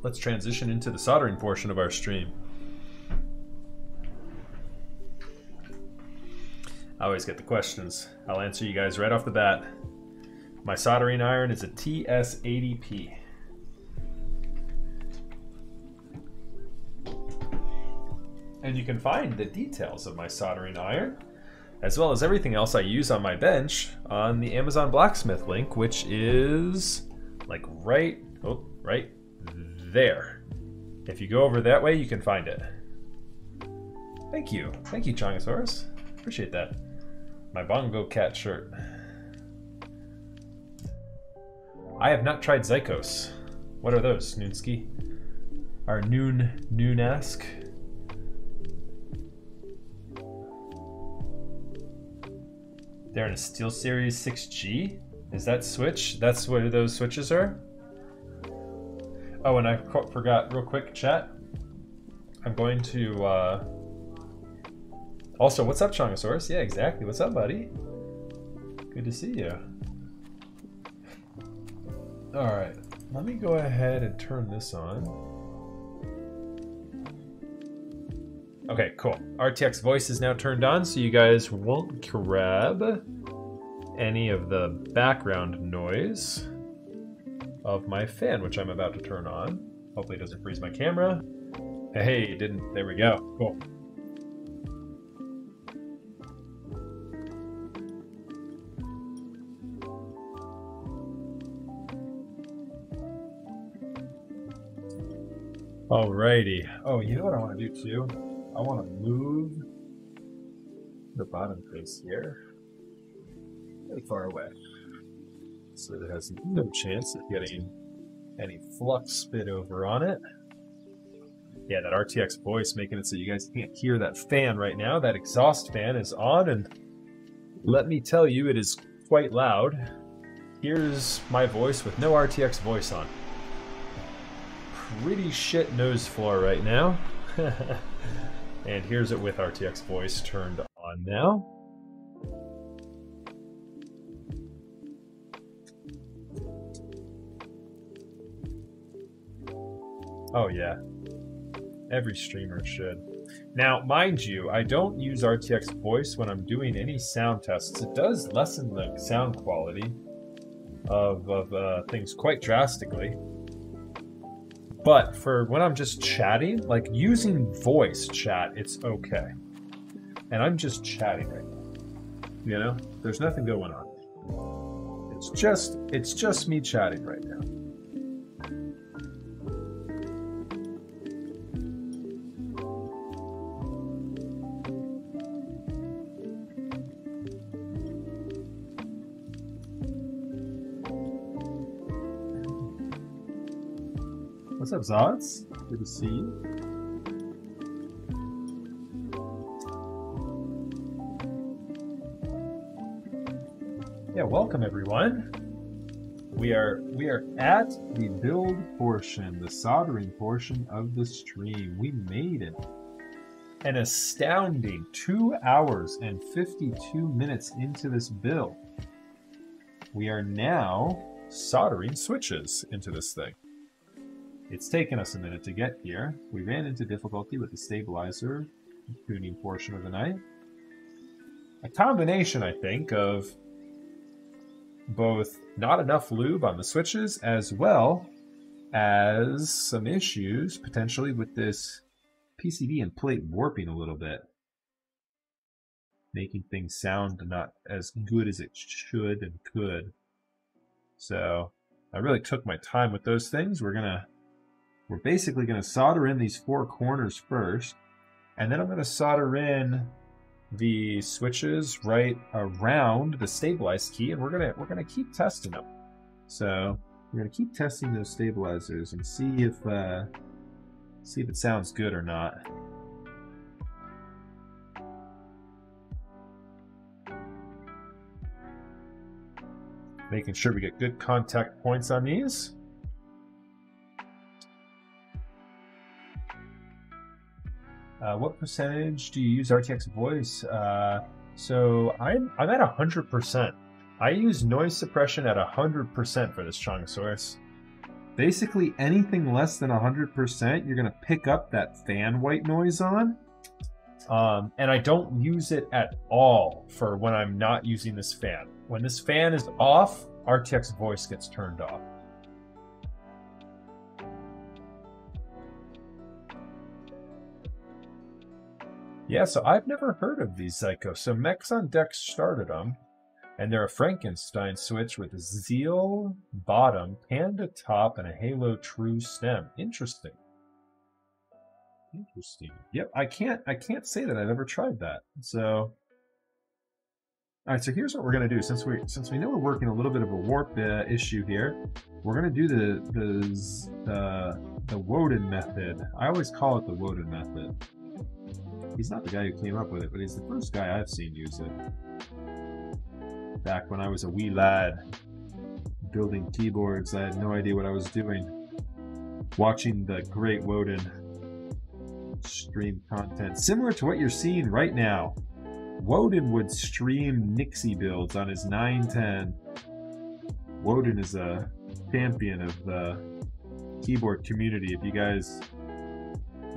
let's transition into the soldering portion of our stream. I always get the questions. I'll answer you guys right off the bat. My soldering iron is a TS80P. And you can find the details of my soldering iron, as well as everything else I use on my bench, on the Amazon Blacksmith link, which is like right there. If you go over that way, you can find it. Thank you, Chongosaurus. Appreciate that. My Bongo Cat shirt. I have not tried Zykos. What are those, Noonski? Our Noon-esque. They're in a SteelSeries 6G? Is that switch? That's what those switches are? Oh, and I forgot real quick, chat. I'm going to, also, what's up, Chongosaurus? Yeah, exactly. What's up, buddy? Good to see you. Alright, let me go ahead and turn this on. Okay, cool. RTX voice is now turned on, so you guys won't grab any of the background noise of my fan, which I'm about to turn on. Hopefully it doesn't freeze my camera. Hey, it didn't. There we go. Cool. Alrighty. Oh, you know what I want to do too? I want to move the bottom face here very far away, so that it has no chance of getting any flux spit over on it. Yeah, that RTX voice making it so you guys can't hear that fan right now. That exhaust fan is on, and let me tell you, it is quite loud. Here's my voice with no RTX voice on. Pretty shit nose floor right now. And here's it with RTX voice turned on now. Oh yeah, every streamer should. Now, mind you, I don't use RTX voice when I'm doing any sound tests. It does lessen the sound quality of things quite drastically. But for when I'm just chatting, like using voice chat, it's okay. And I'm just chatting right now. You know, there's nothing going on. It's just me chatting right now. What's up, Zods? Good to see you. Yeah, welcome everyone. We are at the build portion, the soldering portion of the stream. We made it. An astounding 2 hours and 52 minutes into this build. We are now soldering switches into this thing. It's taken us a minute to get here. We ran into difficulty with the stabilizer tuning portion of the night. A combination, I think, of both not enough lube on the switches as well as some issues potentially with this PCB and plate warping a little bit, making things sound not as good as it should and could. So I really took my time with those things. We're basically going to solder in these four corners first, and then I'm going to solder in the switches right around the stabilized key, and we're gonna keep testing them. So We're gonna keep testing those stabilizers and see if it sounds good or not. Making sure we get good contact points on these. What percentage do you use RTX voice? So I'm at 100%. I use noise suppression at 100% for this Chongosaurus. Basically anything less than 100%, you're gonna pick up that fan white noise on. And I don't use it at all for when I'm not using this fan. When this fan is off, RTX voice gets turned off. Yeah, so I've never heard of these Zyko. So Mechs on Deck started them, and they're a Frankenstein switch with a Zeal bottom, Panda top, and a Halo True stem. Interesting. Interesting. Yep, I can't say that I've ever tried that. So, all right. So here's what we're gonna do. Since we know we're working a little bit of a warp issue here, we're gonna do the Woden method. I always call it the Woden method. He's not the guy who came up with it, but he's the first guy I've seen use it. Back when I was a wee lad building keyboards, I had no idea what I was doing. Watching the great Woden stream content, similar to what you're seeing right now. Woden would stream Nixie builds on his 910. Woden is a champion of the keyboard community. If you guys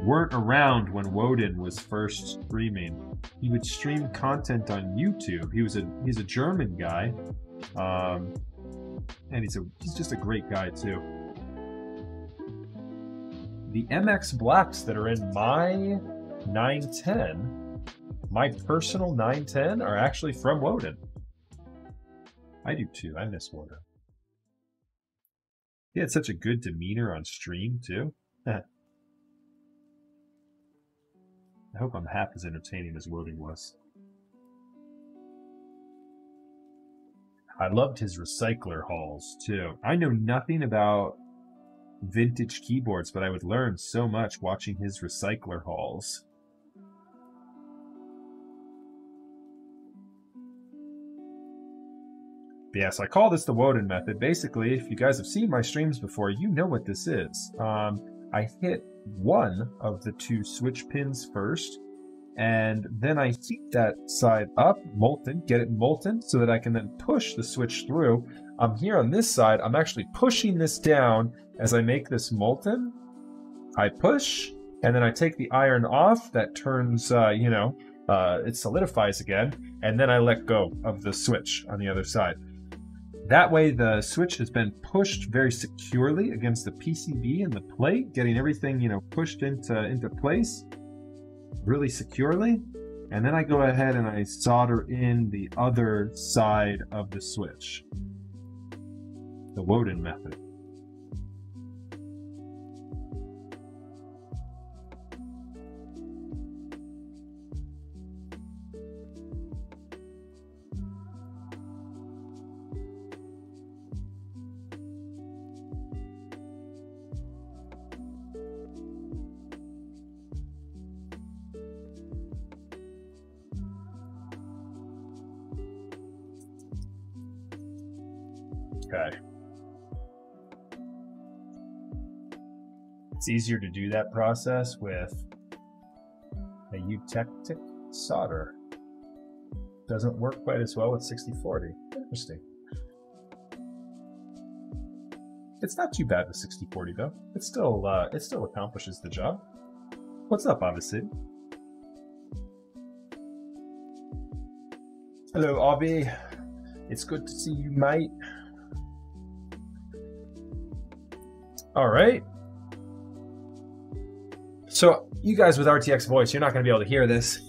weren't around when Woden was first streaming, he would stream content on YouTube. He's a German guy, and he's just a great guy too. The MX Blacks that are in my 910, my personal 910, are actually from Woden. I do too. I miss Woden. He had such a good demeanor on stream too. I hope I'm half as entertaining as Woden was. I loved his recycler hauls too. I know nothing about vintage keyboards, but I would learn so much watching his recycler hauls. But yeah, so I call this the Woden method. Basically, if you guys have seen my streams before, you know what this is. I hit one of the two switch pins first, and then I heat that side up, molten, get it molten, so that I can then push the switch through. Here on this side, I'm actually pushing this down as I make this molten. I push, and then I take the iron off. That turns, it solidifies again, and then I let go of the switch on the other side. That way the switch has been pushed very securely against the PCB and the plate, getting everything, pushed into place really securely. And then I go ahead and I solder in the other side of the switch. The Woden method. Okay. It's easier to do that process with a eutectic solder. Doesn't work quite as well with 6040. Interesting. It's not too bad with 6040 though. It still accomplishes the job. What's up, Odyssey? Hello, Obby. It's good to see you, mate. All right. So you guys with RTX voice, you're not going to be able to hear this.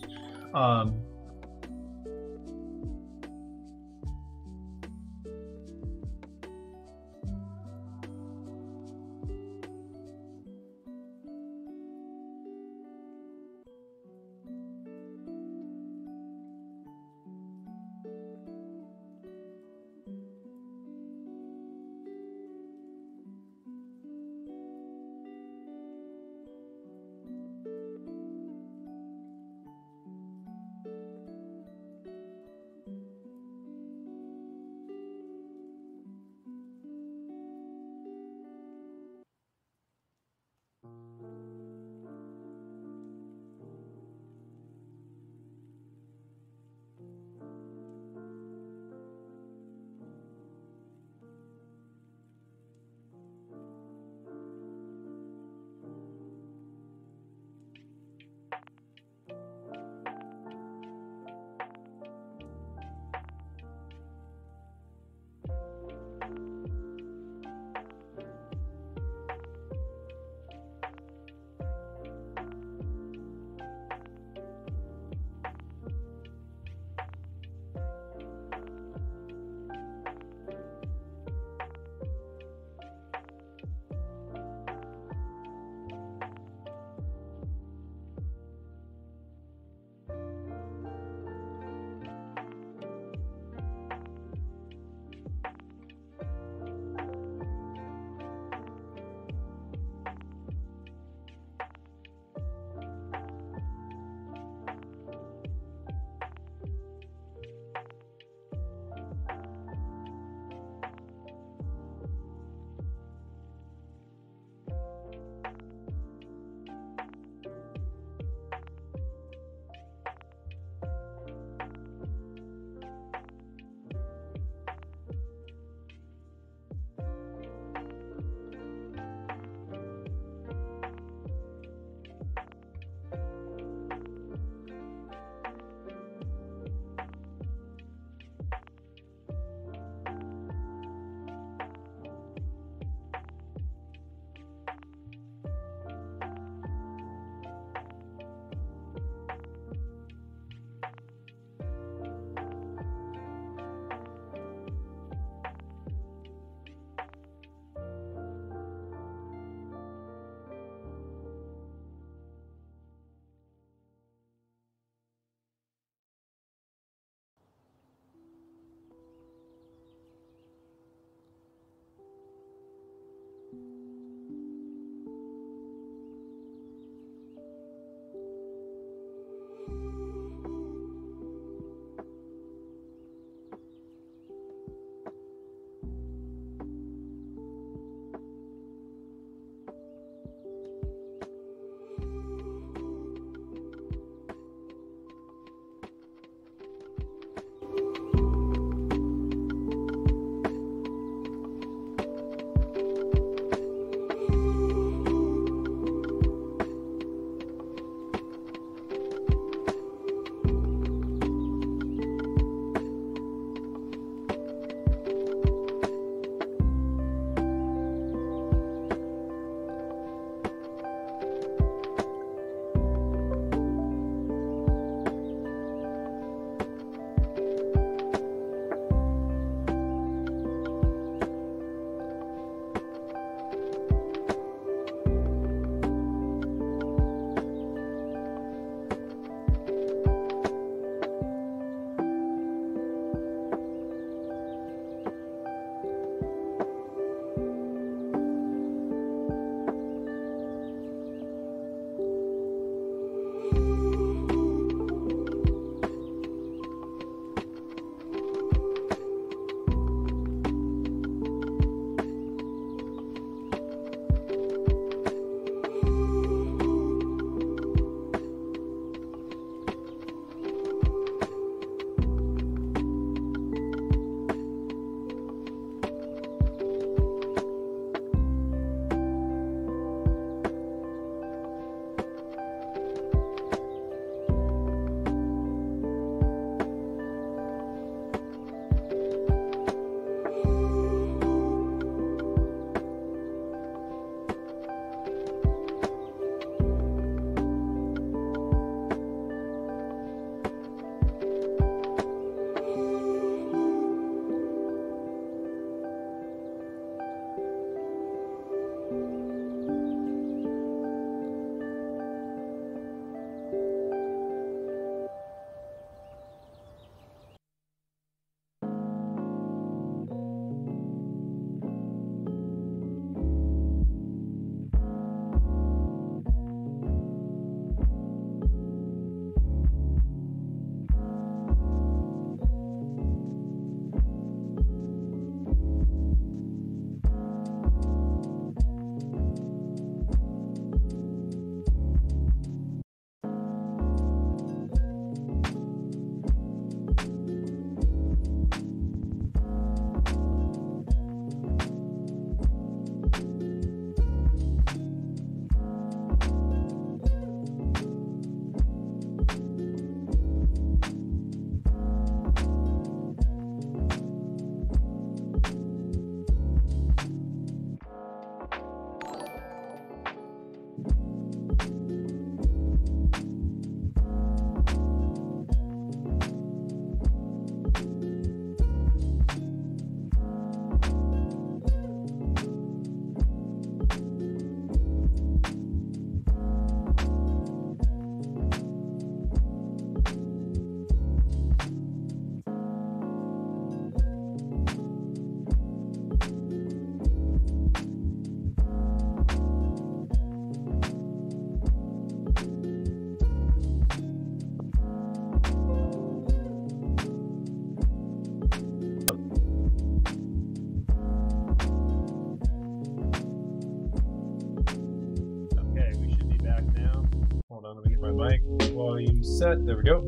volume set. There we go.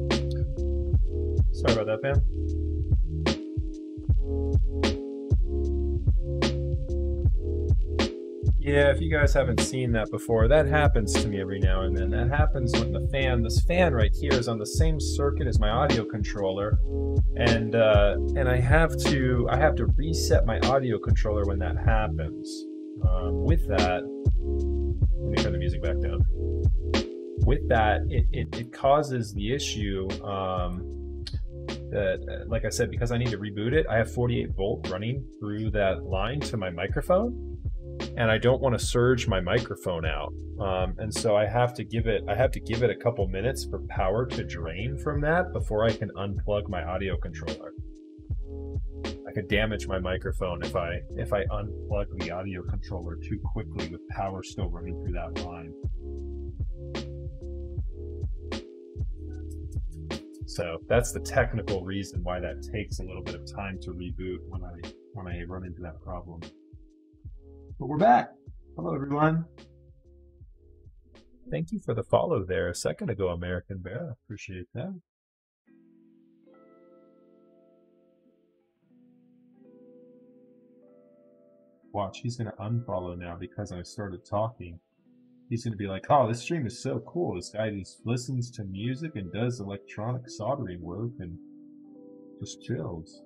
Sorry about that, fam. Yeah, if you guys haven't seen that before, that happens to me every now and then. That happens when this fan right here is on the same circuit as my audio controller, and I have to reset my audio controller when that happens. With that, let me turn the music back down. With that, it causes the issue that, like I said, because I need to reboot it, I have 48 volt running through that line to my microphone. And I don't want to surge my microphone out, and so I have to give it a couple minutes for power to drain from that before I can unplug my audio controller. I could damage my microphone if I unplug the audio controller too quickly with power still running through that line. So that's the technical reason why that takes a little bit of time to reboot when I run into that problem. But we're back. Hello, everyone. Thank you for the follow there a second ago, American Bear. I appreciate that. Watch, he's going to unfollow now because I started talking. He's going to be like, oh, this stream is so cool. This guy just listens to music and does electronic soldering work and just chills.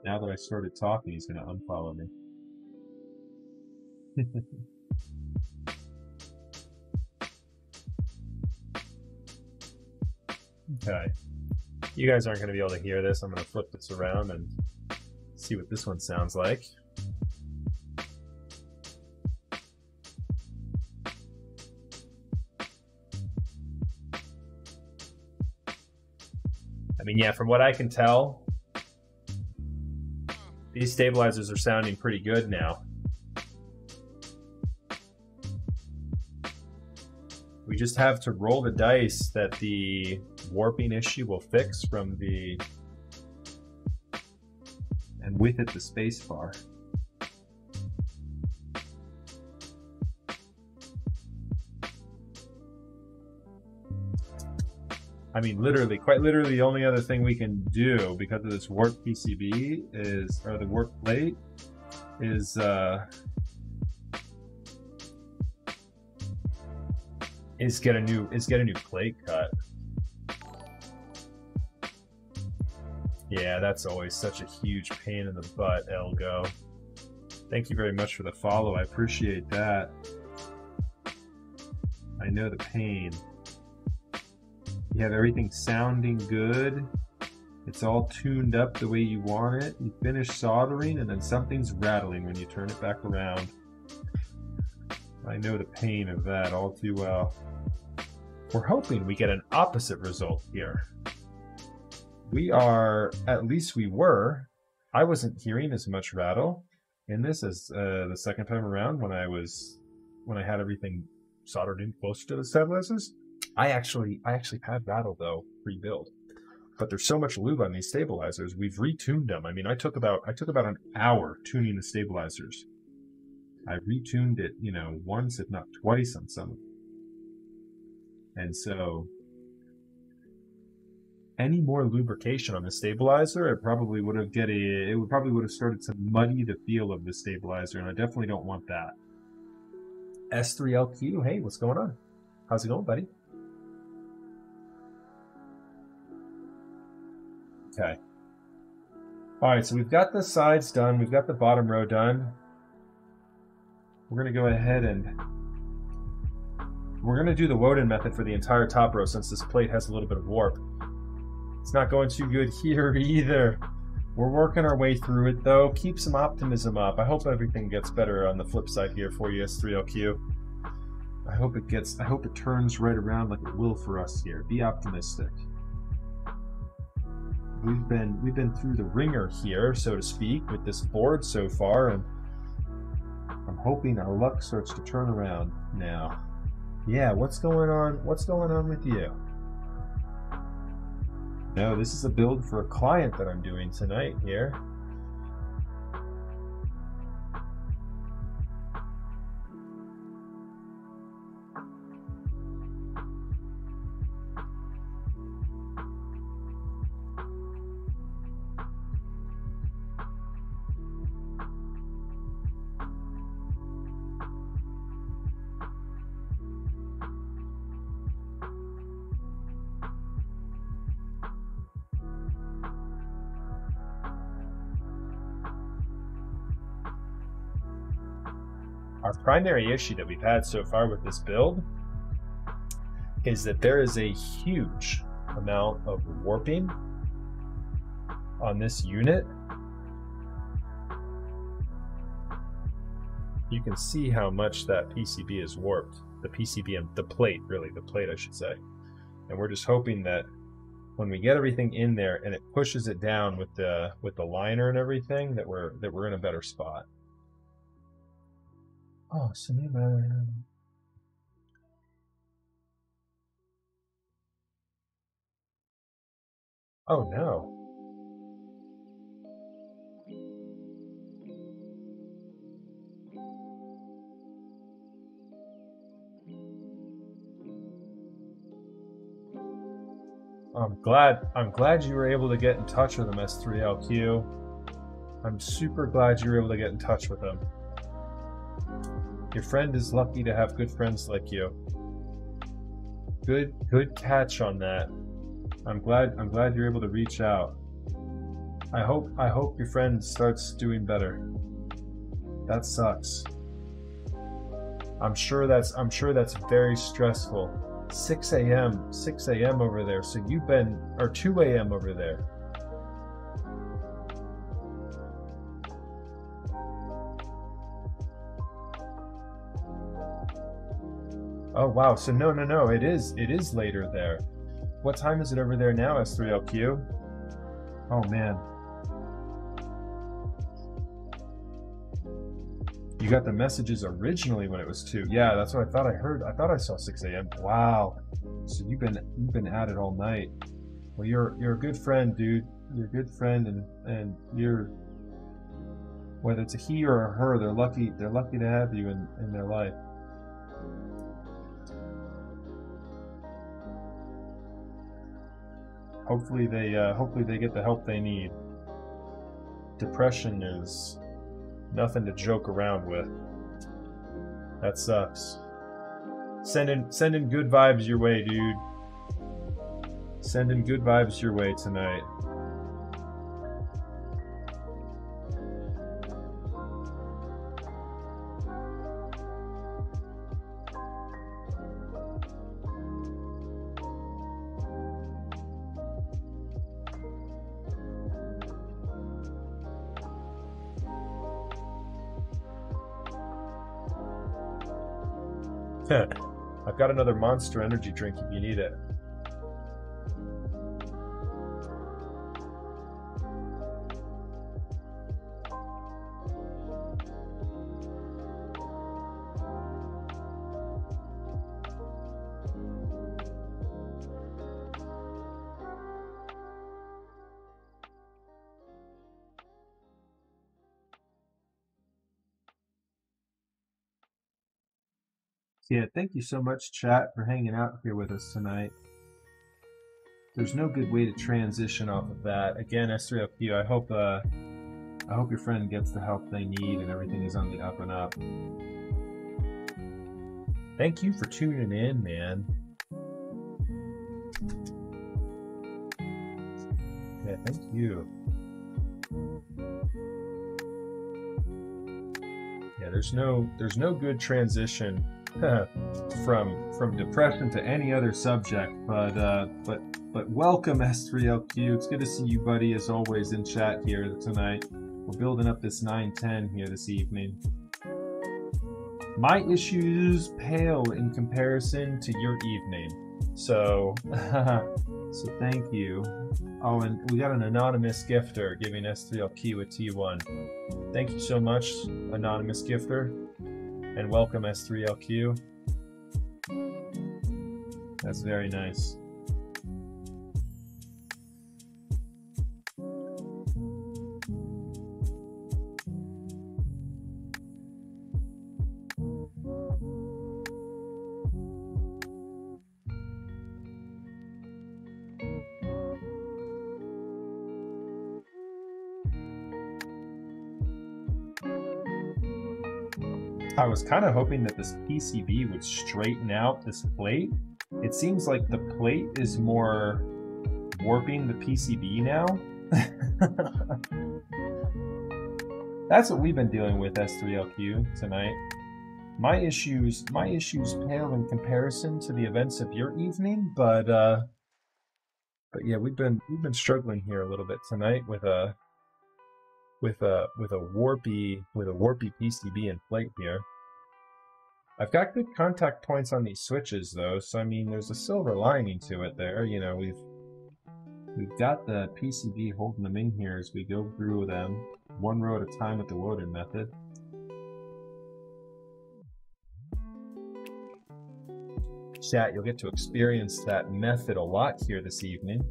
Now that I started talking, he's going to unfollow me. Okay. You guys aren't going to be able to hear this. I'm going to flip this around and see what this one sounds like. I mean, yeah, from what I can tell, these stabilizers are sounding pretty good now. We just have to roll the dice that the warping issue will fix from the, and with it the space bar. I mean, literally, quite literally, the only other thing we can do because of this warp PCB is, or the warp plate, is get a new plate cut. Yeah, that's always such a huge pain in the butt, Elgo. Thank you very much for the follow. I appreciate that. I know the pain. You have everything sounding good. It's all tuned up the way you want it. You finish soldering and then something's rattling when you turn it back around. I know the pain of that all too well. We're hoping we get an opposite result here. We are, at least we were. I wasn't hearing as much rattle in this as the second time around when I had everything soldered in closer to the stabilizers. I actually had rattle though pre-build, but there's so much lube on these stabilizers. We've retuned them. I mean, I took about an hour tuning the stabilizers. I retuned it, you know, once if not twice on some of them. And so any more lubrication on the stabilizer, it probably would have started to muddy the feel of the stabilizer, and I definitely don't want that. S3LQ, hey, what's going on? How's it going, buddy? Okay. All right, so we've got the sides done. We've got the bottom row done. We're going to go ahead and we're going to do the Woden method for the entire top row since this plate has a little bit of warp. It's not going too good here either. We're working our way through it though. Keep some optimism up. I hope everything gets better on the flip side here for you, S3LQ. I hope it turns right around like it will for us here. Be optimistic. We've been through the ringer here, so to speak, with this board so far, and I'm hoping our luck starts to turn around now. Yeah, what's going on? What's going on with you? No, this is a build for a client that I'm doing tonight here. Our primary issue that we've had so far with this build is that there is a huge amount of warping on this unit. You can see how much that PCB is warped. The PCB and the plate, really, the plate I should say. And we're just hoping that when we get everything in there and it pushes it down with the liner and everything, that we're in a better spot. Oh, Sonoma. Oh no. I'm glad you were able to get in touch with him, S3LQ. I'm super glad you were able to get in touch with him. Your friend is lucky to have good friends like you. Good catch on that. I'm glad you're able to reach out. I hope your friend starts doing better. That sucks. I'm sure that's very stressful. 6 a.m. over there. So you've been, or 2 a.m. over there. Oh wow. So no. It is later there. What time is it over there now, S3LQ? Oh man. You got the messages originally when it was 2. Yeah, that's what I thought I heard. I thought I saw 6 a.m. Wow. So you've been at it all night. Well, you're a good friend, dude. You're a good friend, and you're, whether it's a he or a her, they're lucky to have you in their life. Hopefully they get the help they need. Depression is nothing to joke around with. That sucks. Sending good vibes your way, dude. Sending good vibes your way tonight. I've got another Monster energy drink if you need it. Yeah, thank you so much, chat, for hanging out here with us tonight. There's no good way to transition off of that. Again, S3LQ, I hope your friend gets the help they need and everything is on the up and up. Thank you for tuning in, man. Yeah, thank you. Yeah, there's no good transition from depression to any other subject, but welcome, S3LQ. It's good to see you, buddy, as always, in chat here tonight. We're building up this 910 here this evening. My issues pale in comparison to your evening, so so thank you. Oh, and we got an anonymous gifter giving S3LQ a T1. Thank you so much, anonymous gifter. And welcome, S3LQ. That's very nice. I was kind of hoping that this PCB would straighten out this plate. It seems like the plate is more warping the PCB now. That's what we've been dealing with, S3LQ, tonight. My issues pale in comparison to the events of your evening, but yeah, we've been struggling here a little bit tonight with a warpy PCB in flight here. I've got good contact points on these switches though, so I mean there's a silver lining to it there. You know, we've got the PCB holding them in here as we go through them one row at a time with the loaded method. Chat, you'll get to experience that method a lot here this evening.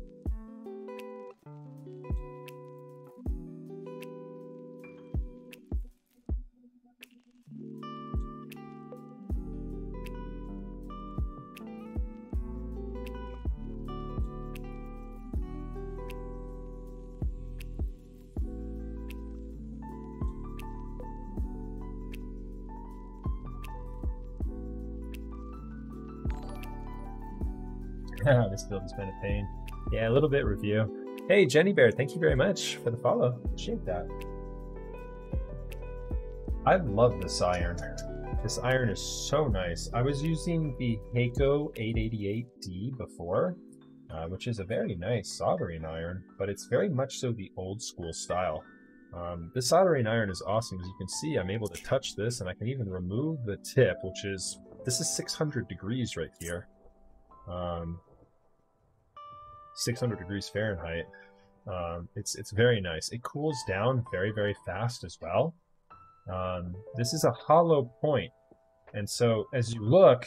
This build has been a pain. Yeah, a little bit review. Hey, Jenny Bear, thank you very much for the follow. Appreciate that. I love this iron. This iron is so nice. I was using the Heiko 888D before, which is a very nice soldering iron, but it's very much so the old school style. This soldering iron is awesome. As you can see, I'm able to touch this and I can even remove the tip, which is, this is 600 degrees right here. 600 degrees Fahrenheit. It's very nice. It cools down very, very fast as well. This is a hollow point, and so as you look,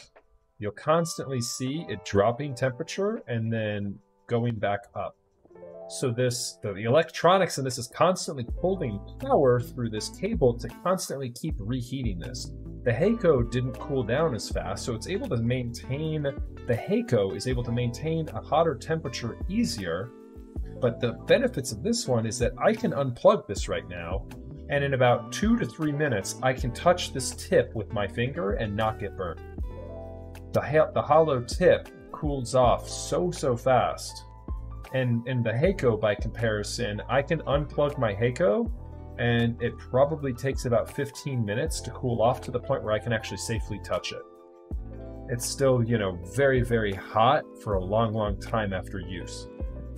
you'll constantly see it dropping temperature and then going back up. So the electronics in this is constantly pulling power through this cable to constantly keep reheating this. The Heiko didn't cool down as fast, so it's able to maintain, the Heiko is able to maintain a hotter temperature easier, but the benefits of this one is that I can unplug this right now, and in about 2 to 3 minutes, I can touch this tip with my finger and not get burnt. The hollow tip cools off so fast. And the Heiko, by comparison, I can unplug my Heiko, and it probably takes about 15 minutes to cool off to the point where I can actually safely touch it. It's still, you know, very, very hot for a long time after use.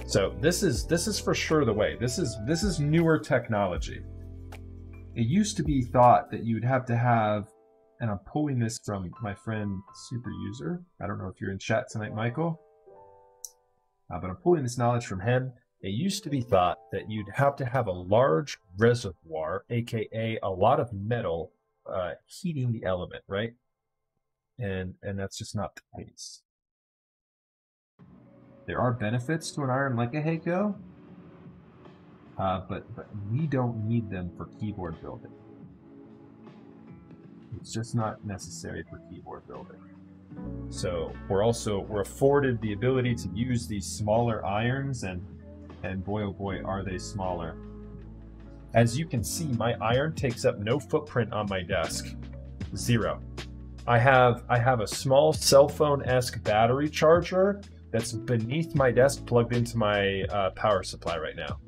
So this is for sure the way. This is newer technology. It used to be thought that you'd have to have, and I'm pulling this from my friend Super User. I don't know if you're in chat tonight, Michael, but I'm pulling this knowledge from him. It used to be thought that you'd have to have a large reservoir, aka a lot of metal, heating the element, right? And that's just not the case. There are benefits to an iron like a Heiko, but we don't need them for keyboard building. It's just not necessary for keyboard building. So we're afforded the ability to use these smaller irons, and boy oh boy are they smaller. As you can see, my iron takes up no footprint on my desk. Zero. I have a small cell phone-esque battery charger that's beneath my desk plugged into my power supply right now.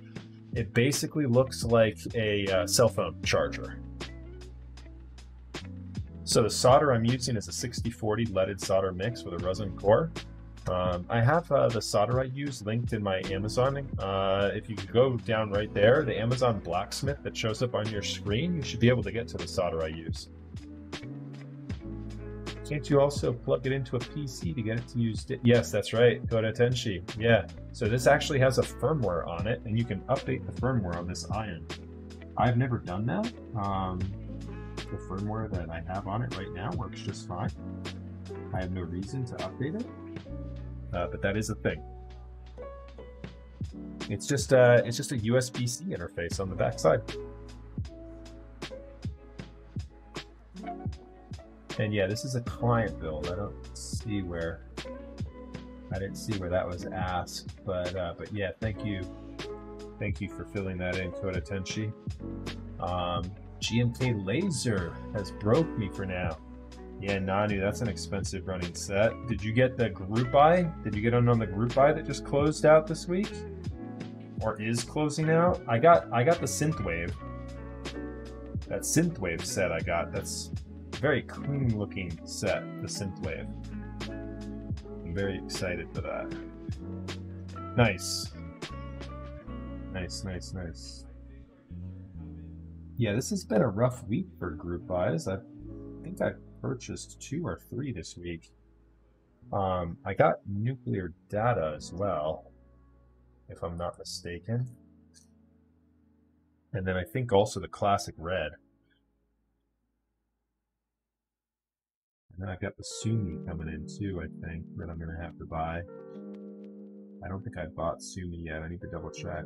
It basically looks like a cell phone charger. So the solder I'm using is a 6040 leaded solder mix with a resin core. I have the solder I use linked in my Amazon. If you go down right there, the Amazon blacksmith that shows up on your screen, you should be able to get to the solder I use. Can't you also plug it into a PC to get it to use it? Yes, that's right, Koda Tenshi. Yeah, so this actually has a firmware on it, and you can update the firmware on this iron. I've never done that. The firmware that I have on it right now works just fine. I have no reason to update it, but that is a thing. It's just a USB-C interface on the back side. And yeah, this is a client build. I didn't see where that was asked, but yeah, thank you for filling that in, Koda Tenshi. GMK Laser has broke me for now. Yeah, Nanu, that's an expensive running set. Did you get the group buy? Did you get on the group buy that just closed out this week? Or is closing out? I got the Synthwave. That Synthwave set I got, that's very clean looking set, the Synthwave. I'm very excited for that. Nice. Nice. Yeah, this has been a rough week for group buys. I think I purchased 2 or 3 this week. I got nuclear data as well, if I'm not mistaken. And then I think also the classic red. And then I've got the Sumi coming in too, I think, that I'm going to have to buy. I don't think I bought Sumi yet. I need to double check.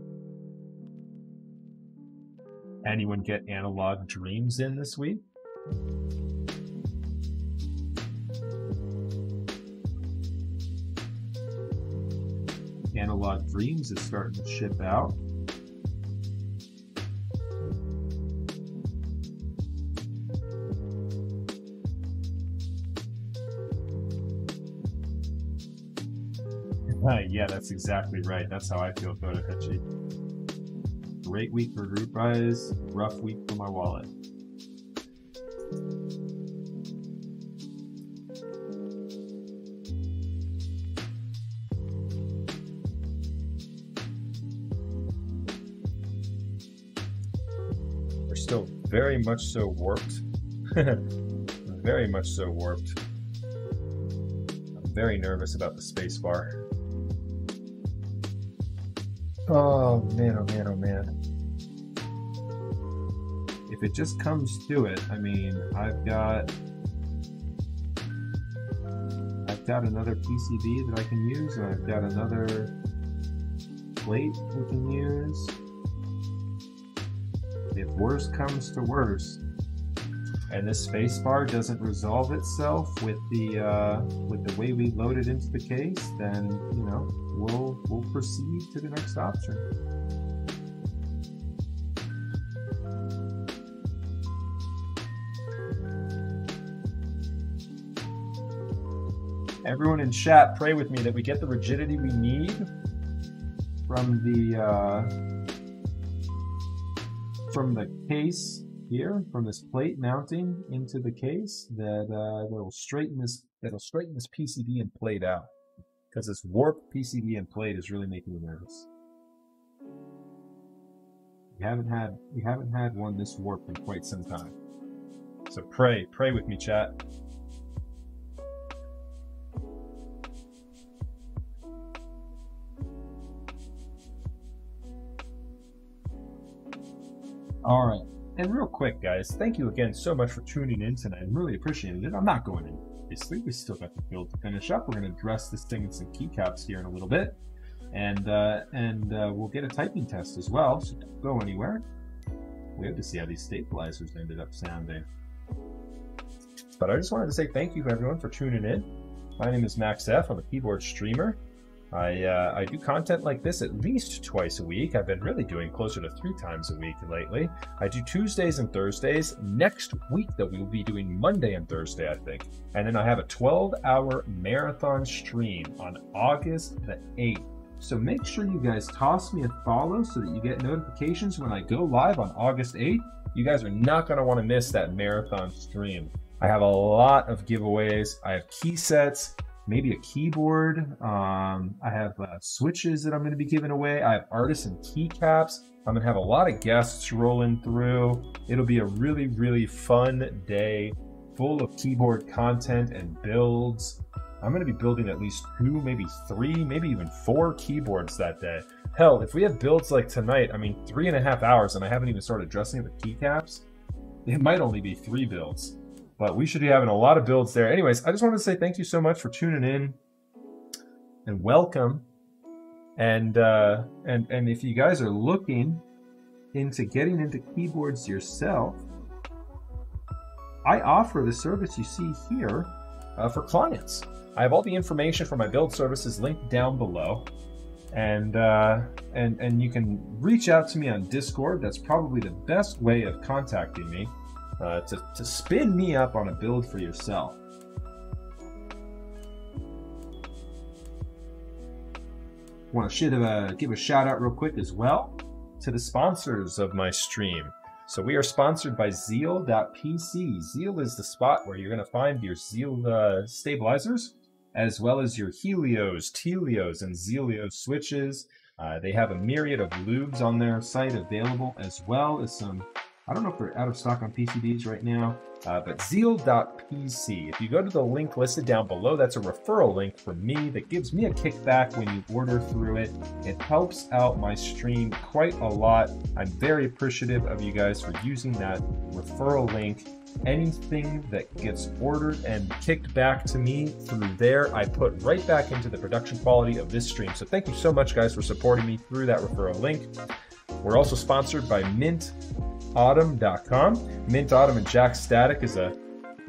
Anyone get Analog Dreams in this week? Analog Dreams is starting to ship out. Yeah, that's exactly right. That's how I feel, Kodahachi. Great week for group buys, rough week for my wallet. We're still very much so warped. Very much so warped. I'm very nervous about the spacebar. Oh man, oh man, oh man. If it just comes to it, I mean, I've got another PCB that I can use, and I've got another plate we can use. If worse comes to worse, and this spacebar doesn't resolve itself with the way we load it into the case, then you know we'll proceed to the next option. Everyone in chat, pray with me that we get the rigidity we need from the case here, from this plate mounting into the case, that'll straighten this PCB and plate out, because this warped PCB and plate is really making me nervous. We haven't had one this warped in quite some time. So pray with me, chat. All right. And real quick, guys, thank you again so much for tuning in tonight. I'm really appreciating it. I'm not going in, obviously. We still got the build to finish up. We're going to dress this thing in some keycaps here in a little bit. And we'll get a typing test as well, so don't go anywhere. We have to see how these stabilizers ended up sounding. But I just wanted to say thank you, everyone, for tuning in. My name is Max F. I'm a keyboard streamer. I do content like this at least twice a week. I've been really doing closer to 3 times a week lately. I do Tuesdays and Thursdays. Next week, though, we will be doing Monday and Thursday, I think. And then I have a 12-hour marathon stream on August the 8th. So make sure you guys toss me a follow so that you get notifications when I go live on August 8th. You guys are not going to want to miss that marathon stream. I have a lot of giveaways. I have key sets, maybe a keyboard. I have switches that I'm going to be giving away. I have artisan keycaps. I'm going to have a lot of guests rolling through. It'll be a really, really fun day full of keyboard content and builds. I'm going to be building at least 2, maybe 3, maybe even 4 keyboards that day. Hell, if we have builds like tonight, I mean 3.5 hours and I haven't even started dressing the keycaps, it might only be 3 builds. But we should be having a lot of builds there. Anyways, I just wanted to say thank you so much for tuning in and welcome. And if you guys are looking into getting into keyboards yourself, I offer the service you see here for clients. I have all the information for my build services linked down below. And you can reach out to me on Discord. That's probably the best way of contacting me. To spin me up on a build for yourself. Want to give a shout out real quick as well to the sponsors of my stream. So we are sponsored by Zeal.pc. Zeal is the spot where you're going to find your Zeal stabilizers, as well as your Helios, Telios, and Zealios switches. They have a myriad of lubes on their site available, as well as some, I don't know if they're out of stock on PCBs right now, but Zeal.pc. If you go to the link listed down below, that's a referral link for me that gives me a kickback when you order through it. It helps out my stream quite a lot. I'm very appreciative of you guys for using that referral link. Anything that gets ordered and kicked back to me through there, I put right back into the production quality of this stream. So thank you so much, guys, for supporting me through that referral link. We're also sponsored by MintAutumn.com. Mint Autumn and Jack Static is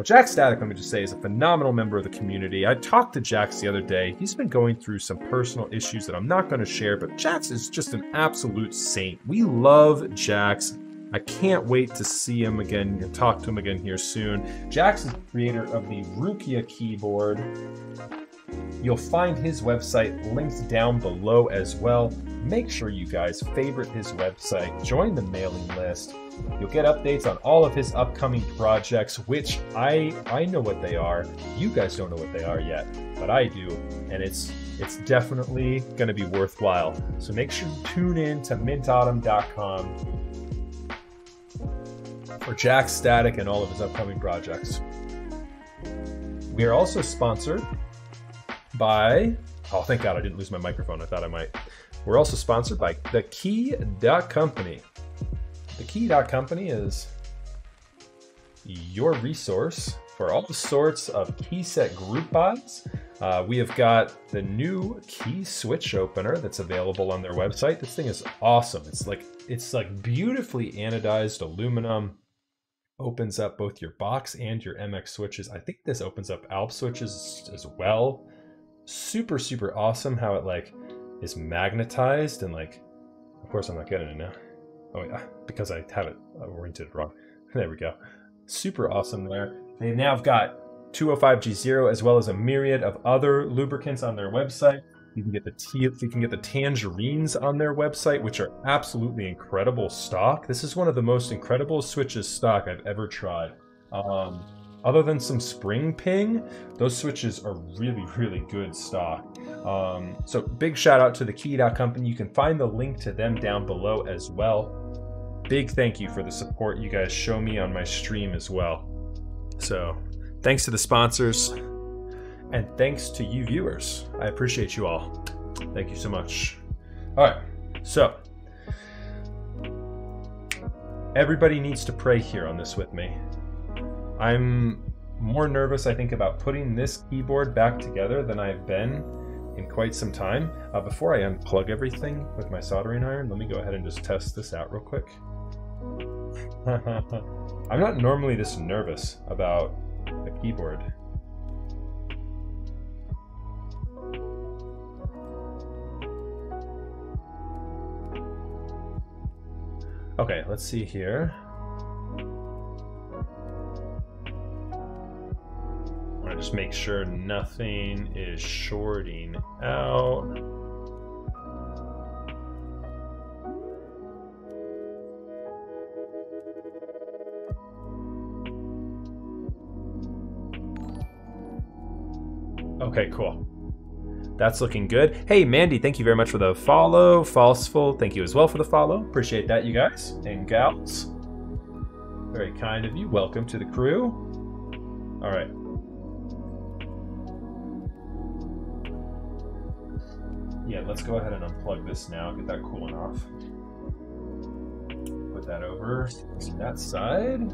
Jack Static, let me just say, is a phenomenal member of the community. I talked to Jax the other day. He's been going through some personal issues that I'm not going to share, but Jax is just an absolute saint. We love Jax. I can't wait to see him again and talk to him again here soon. Jax is the creator of the Rukia keyboard. You'll find his website linked down below as well. Make sure you guys favorite his website, join the mailing list. You'll get updates on all of his upcoming projects, which I know what they are. You guys don't know what they are yet, but I do, and it's definitely going to be worthwhile. So make sure you tune in to mintautumn.com for Jack Static and all of his upcoming projects. We are also sponsored by, oh thank God I didn't lose my microphone, I thought I might. We're also sponsored by The Key.Company. The Key.Company is your resource for all sorts of key set group buys. We have got the new key switch opener that's available on their website. This thing is awesome. It's like beautifully anodized aluminum. Opens up both your box and your MX switches. I think this opens up ALP switches as well. Super, super awesome how it like is magnetized and like, of course I'm not getting it now. Oh yeah, because I have it oriented wrong. There we go. Super awesome there. They now have got 205G0 as well as a myriad of other lubricants on their website. You can get the tangerines on their website, which are absolutely incredible stock. This is one of the most incredible switches stock I've ever tried. Other than some spring ping, those switches are really, really good stock. So big shout out to the Key.Company. You can find the link to them down below as well. Big thank you for the support you guys show me on my stream as well. So thanks to the sponsors. And thanks to you viewers. I appreciate you all. Thank you so much. All right, so everybody needs to pray here on this with me. I'm more nervous, I think, about putting this keyboard back together than I've been in quite some time. Before I unplug everything with my soldering iron, let me go ahead and just test this out real quick. I'm not normally this nervous about a keyboard. Okay, let's see here. I want to just make sure nothing is shorting out. Okay, cool. That's looking good. Hey, Mandy, thank you very much for the follow. Falseful, thank you as well for the follow. Appreciate that, you guys and gals. Very kind of you. Welcome to the crew. All right. Yeah, let's go ahead and unplug this now. Get that cooling off. Put that over to that side.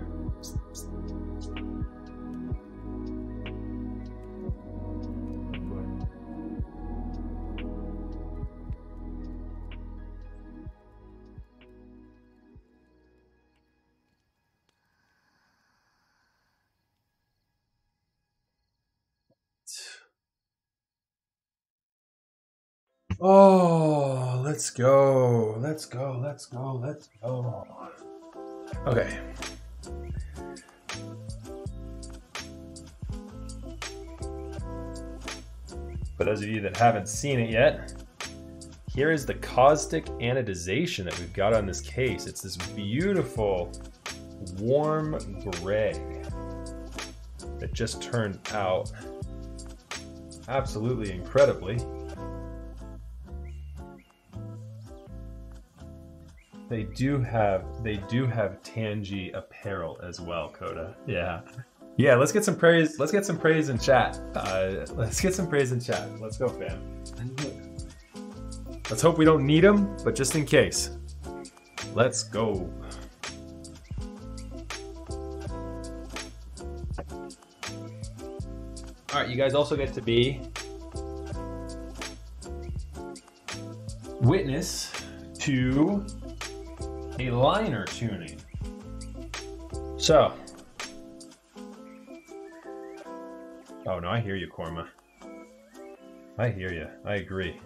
Oh, let's go. Let's go. Let's go. Let's go. Okay. For those of you that haven't seen it yet, here is the caustic anodization that we've got on this case. It's this beautiful warm gray that just turned out absolutely incredibly. They do have Tangy apparel as well, Coda. Yeah. Yeah, let's get some praise. Let's get some praise in chat. Let's get some praise in chat. Let's go, fam. Let's hope we don't need them, but just in case. Let's go. All right, you guys also get to be witness to a liner tuning. So, oh no, I hear you, Korma. I hear you. I agree.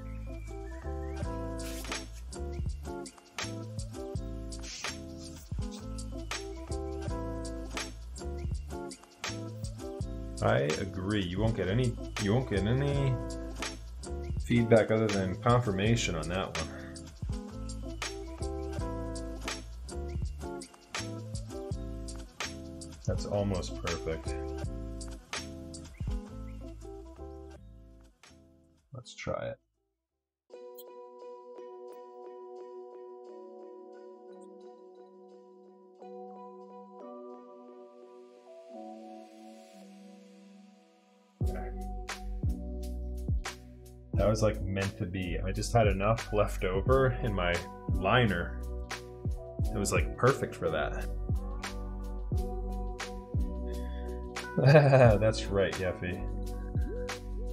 I agree. You won't get any feedback other than confirmation on that one. That's almost perfect. Let's try it. That was like meant to be. I just had enough left over in my liner. It was like perfect for that. That's right, Yeffy.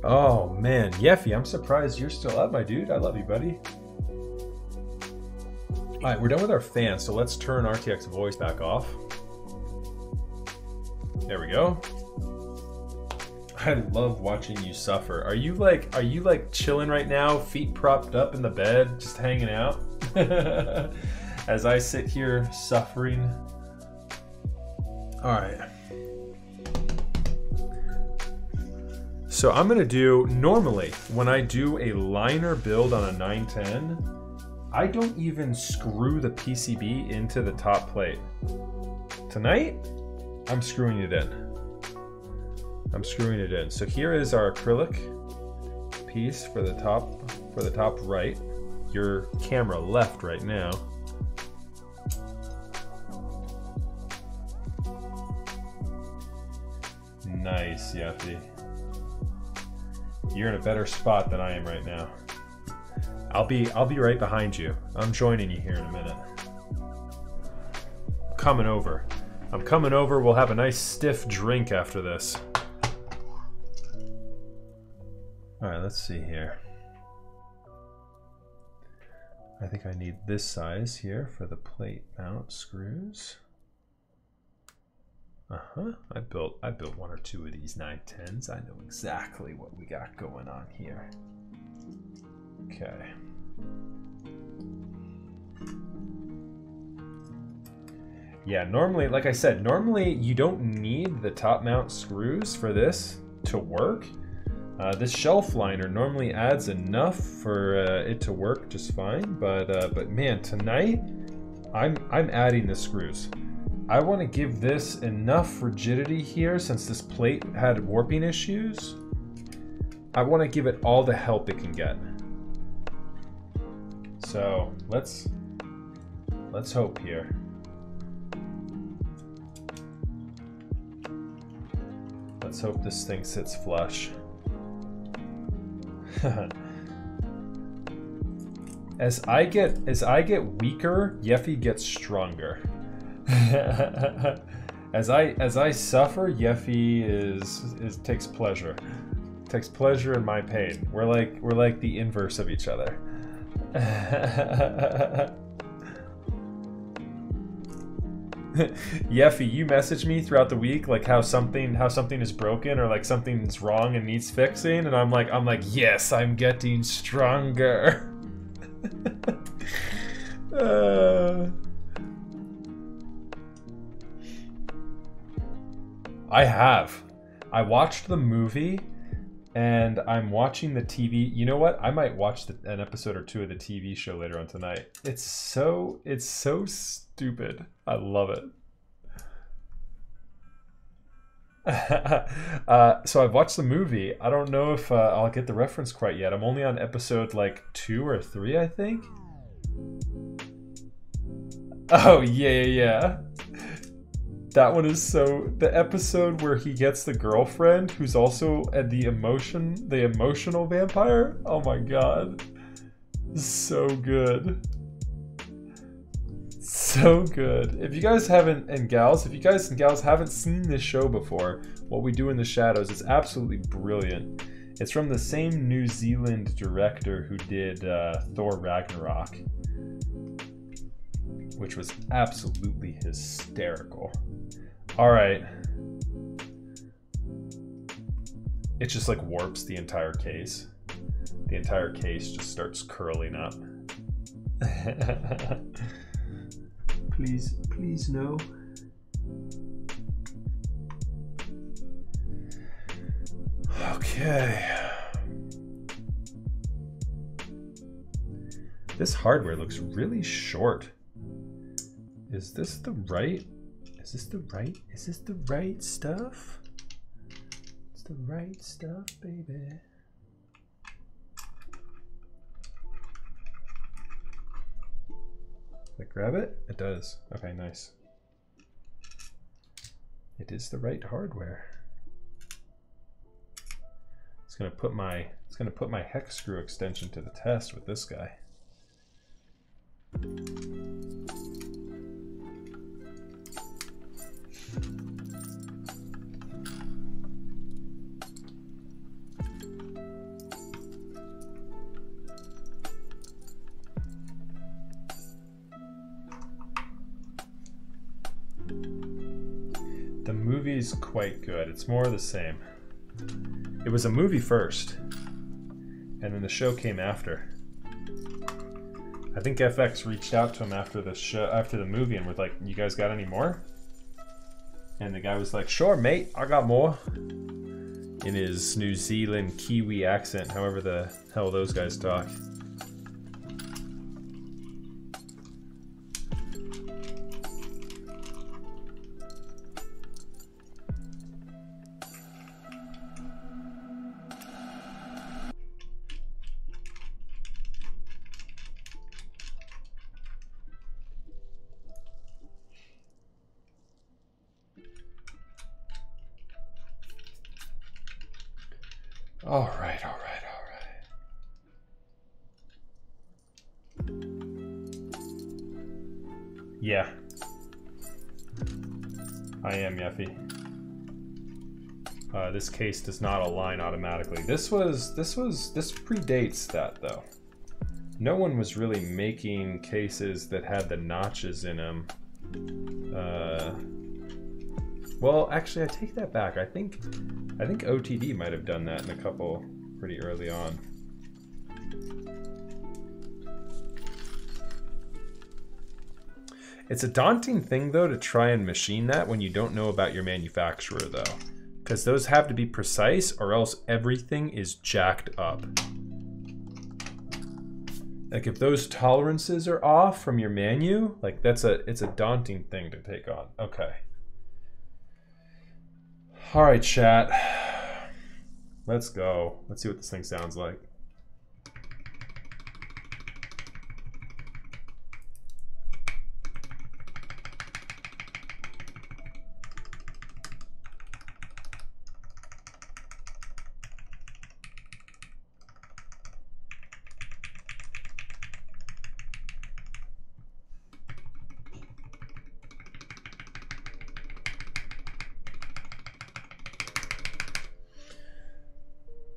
Oh man, Yeffy, I'm surprised you're still up, my dude. I love you, buddy. All right, we're done with our fans, so let's turn RTX voice back off. There we go. I love watching you suffer. Are you like chilling right now, feet propped up in the bed, just hanging out? As I sit here suffering. All right. So I'm gonna do, normally when I do a liner build on a 910, I don't even screw the PCB into the top plate. Tonight, I'm screwing it in. I'm screwing it in. So here is our acrylic piece for the top right. Your camera left right now. Nice, Yeffy. You're in a better spot than I am right now. I'll be right behind you. I'm joining you here in a minute. Coming over. I'm coming over. We'll have a nice stiff drink after this. All right, let's see here. I think I need this size here for the plate mount screws. I built one or two of these 910s. I know exactly what we got going on here. Okay. Yeah, normally, like I said, normally you don't need the top mount screws for this to work. This shelf liner normally adds enough for it to work just fine, but man, tonight I'm adding the screws. I want to give this enough rigidity here since this plate had warping issues. I want to give it all the help it can get. So let's hope here. Let's hope this thing sits flush. As I get weaker, Yeffy gets stronger. as I suffer, Yeffy takes pleasure. Takes pleasure in my pain. We're like the inverse of each other. Yeffy, you message me throughout the week like how something is broken or like something's wrong and needs fixing, and I'm like, yes, I'm getting stronger. I watched the movie and I'm watching the TV. You know what? I might watch an episode or two of the TV show later on tonight. It's so stupid. I love it. So I've watched the movie. I don't know if I'll get the reference quite yet. I'm only on episode like 2 or 3, I think. Oh, yeah. That one is so... The episode where he gets the girlfriend who's also the emotional vampire. Oh my god. So good. So good. If you guys haven't, if you guys and gals haven't seen this show before, What We Do in the Shadows, it's absolutely brilliant. It's from the same New Zealand director who did Thor Ragnarok, which was absolutely hysterical. All right. It just like warps the entire case. The entire case just starts curling up. Please no. Okay. This hardware looks really short. Is this the right stuff? It's the right stuff, baby. Did I grab it? It does. Okay, nice. It is the right hardware. It's gonna put my hex screw extension to the test with this guy. The movie's quite good. It's more of the same. It was a movie first, and then the show came after. I think FX reached out to him after the movie, and was like, "You guys got any more?" And the guy was like, "Sure, mate, I got more." In his New Zealand Kiwi accent, however the hell those guys talk. All right. Yeah. I am Yeffy. This case does not align automatically. This predates that though. No one was really making cases that had the notches in them. Well, actually, I take that back. I think OTD might have done that in a couple pretty early on. It's a daunting thing, though, to try and machine that when you don't know about your manufacturer, though. Because those have to be precise, or else everything is jacked up. Like, if those tolerances are off from your manu, like, it's a daunting thing to take on. Okay. All right, chat. Let's go. Let's see what this thing sounds like.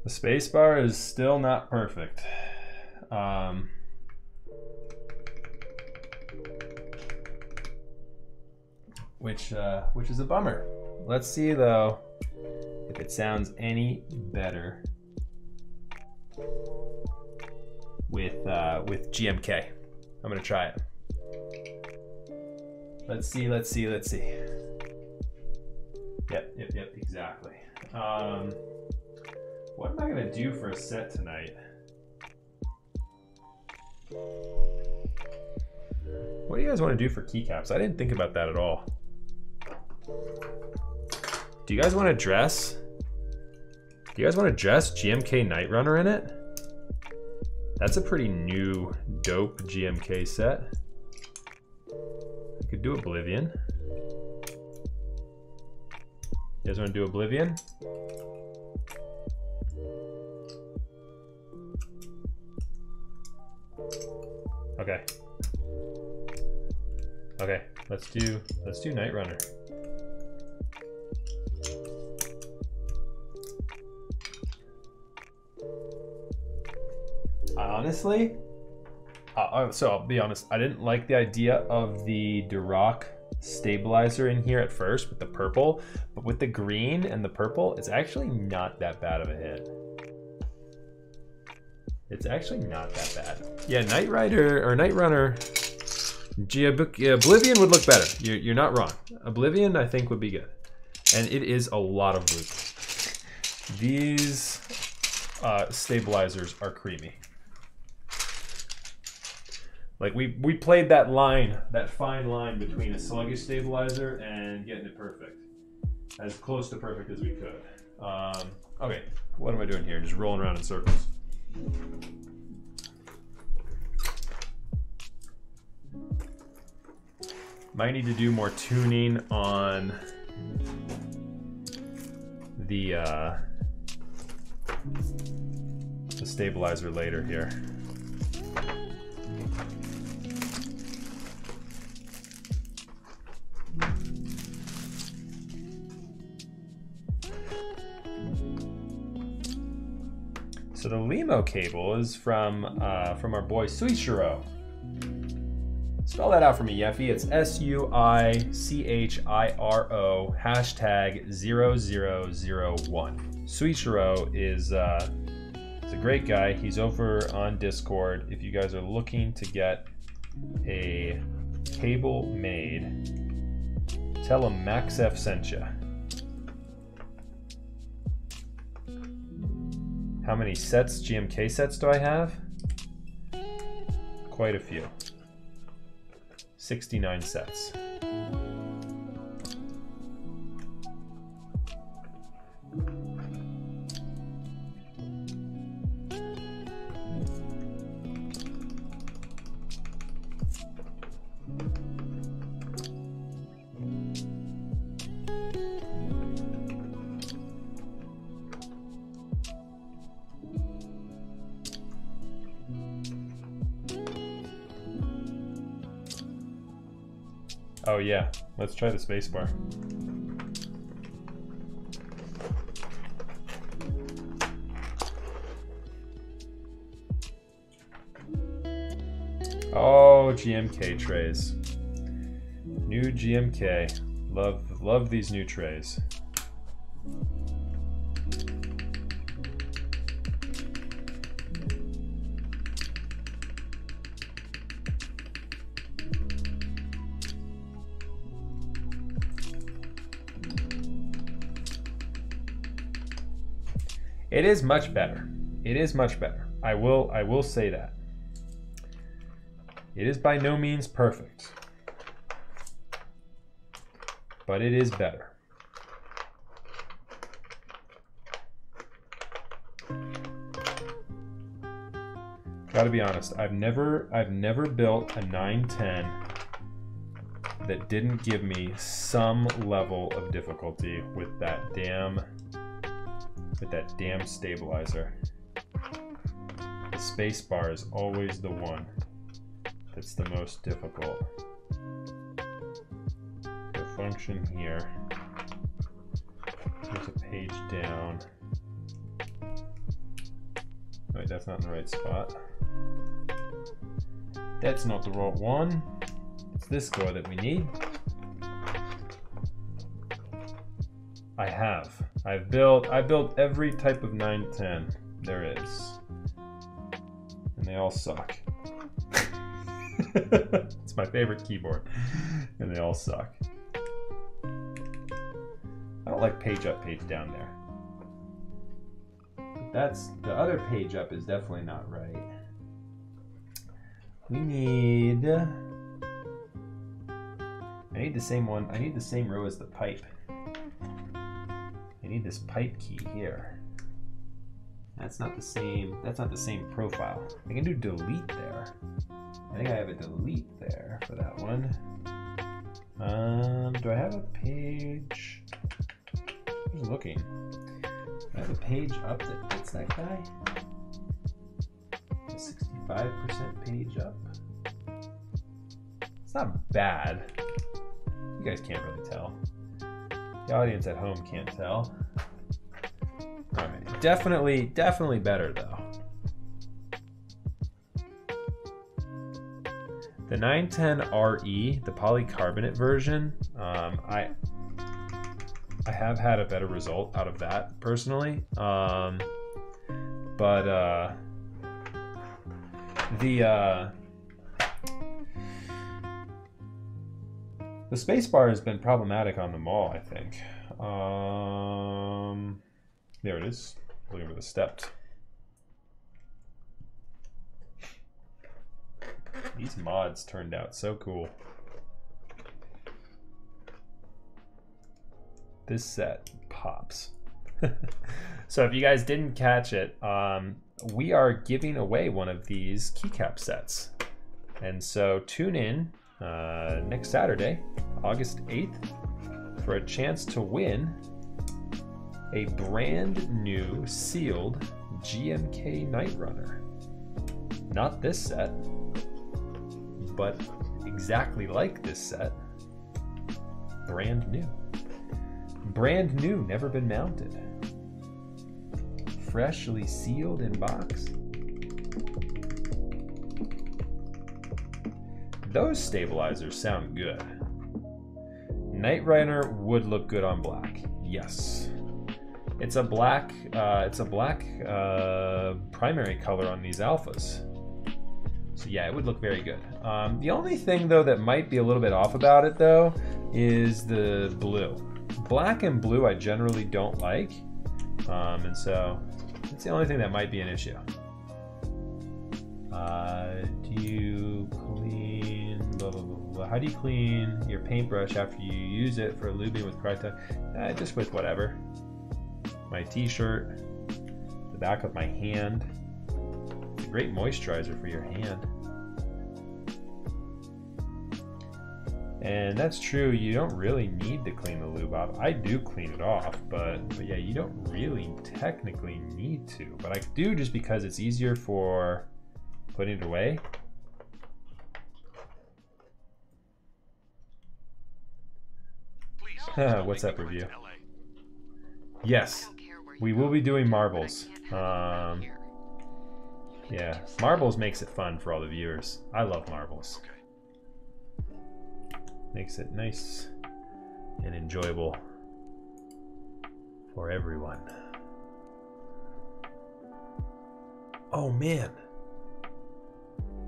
The spacebar is still not perfect. Which is a bummer. Let's see though if it sounds any better with GMK. I'm gonna try it. Let's see. Yep, exactly. What am I gonna do for a set tonight? What do you guys want to do for keycaps? I didn't think about that at all. Do you guys want to dress? Do you guys want to dress GMK Night Runner in it? That's a pretty new, dope GMK set. I could do Oblivion. You guys want to do Oblivion? Okay. Okay, let's do Night Runner. Honestly, so I'll be honest, I didn't like the idea of the Duroc stabilizer in here at first with the purple, but with the green and the purple, it's actually not that bad of a hit. It's actually not that bad. Yeah, Night Rider or Night Runner, Oblivion would look better. You're not wrong. Oblivion, I think, would be good. And it is a lot of loot. These stabilizers are creamy. Like we played that line, that fine line between a sluggish stabilizer and getting it perfect. As close to perfect as we could. Okay, what am I doing here? Just rolling around in circles. Might need to do more tuning on the stabilizer later here. So the Limo cable is from our boy Suichiro. Spell that out for me, Yeffy. It's SUICHIRO #0001. Suichiro is a great guy. He's over on Discord. If you guys are looking to get a cable made, tell him MaxF sent ya. How many sets, GMK sets, do I have? Quite a few. 69 sets. Oh yeah, let's try the spacebar. Oh, GMK trays. New GMK. Love these new trays. It is much better. It is much better. I will say that. It is by no means perfect, but it is better. Gotta be honest, I've never built a 910 that didn't give me some level of difficulty with that damn stabilizer. The space bar is always the one that's the most difficult. The function here. There's a page down. Wait, that's not in the right spot. That's not the right one. It's this guy that we need. I've built every type of 910 there is. And they all suck. It's my favorite keyboard. And they all suck. I don't like page up, page down there. But that's the other page up is definitely not right. I need the same one. I need the same row as the pipe. need this pipe key here. That's not the same profile. I can do delete there. I think I have a delete there for that one. Do I have a page? I'm looking. I have a page up that fits that guy. A 65% page up. It's not bad. You guys can't really tell. The audience at home can't tell. All right, definitely better though. The 910RE, the polycarbonate version, I have had a better result out of that personally, but the spacebar has been problematic on them all, I think. There it is. Looking for the stepped. These mods turned out so cool. This set pops. So if you guys didn't catch it, we are giving away one of these keycap sets. And so tune in next Saturday, August 8th, for a chance to win a brand new sealed GMK Night Runner. Not this set, but exactly like this set. Brand new. Brand new, never been mounted. Freshly sealed in box. Those stabilizers sound good. Night Runner would look good on black. Yes. It's a black primary color on these alphas. So yeah, it would look very good. The only thing though that might be a little bit off about it though is the blue. Black and blue I generally don't like. And so it's the only thing that might be an issue. Do you clean blah, blah, blah, blah. How do you clean your paintbrush after you use it for lubing with Krypton? Just with whatever. My t-shirt, the back of my hand. It's a great moisturizer for your hand. And that's true, you don't really need to clean the lube off. I do clean it off, but yeah, you don't really technically need to. But I do just because it's easier for putting it away. What's up, review? Yes, we will be doing marbles. Yeah, marbles makes it fun for all the viewers. I love marbles. Makes it nice and enjoyable for everyone. Oh man.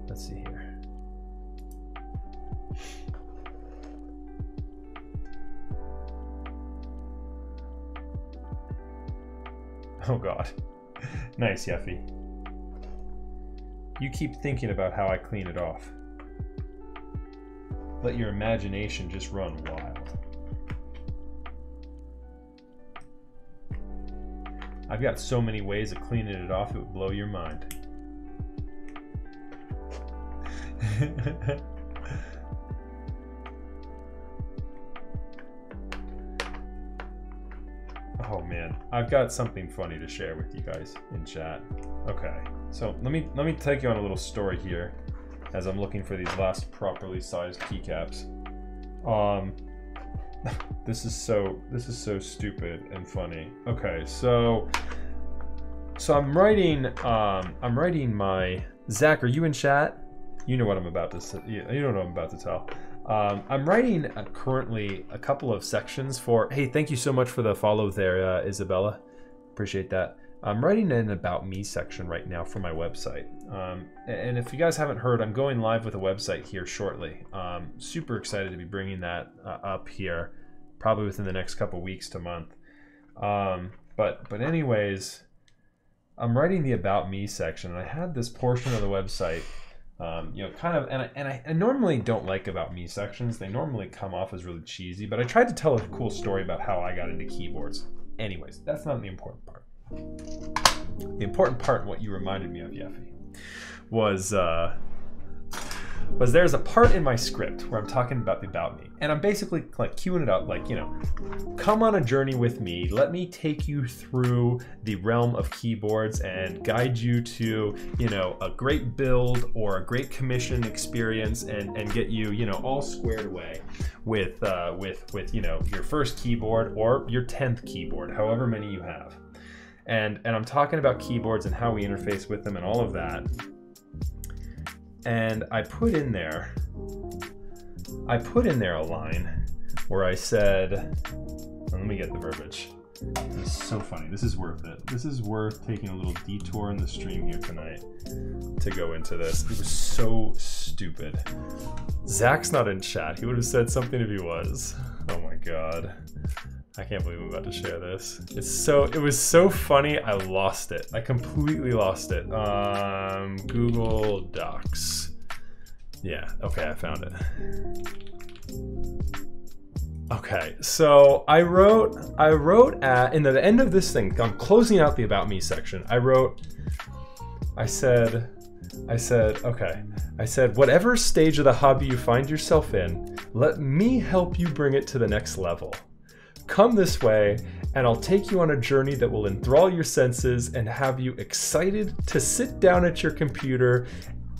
Let's see here. Oh god. Nice, Yeffy. You keep thinking about how I clean it off. Let your imagination just run wild. I've got so many ways of cleaning it off, it would blow your mind. Oh man, I've got something funny to share with you guys in chat. Okay, so let me take you on a little story here as I'm looking for these last properly sized keycaps. This is so stupid and funny. Okay, so I'm writing my Zach. Are you in chat? You know what I'm about to say. You know what I'm about to tell. I'm writing currently a couple of sections for. Hey, thank you so much for the follow there, Isabella. Appreciate that. I'm writing an About Me section right now for my website. And if you guys haven't heard, I'm going live with a website here shortly. Super excited to be bringing that up here, probably within the next couple weeks to month. But anyways, I'm writing the About Me section, and I had this portion of the website, you know, kind of, and I normally don't like About Me sections. They normally come off as really cheesy, but I tried to tell a cool story about how I got into keyboards. Anyways, that's not the important part. The important part, and what you reminded me of, Yeffy, was there's a part in my script where I'm talking about the About Me, and I'm basically like queuing it up, like, you know, come on a journey with me, let me take you through the realm of keyboards and guide you to, you know, a great build or a great commission experience, and get you, you know, all squared away with you know, your first keyboard or your 10th keyboard, however many you have. And I'm talking about keyboards and how we interface with them and all of that. And I put in there a line where I said, let me get the verbiage. This is so funny. This is worth it. This is worth taking a little detour in the stream here tonight to go into this. It was so stupid. Zach's not in chat. He would have said something if he was. Oh my God. I can't believe I'm about to share this. It was so funny, I lost it. I completely lost it. Google Docs. Yeah, okay, I found it. Okay, so I wrote in the end of this thing, I'm closing out the About Me section. I said, whatever stage of the hobby you find yourself in, let me help you bring it to the next level. Come this way, and I'll take you on a journey that will enthrall your senses and have you excited to sit down at your computer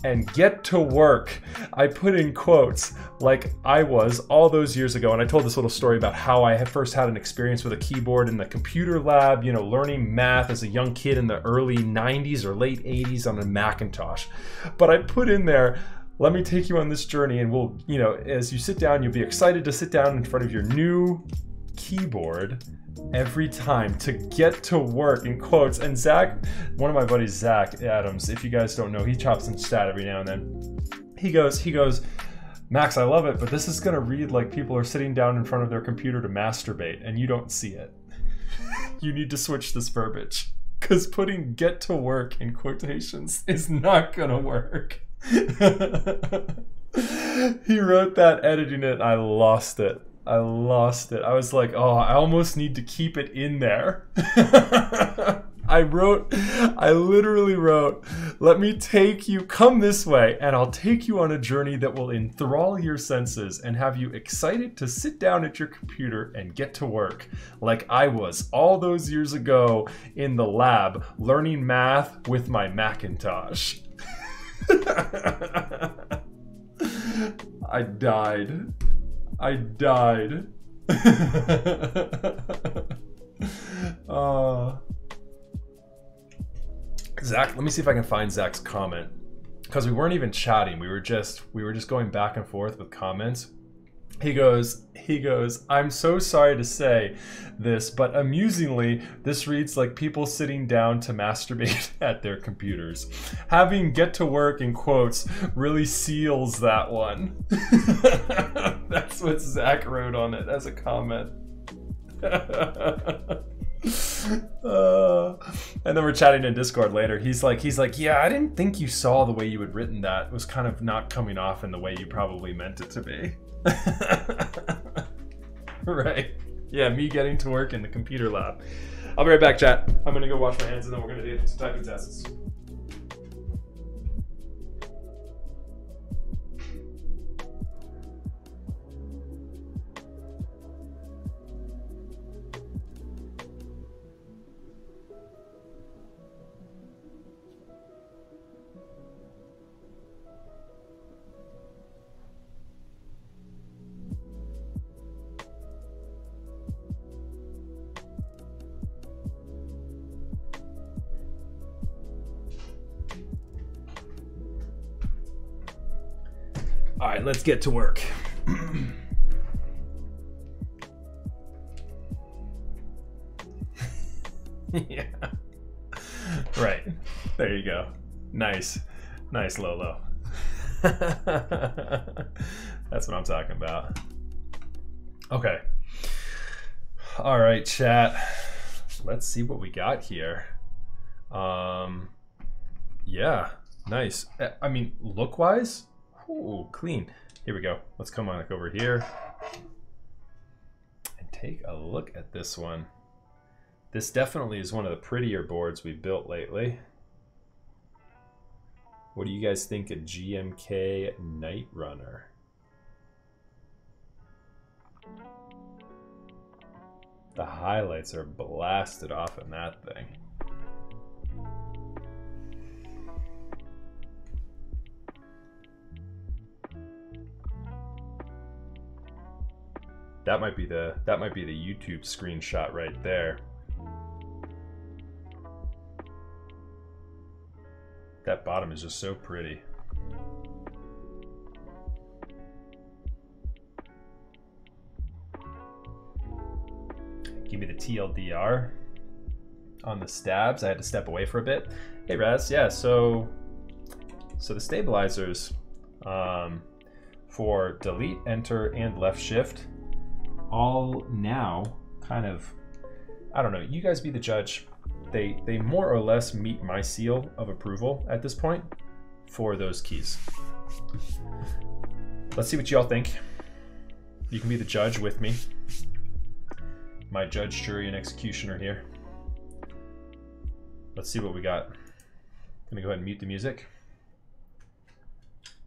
and get to work. I put in quotes like I was all those years ago, and I told this little story about how I had first had an experience with a keyboard in the computer lab, you know, learning math as a young kid in the early 90s or late 80s on a Macintosh. But I put in there, let me take you on this journey, and we'll, you know, as you sit down, you'll be excited to sit down in front of your new keyboard every time to get to work, in quotes. And Zach, one of my buddies, Zach Adams, if you guys don't know, he chops in chat every now and then. He goes, Max, I love it, but this is gonna read like people are sitting down in front of their computer to masturbate, and you don't see it. You need to switch this verbiage, because putting get to work in quotations is not gonna work. He wrote that, editing it, and I lost it. I was like, oh, I almost need to keep it in there. I literally wrote, let me take you, come this way, and I'll take you on a journey that will enthrall your senses and have you excited to sit down at your computer and get to work, like I was all those years ago in the lab learning math with my Macintosh. I died. Zach, let me see if I can find Zach's comment, because we weren't even chatting. We were just going back and forth with comments. He goes, I'm so sorry to say this, but amusingly, this reads like people sitting down to masturbate at their computers. Having get to work in quotes really seals that one. That's what Zach wrote on it as a comment. And then we're chatting in Discord later. He's like, yeah, I didn't think you saw the way you had written that. It was kind of not coming off in the way you probably meant it to be. Right. Yeah, me getting to work in the computer lab. I'll be right back, chat. I'm gonna go wash my hands and then we're gonna do some typing tests. All right, let's get to work. Yeah. Right. There you go. Nice. Nice, Lolo. That's what I'm talking about. Okay. All right, chat. Let's see what we got here. Yeah. Nice. I mean, look-wise, ooh, clean. Here we go. Let's come on over here and take a look at this one. This definitely is one of the prettier boards we've built lately. What do you guys think of GMK Night Runner? The highlights are blasted off in that thing. That might be the YouTube screenshot right there. That bottom is just so pretty. Give me the TLDR on the stabs. I had to step away for a bit. Hey Raz, yeah, so the stabilizers for delete, enter, and left shift all now kind of, I don't know, you guys be the judge. They more or less meet my seal of approval at this point for those keys. Let's see what y'all think. You can be the judge with me. My judge, jury, and executioner here. Let's see what we got. I'm gonna go ahead and mute the music.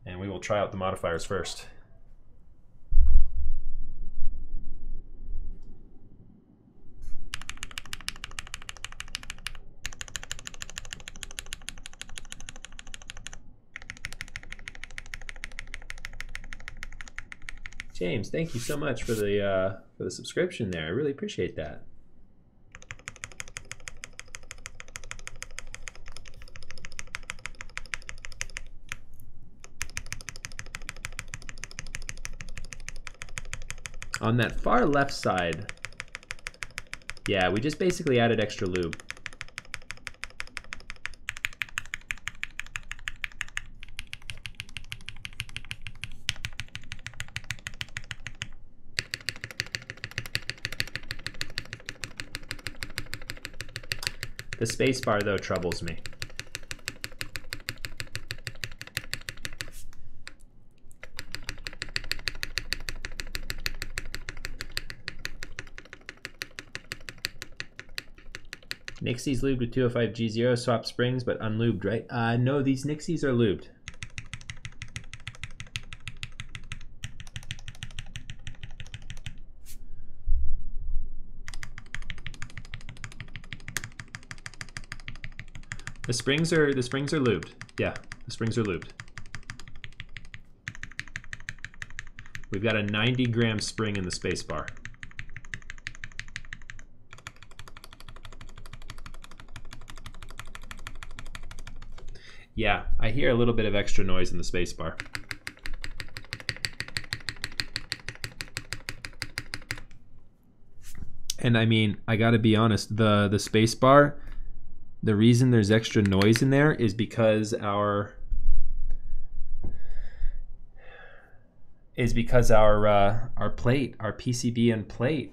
And we will try out the modifiers first. James, thank you so much for the subscription there. I really appreciate that. On that far left side, yeah, we just basically added extra lube. The spacebar, though, troubles me. Nixie's lubed with 205 G0, swap springs, but unlubed, right? No, these Nixies are lubed. The springs are lubed. Yeah, the springs are lubed. We've got a 90-gram spring in the spacebar. Yeah, I hear a little bit of extra noise in the spacebar. And I mean, I gotta be honest, the spacebar, the reason there's extra noise in there is because our plate, our PCB and plate,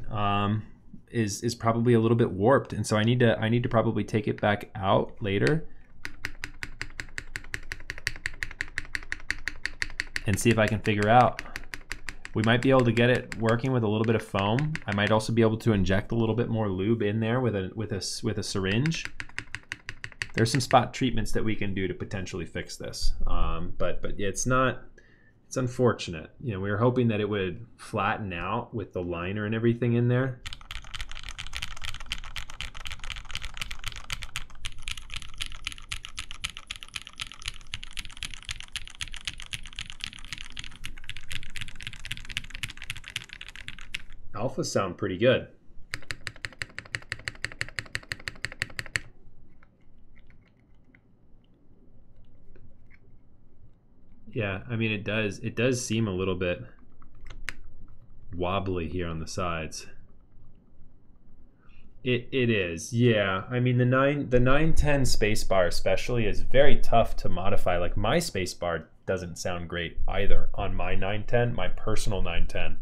is probably a little bit warped, and so I need to probably take it back out later and see if I can figure out. We might be able to get it working with a little bit of foam. I might also be able to inject a little bit more lube in there with a syringe. There's some spot treatments that we can do to potentially fix this, but yeah, it's unfortunate. You know, we were hoping that it would flatten out with the liner and everything in there. Alphas sound pretty good. Yeah, I mean, it does seem a little bit wobbly here on the sides. It is, yeah. I mean, the 910 spacebar especially is very tough to modify. Like, my spacebar doesn't sound great either on my 910, my personal 910.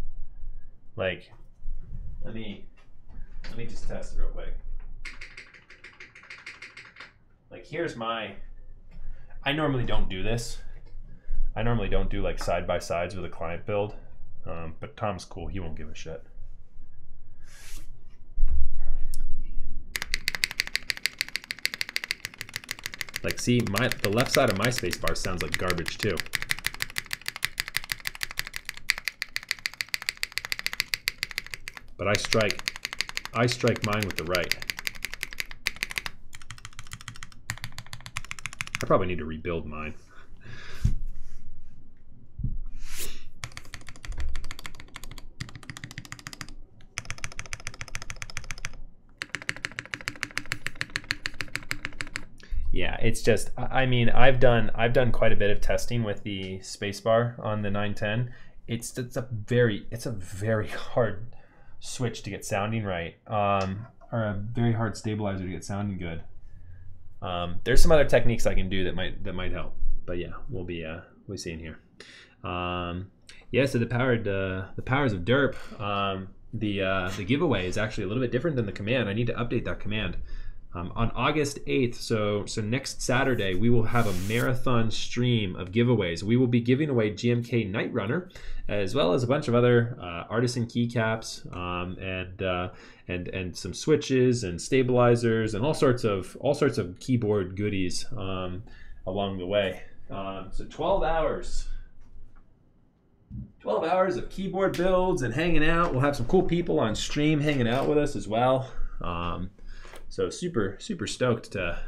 Like, let me just test it real quick. Like, here's my, I normally don't do this. I normally don't do like side by sides with a client build, but Tom's cool. He won't give a shit. Like, see, the left side of my spacebar sounds like garbage too. But I strike mine with the right. I probably need to rebuild mine. Yeah, it's just, I mean, I've done quite a bit of testing with the spacebar on the 910. It's a very hard switch to get sounding right, or a very hard stabilizer to get sounding good. There's some other techniques I can do that might help, but yeah, we'll be seeing here. Yeah, so the powers of derp. The giveaway is actually a little bit different than the command. I need to update that command. On August 8th, so next Saturday, we will have a marathon stream of giveaways. We will be giving away GMK Night Runner, as well as a bunch of other artisan keycaps, and some switches and stabilizers and all sorts of keyboard goodies along the way. So 12 hours. 12 hours of keyboard builds and hanging out. We'll have some cool people on stream hanging out with us as well. So super stoked to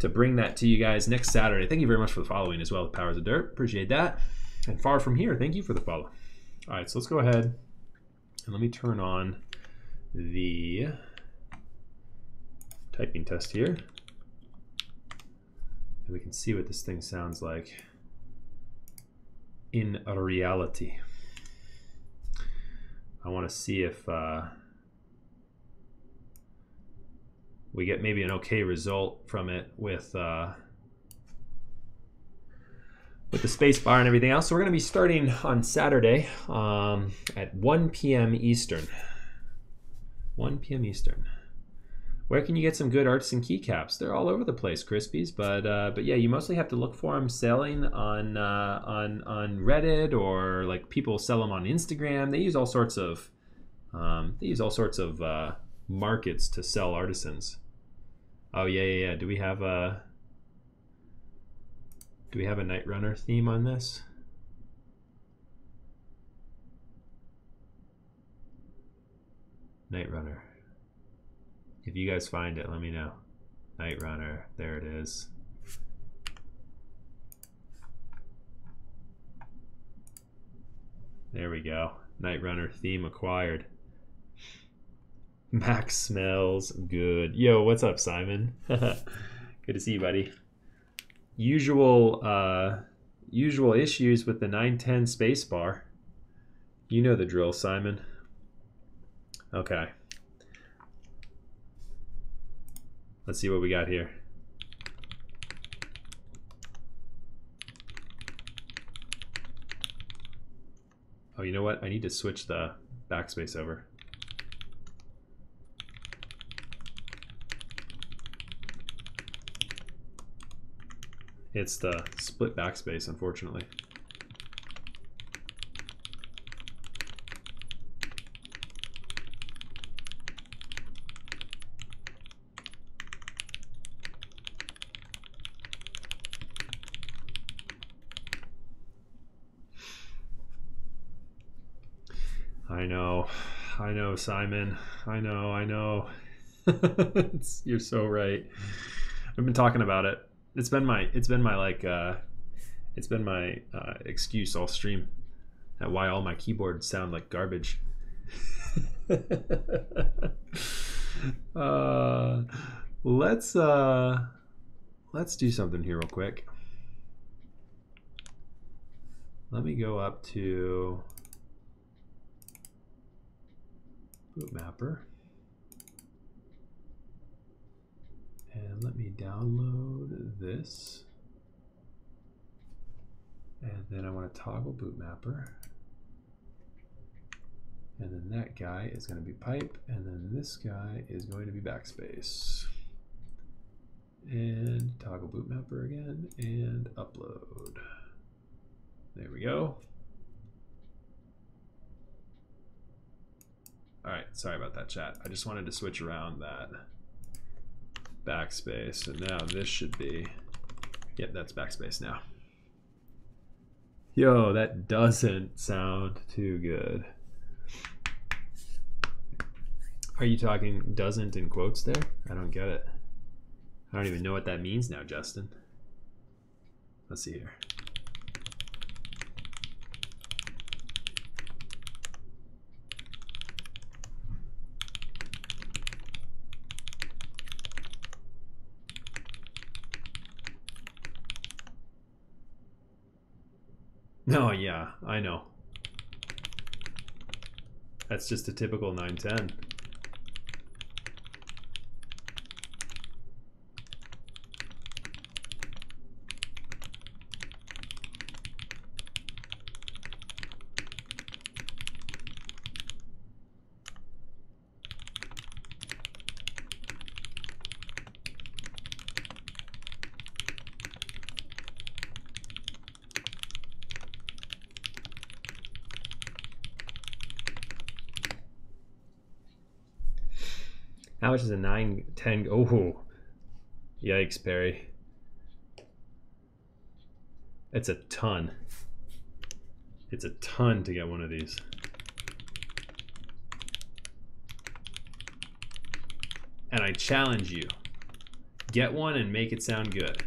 bring that to you guys next Saturday. Thank you very much for the following as well, the Powers of Dirt. Appreciate that. And Far From Here, thank you for the follow. All right, so let's go ahead and let me turn on the typing test here. And we can see what this thing sounds like in reality. I want to see if we get maybe an okay result from it with the space bar and everything else. So we're going to be starting on Saturday at 1 p.m. Eastern. 1 p.m. Eastern. Where can you get some good artisan keycaps? They're all over the place, Crispies. But yeah, you mostly have to look for them selling on Reddit, or like people sell them on Instagram. They use all sorts of markets to sell artisans. Oh yeah. Do we have a Night Runner theme on this? Night Runner. If you guys find it, let me know. Night Runner, there it is. There we go. Night Runner theme acquired. Max smells good. Yo, what's up, Simon? Good to see you, buddy. Usual issues with the 910 spacebar. You know the drill, Simon. Okay. Let's see what we got here. Oh, you know what? I need to switch the backspace over. It's the split backspace, unfortunately. I know, Simon. I know. You're so right. I've been talking about it. It's been my excuse all stream at why all my keyboards sound like garbage. Let's do something here real quick. Let me go up to Boot Mapper. And let me download this. And then I want to toggle Boot Mapper. And then that guy is going to be pipe. And then this guy is going to be backspace. And toggle Boot Mapper again and upload. There we go. All right, sorry about that, chat. I just wanted to switch around that backspace, and now this should be, yep, that's backspace now. Yo, that doesn't sound too good. Are you talking doesn't in quotes there? I don't get it. I don't even know what that means now, Justin. Let's see here. No, yeah, I know. That's just a typical 910. How much is a 910? Oh, yikes, Perry. It's a ton. It's a ton to get one of these. And I challenge you, get one and make it sound good.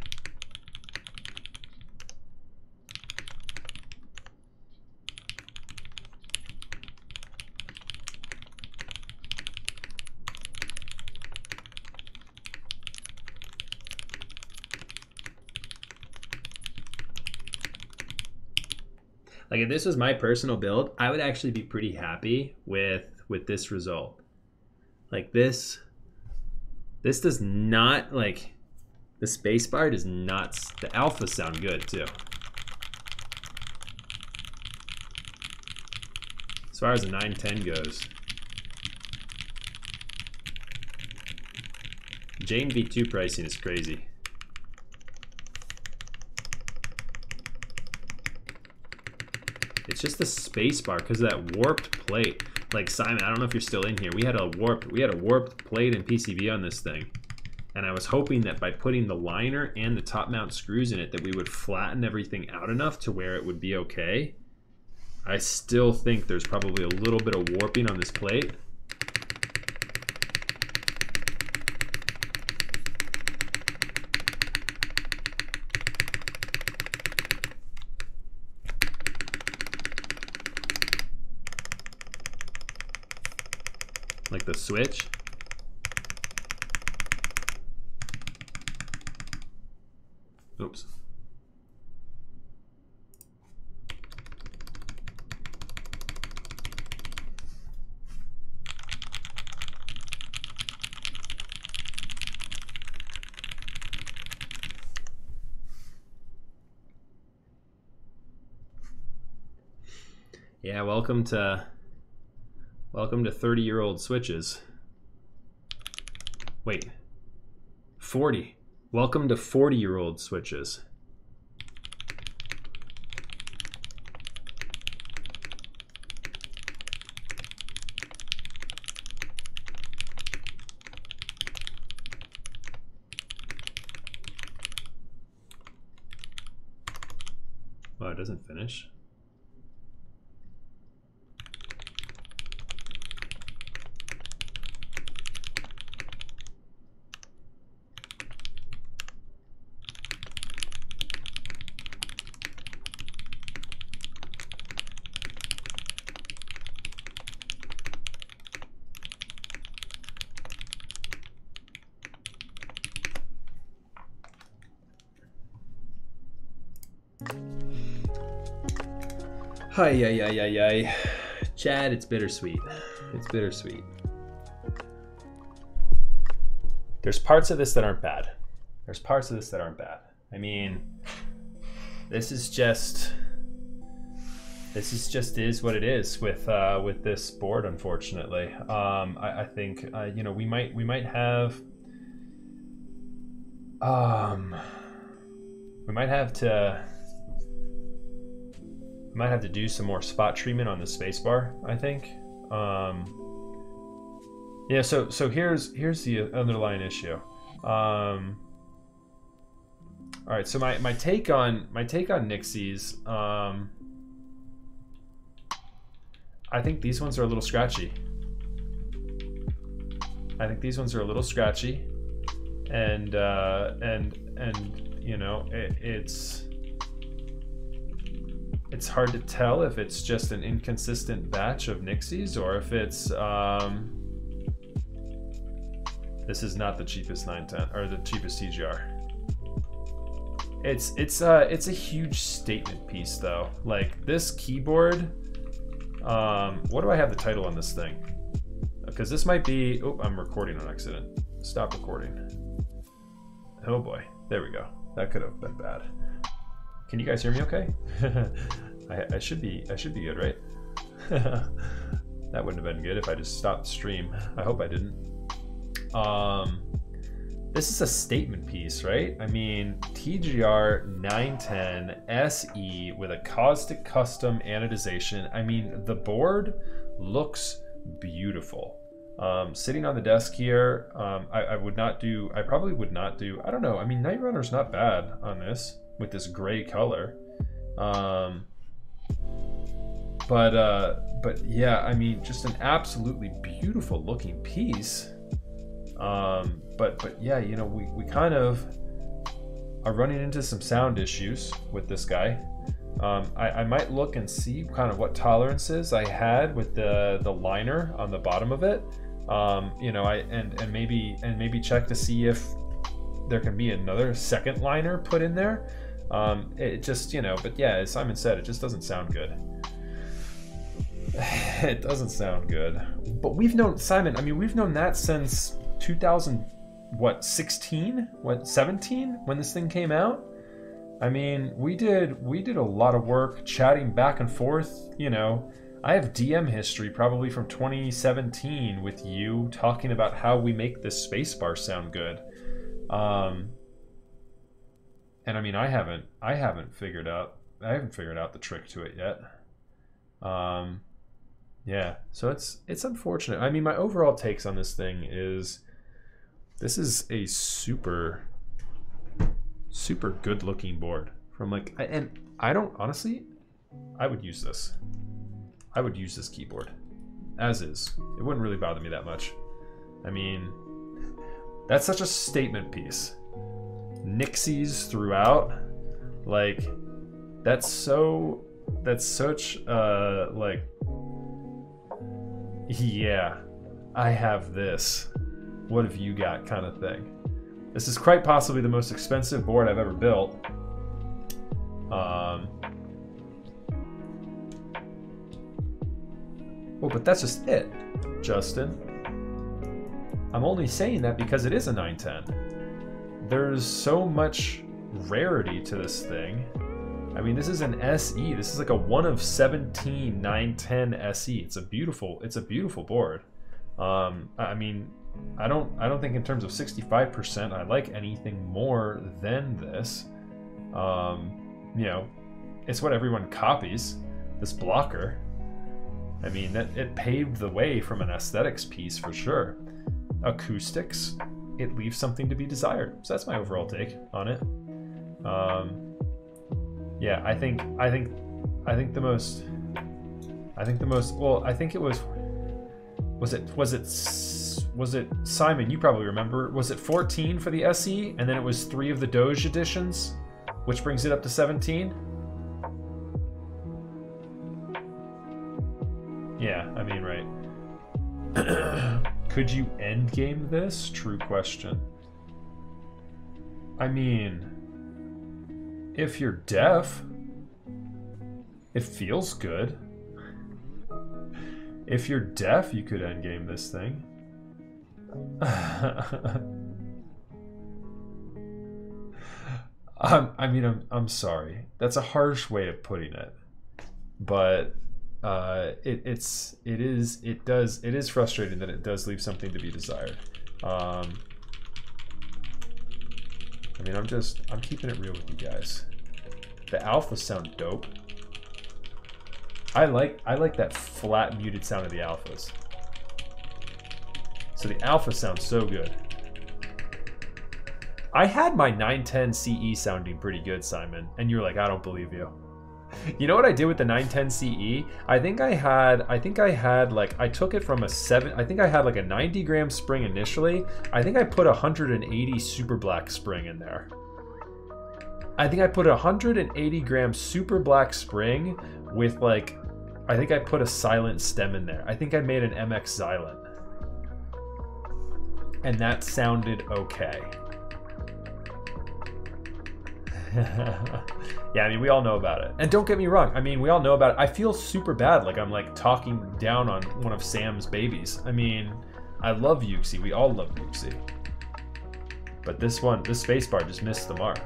Like if this was my personal build, I would actually be pretty happy with this result. Like this does not, like, the space bar does not, the alphas sound good too. As far as a 910 goes. Jane V2 pricing is crazy. It's just the space bar because of that warped plate. Like Simon, I don't know if you're still in here. We had a warped plate and PCB on this thing. And I was hoping that by putting the liner and the top mount screws in it that we would flatten everything out enough to where it would be okay. I still think there's probably a little bit of warping on this plate. Like the switch. Oops. Yeah, welcome to 30-year-old switches. Wait, 40. Welcome to 40-year-old switches. Oh, it doesn't finish. Hi. Chad, it's bittersweet. It's bittersweet. There's parts of this that aren't bad. I mean, this is just is what it is with this board, unfortunately. I think you know, we might have to do some more spot treatment on the spacebar, I think. Yeah, so here's the underlying issue. All right, so my take on Nixies, I think these ones are a little scratchy. And you know, it's hard to tell if it's just an inconsistent batch of Nixies or if it's this is not the cheapest 910 or the cheapest TGR. It's a huge statement piece though. Like this keyboard, what do I have the title on this thing? Because this might be, oh, I'm recording on accident. Stop recording. Oh boy, there we go. That could have been bad. Can you guys hear me okay? I should be good, right? That wouldn't have been good if I just stopped the stream. I hope I didn't. This is a statement piece, right? I mean, TGR 910 SE with a Caustic custom anodization. I mean, the board looks beautiful. Sitting on the desk here, I probably would not do, I don't know. I mean, Night Runner's not bad on this with this gray color. But yeah, I mean, just an absolutely beautiful looking piece. But yeah, you know, we kind of are running into some sound issues with this guy. I might look and see kind of what tolerances I had with the liner on the bottom of it. You know, and maybe check to see if there can be another second liner put in there. It just, you know, but yeah, as Simon said, it just doesn't sound good. It doesn't sound good. But we've known, Simon, I mean, we've known that since 2016, 17 when this thing came out. I mean, we did a lot of work chatting back and forth. You know, I have DM history probably from 2017 with you talking about how we make this spacebar sound good. And I mean, I haven't figured out the trick to it yet. Yeah, so it's unfortunate. I mean, my overall takes on this thing is this is a super good looking board from like, and I don't, honestly, I would use this. I would use this keyboard as is. It wouldn't really bother me that much. I mean, that's such a statement piece. Nixies throughout, like that's such like, yeah, I have this, what have you got kind of thing. This is quite possibly the most expensive board I've ever built. Oh, but that's just it, Justin. I'm only saying that because it is a 910. There's so much rarity to this thing. I mean, this is an SE. This is like a 1 of 17 910 SE. It's a beautiful board. I mean, I don't think in terms of 65% I like anything more than this. You know, it's what everyone copies, this blocker. I mean, that it paved the way from an aesthetics piece for sure. Acoustics, it leaves something to be desired. So that's my overall take on it. Yeah, I think the most, well, I think it was it Simon, you probably remember, was it 14 for the SE and then it was 3 of the Doge editions, which brings it up to 17? Yeah, I mean, right. Could you endgame this? True question. I mean, if you're deaf, it feels good. If you're deaf, you could endgame this thing. I mean, I'm sorry. That's a harsh way of putting it, but it is frustrating that it does leave something to be desired. I mean, I'm keeping it real with you guys. The alphas sound dope. I like that flat muted sound of the alphas. So the alpha sounds so good. I had my 910 CE sounding pretty good, Simon, and you were like, I don't believe you. You know what I did with the 910 CE? I think I had like, I took it from a 7, I think I had like a 90 gram spring initially. I think I put 180 super black spring in there. I think I put 180 gram super black spring with like, I think I put a silent stem in there. I think I made an MX silent. And that sounded okay. Yeah, I mean, we all know about it. And don't get me wrong, I mean, we all know about it. I feel super bad, like I'm like talking down on one of Sam's babies. I mean, I love Yuxi, we all love Yuxi. But this spacebar just missed the mark.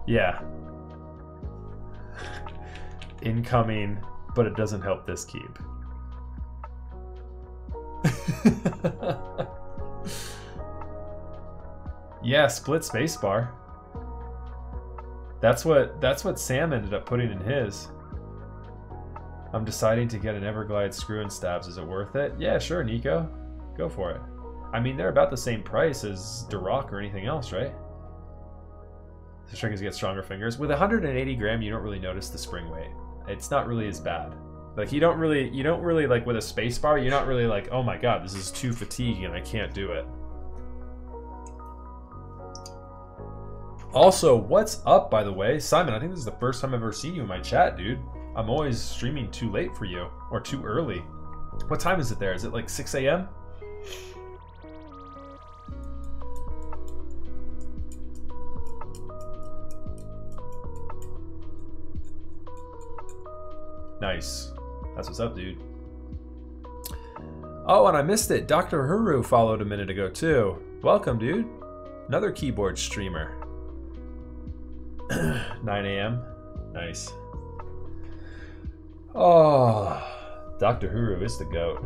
Yeah. Incoming, but it doesn't help this keep. Yeah, split spacebar. That's what Sam ended up putting in his. I'm deciding to get an Everglide screw and stabs. Is it worth it? Yeah, sure, Nico. Go for it. I mean, they're about the same price as Duroc or anything else, right? The stringers get stronger fingers. With 180 gram, you don't really notice the spring weight. It's not really as bad. Like you don't really like with a space bar, you're not really like, oh my god, this is too fatiguing and I can't do it. Also, what's up, by the way? Simon, I think this is the first time I've ever seen you in my chat, dude. I'm always streaming too late for you, or too early. What time is it there? Is it like 6 a.m.? Nice. That's what's up, dude. Oh, and I missed it. Dr. Huru followed a minute ago, too. Welcome, dude. Another keyboard streamer. 9 a.m. Nice. Oh, Dr. Huru is the GOAT.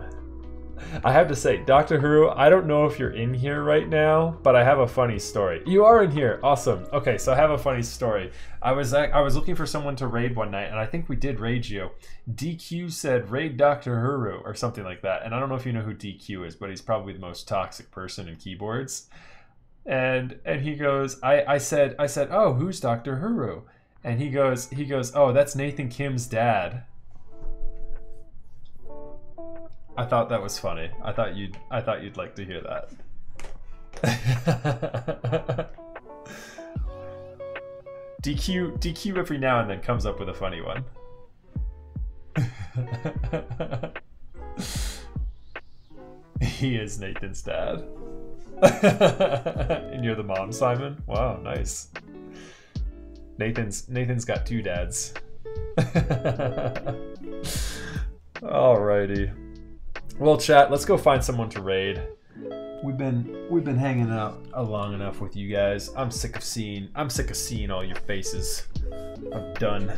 I have to say, Dr. Huru, I don't know if you're in here right now, but I have a funny story. You are in here. Awesome. Okay, so I have a funny story. I was looking for someone to raid one night, and I think we did raid you. DQ said, raid Dr. Huru, or something like that. And I don't know if you know who DQ is, but he's probably the most toxic person in keyboards. And he goes, I said, oh, who's Dr. Huru? And he goes, oh, that's Nathan Kim's dad. I thought that was funny. I thought you'd like to hear that. DQ every now and then comes up with a funny one. He is Nathan's dad. And you're the mom, Simon? Wow, nice. Nathan's got two dads. Alrighty. Well, chat, let's go find someone to raid. We've been hanging out long enough with you guys. I'm sick of seeing all your faces. I'm done.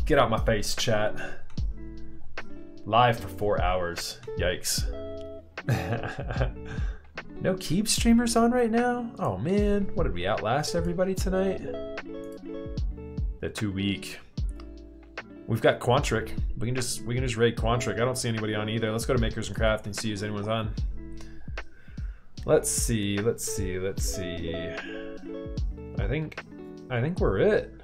Get out my face, chat. Live for 4 hours. Yikes. No Keep streamers on right now? Oh man, what did we outlast everybody tonight? They're too weak. We've got Quantric. We can just raid Quantric. I don't see anybody on either. Let's go to Makers and Craft and see if anyone's on. Let's see. I think we're it.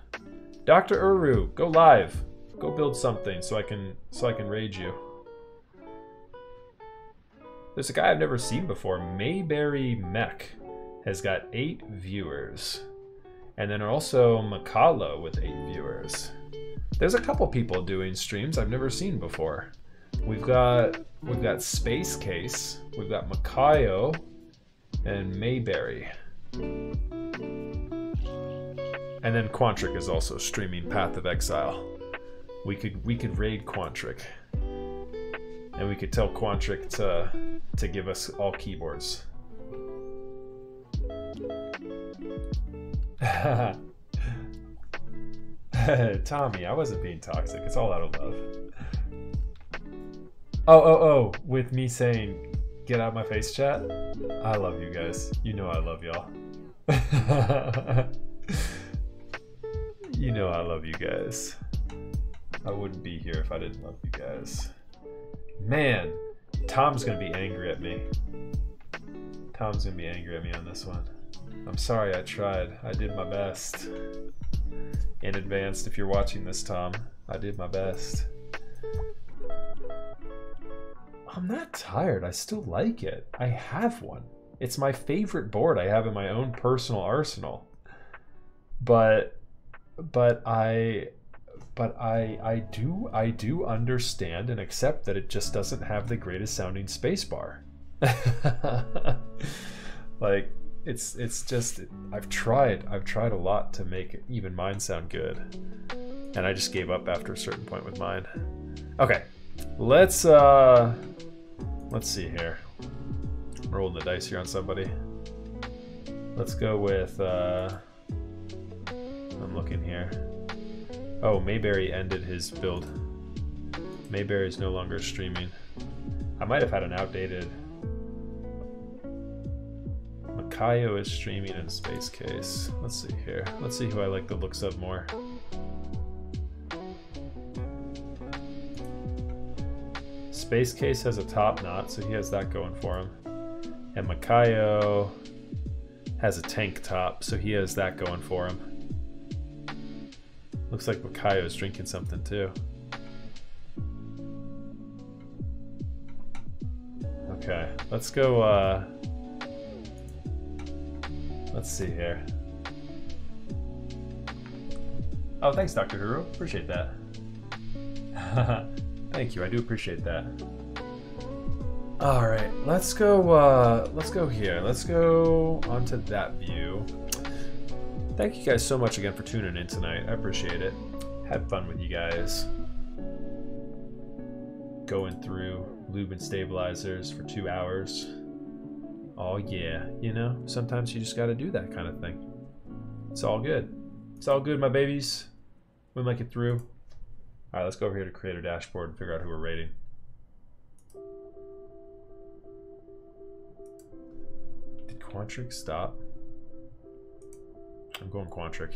Dr. Uru, go live. Go build something so I can raid you. There's a guy I've never seen before. Mayberry Mech has got 8 viewers. And then also Makalo with 8 viewers. There's a couple people doing streams I've never seen before. We've got Space Case, we've got Makayo, and Mayberry. And then Quantric is also streaming Path of Exile. We could raid Quantric. And we could tell Quantric to give us all keyboards. Tommy, I wasn't being toxic. It's all out of love. Oh, with me saying, get out my face, chat? I love you guys. You know I love y'all. You know I love you guys. I wouldn't be here if I didn't love you guys. Man, Tom's gonna be angry at me. Tom's gonna be angry at me on this one. I'm sorry, I tried. I did my best. In advance, if you're watching this, Tom, I did my best. I'm not tired. I still like it. I have one. It's my favorite board I have in my own personal arsenal. But I do understand and accept that it just doesn't have the greatest sounding spacebar. Like it's just I've tried a lot to make even mine sound good, and I just gave up after a certain point with mine. Okay, let's see here. I'm rolling the dice here on somebody. Let's go with I'm looking here. Oh, Mayberry ended his build. Mayberry's no longer streaming. I might have had an outdated. Makayo is streaming in Space Case. Let's see here. Let's see who I like the looks of more. Space Case has a top knot, so he has that going for him. And Makayo has a tank top, so he has that going for him. Looks like Makayo's drinking something too. Okay, let's go, let's see here. Oh, thanks, Dr. Huru. Appreciate that. Thank you, I do appreciate that. All right, let's go here. Let's go onto that view. Thank you guys so much again for tuning in tonight. I appreciate it. Had fun with you guys. Going through lube and stabilizers for 2 hours. Oh yeah, you know, sometimes you just gotta do that kind of thing. It's all good. It's all good, my babies. We make it through. All right, let's go over here to creator dashboard and figure out who we're rating. Did Quantric stop? I'm going Quantric.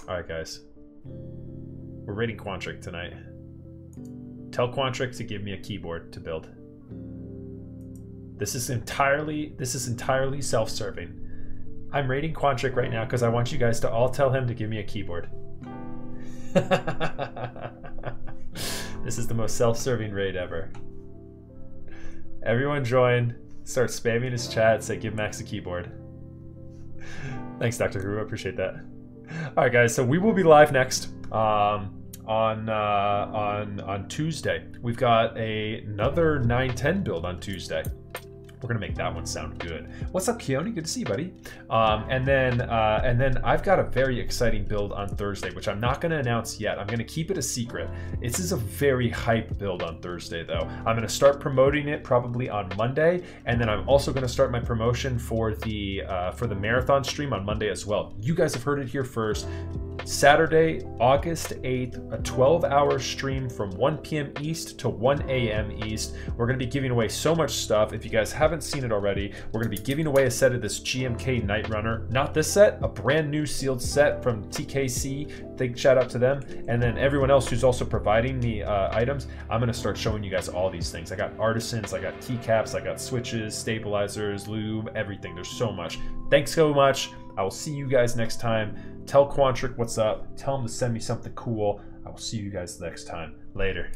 Alright guys. We're rating Quantric tonight. Tell Quantric to give me a keyboard to build. This is entirely self-serving. I'm rating Quantric right now because I want you guys to all tell him to give me a keyboard. This is the most self-serving raid ever. Everyone join, start spamming his chat, say give Max a keyboard. Thanks, Dr. Who. I appreciate that. All right, guys. So we will be live next on Tuesday. We've got another 910 build on Tuesday. We're gonna make that one sound good. What's up, Keone? Good to see you, buddy. And then I've got a very exciting build on Thursday, which I'm not gonna announce yet. I'm gonna keep it a secret. This is a very hype build on Thursday, though. I'm gonna start promoting it probably on Monday, and then I'm also gonna start my promotion for the marathon stream on Monday as well. You guys have heard it here first. Saturday, August 8th, a 12-hour stream from 1 p.m. East to 1 a.m. East. We're going to be giving away so much stuff. If you guys haven't seen it already, we're going to be giving away a set of this GMK Night Runner. Not this set, a brand new sealed set from TKC. Big shout out to them. And then everyone else who's also providing the items, I'm going to start showing you guys all these things. I got artisans, I got keycaps, I got switches, stabilizers, lube, everything. There's so much. Thanks so much. I will see you guys next time. Tell Quantric what's up. Tell him to send me something cool. I will see you guys next time. Later.